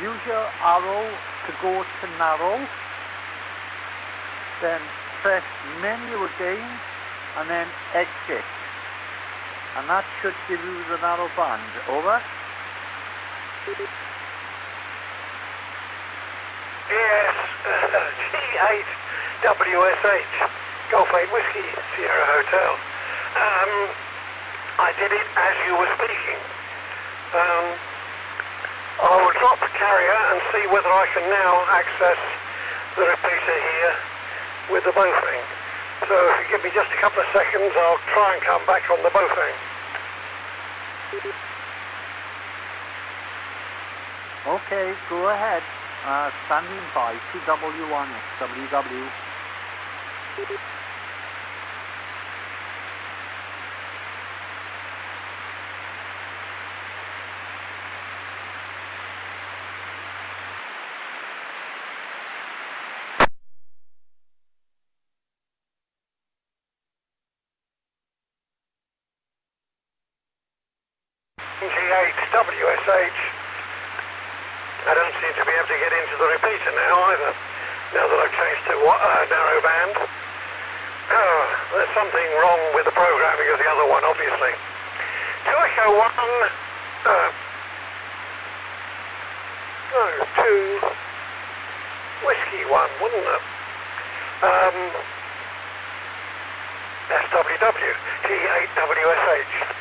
use your arrow to go to narrow, then press menu again, and then exit. And that should give you the narrow band. Over.
Yes, G8WSH, Golf 8 Whiskey, Sierra Hotel. I did it as you were speaking. I will drop the carrier and see whether I can now access the repeater here with the bowfang. So if you give me just a couple of seconds, I'll try and come back on the bowfang.
Okay, go ahead. Standing by, 2W1 XWW.
G8WSH. I don't seem to be able to get into the repeater now either, now that I've changed to narrow band. There's something wrong with the programming of the other one, obviously. 2 Echo 1, 2 Whiskey 1, wouldn't it? SWW, G8WSH.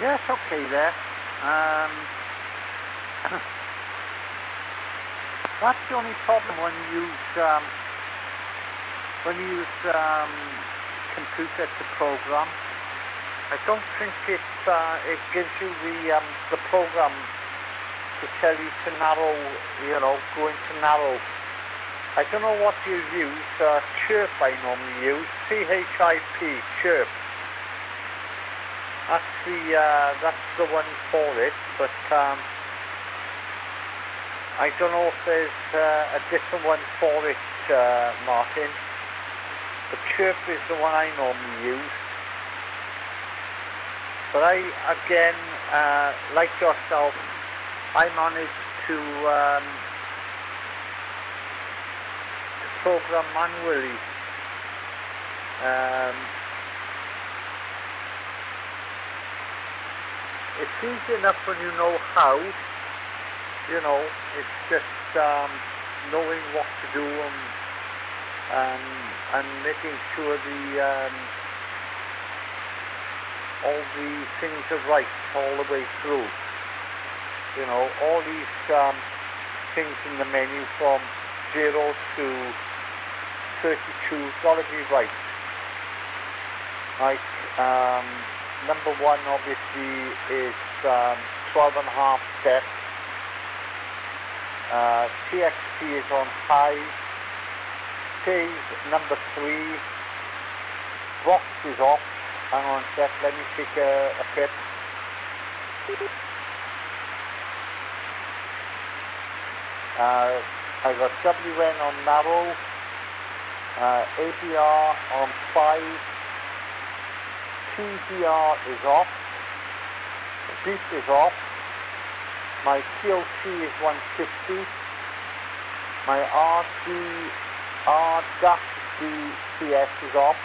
Yes, okay there. That's the only problem when you use computer to program. I don't think it gives you the program to tell you to narrow, go into narrow. I don't know what you use. Chirp I normally use. CHIP, Chirp. That's the one for it, but I don't know if there's a different one for it, Martin. But Chirp is the one I normally use. But again, like yourself, I managed to program manually. It's easy enough when you know how, it's just knowing what to do and making sure all the things are right all the way through. All these things in the menu from 0 to 32 got to be right. Like, number 1 obviously is 12.5 steps. TXT is on high. Phase number 3. Box is off. Hang on a sec, let me take a pip. I got WN on narrow. ABR on 5. TBR is off, beep is off, my TOC is 150, my RDCS is off,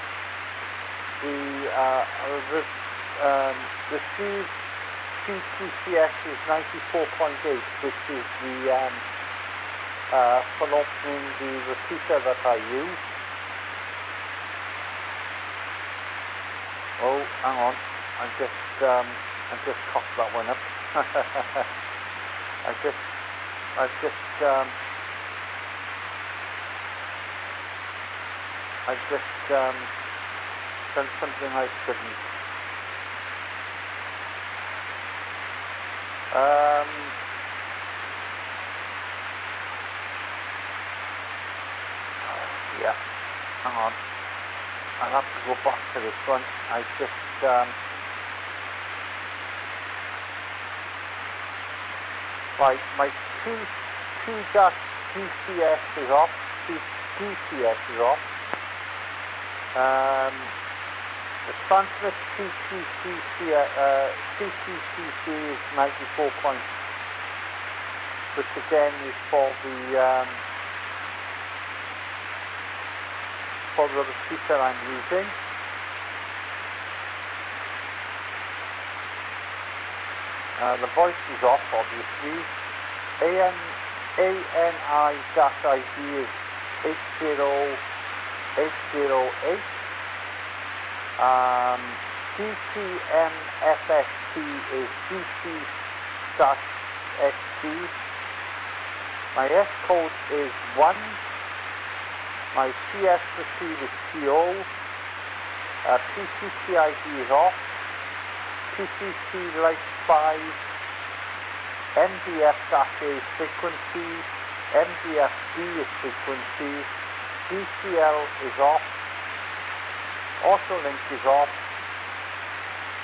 the receive CTCS is 94.8, which is the for opening the repeater that I use. Oh, hang on. I just cocked that one up. I just done something I shouldn't. Yeah, hang on. I'll have to go back to this one. I just right, my 2.DCS is off. DCS is off. The transmit CTCC is 94.8. which again is for the repeater I'm using. The voice is off, obviously. ANI-ID is 80808. DCMFST is DC-ST. My S code is 1. My CS receive is CO. PCCID is off. PCC light 5. MDF-A is frequency. MDF-B is frequency. BCL is off. Autolink is off.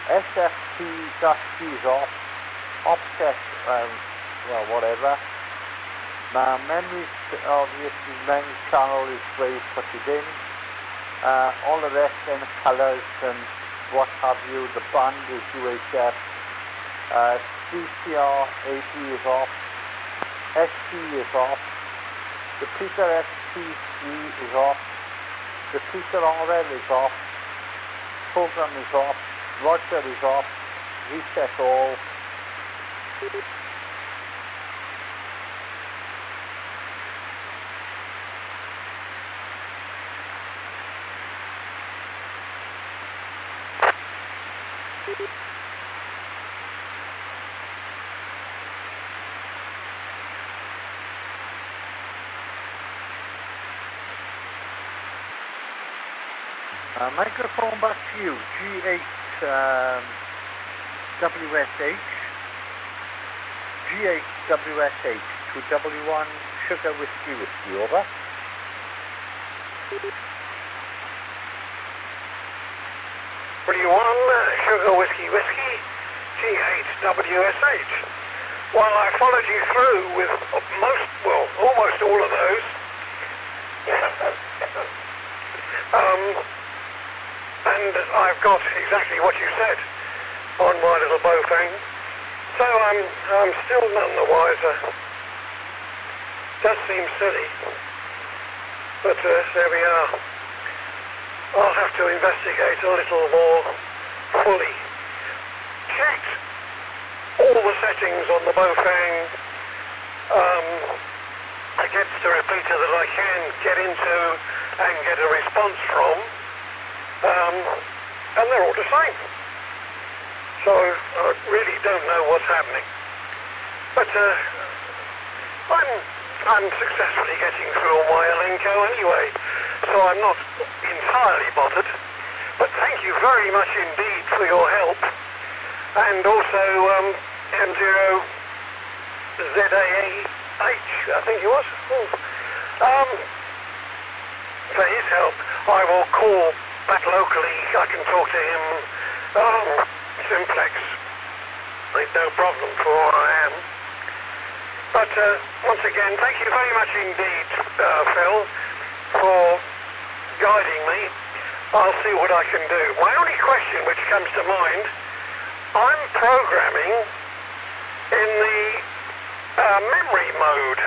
SFT-D is off. Offset, well, whatever. Now, memory, obviously, memory channel is where you put it in. All the rest, then the colors and what have you. The band is UHF. CCR-AD is off. ST is off. Repeater ST3 is off. Repeater RL is off. Program is off. Roger is off. Reset all. Microphone back to you, G8WSH, G8WSH to W1 Sugar Whiskey, over.
W1 Sugar Whiskey, G8WSH. Well, I followed you through with almost all of those. And I've got exactly what you said on my little Bofang. So I'm still none the wiser. Does seem silly, but there we are. I'll have to investigate a little more fully. Checked all the settings on the Bofang against the repeater that I can get into and get a response from. And they're all the same. So I really don't know what's happening. But I'm successfully getting through on my Alinco anyway, so I'm not entirely bothered. But thank you very much indeed for your help. And also M0ZAH, I think it was. For his help. I will call back locally. I can talk to him. Simplex. Ain't no problem for where I am. But once again, thank you very much indeed, Phil, for guiding me. I'll see what I can do. My only question which comes to mind, I'm programming in the memory mode.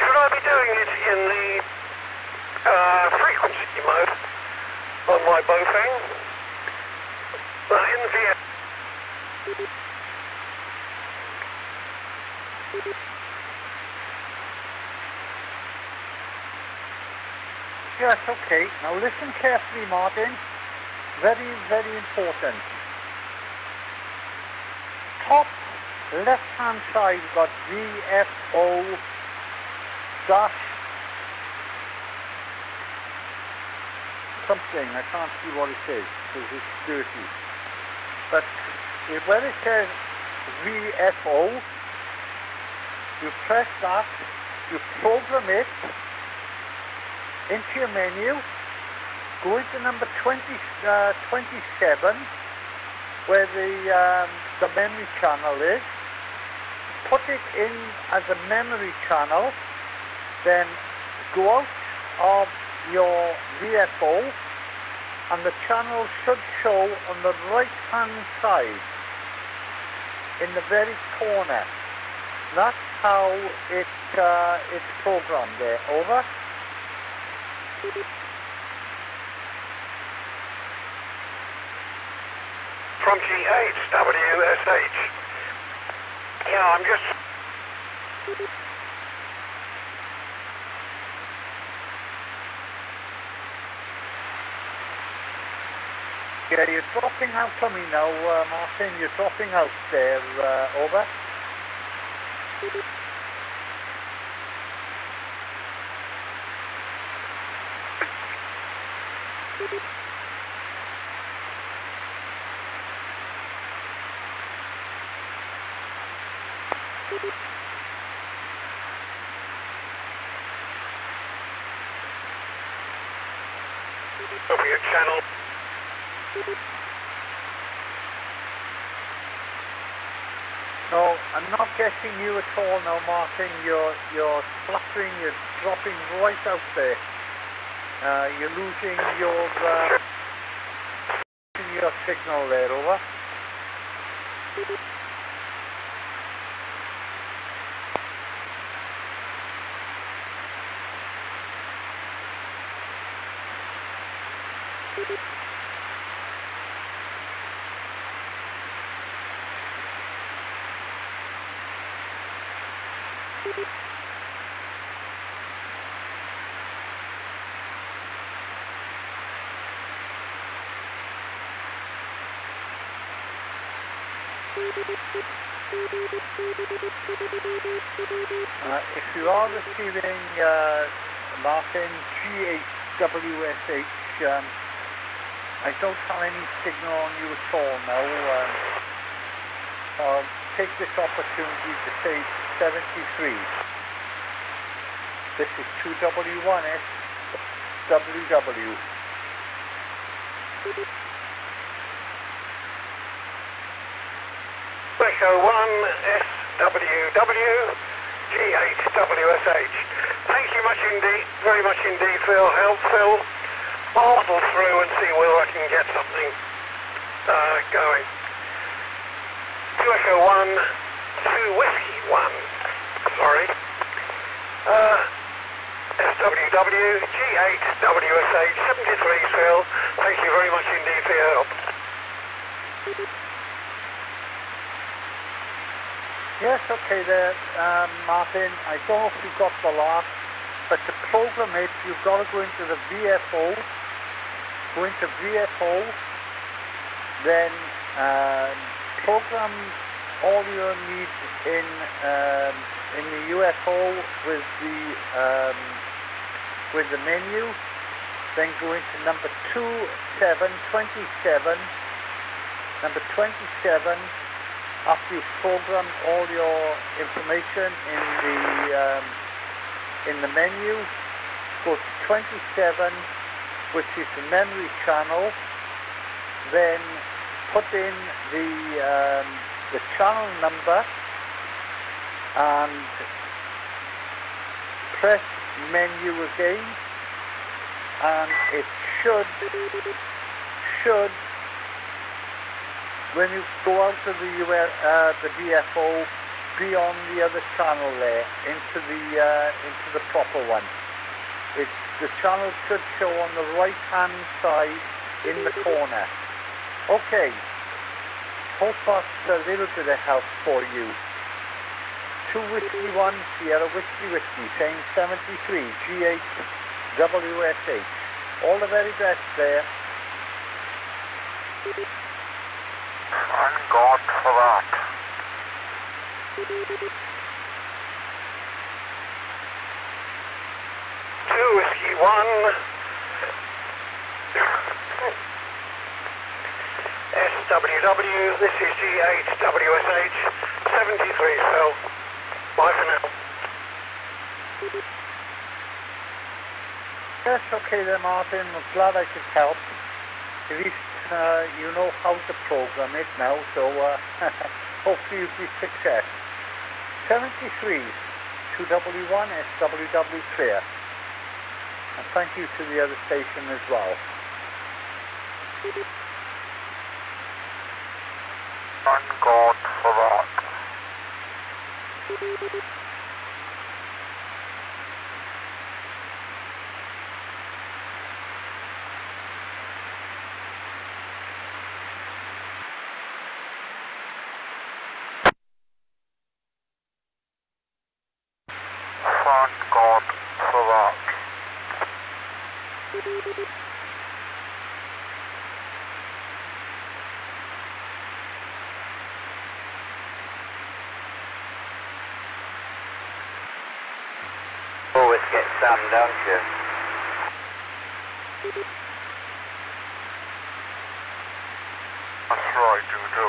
Should I be doing it in the frequency mode on my Bofang? In the VF.
Yes, okay. Now listen carefully, Martin. Very, very important. Top left-hand side, we've got VFO dash something. I can't see what it is because it's dirty. But when it says VFO, you press that, you program it into your menu, go into number 27, where the memory channel is, put it in as a memory channel, then go out of your VFO, and the channel should show on the right hand side in the very corner. That's how it's programmed there. Over.
From G8WSH. Yeah, I'm just...
Yeah, you're dropping out on me now, Martin. You're dropping out there. Over.
Over your channel.
No, I'm not getting you at all now, Martin. You're fluttering, you're dropping right out there. You're losing your signal there, over. If you are receiving Martin G8WSH, I don't have any signal on you at all now. I'll take this opportunity to say 73. This is 2W1SWW.
Echo 1SWW G8WSH. Thank you much indeed, very much indeed for your help, Phil. I'll muddle through and see whether I can get something going. 2 Echo 1, 2 Whiskey 1, sorry. SWW G8WSH 73, Phil. Thank you very much indeed for your help.
Yes, okay there, Martin. I don't know if you got the last, but to program it, you've got to go into the VFO, then program all your needs in the UFO with the menu, then go into number 2727, number 27. After you've programmed all your information in the menu, go to 27, which is the memory channel. Then put in the channel number and press menu again, and it should when you go out to the VFO, be on the other channel there, into the proper one. The channel should show on the right-hand side in the corner. Okay, hope that's a little bit of help for you. 2 Whiskey 1, Sierra Whiskey, saying 73, G8WSH. All the very best there.
Thank God for that.
2 Whiskey 1, SWW, this is G8WSH 73, Phil. Bye for now.
Yes, okay there, Martin. I'm glad I could help. At least you know how to program it now, so hopefully you'll be success. 73, 2W1, SWW clear. And thank you to the other station as well.
Thank God for that. Thank God for that.
Always get Sam, don't you?
That's right, you do.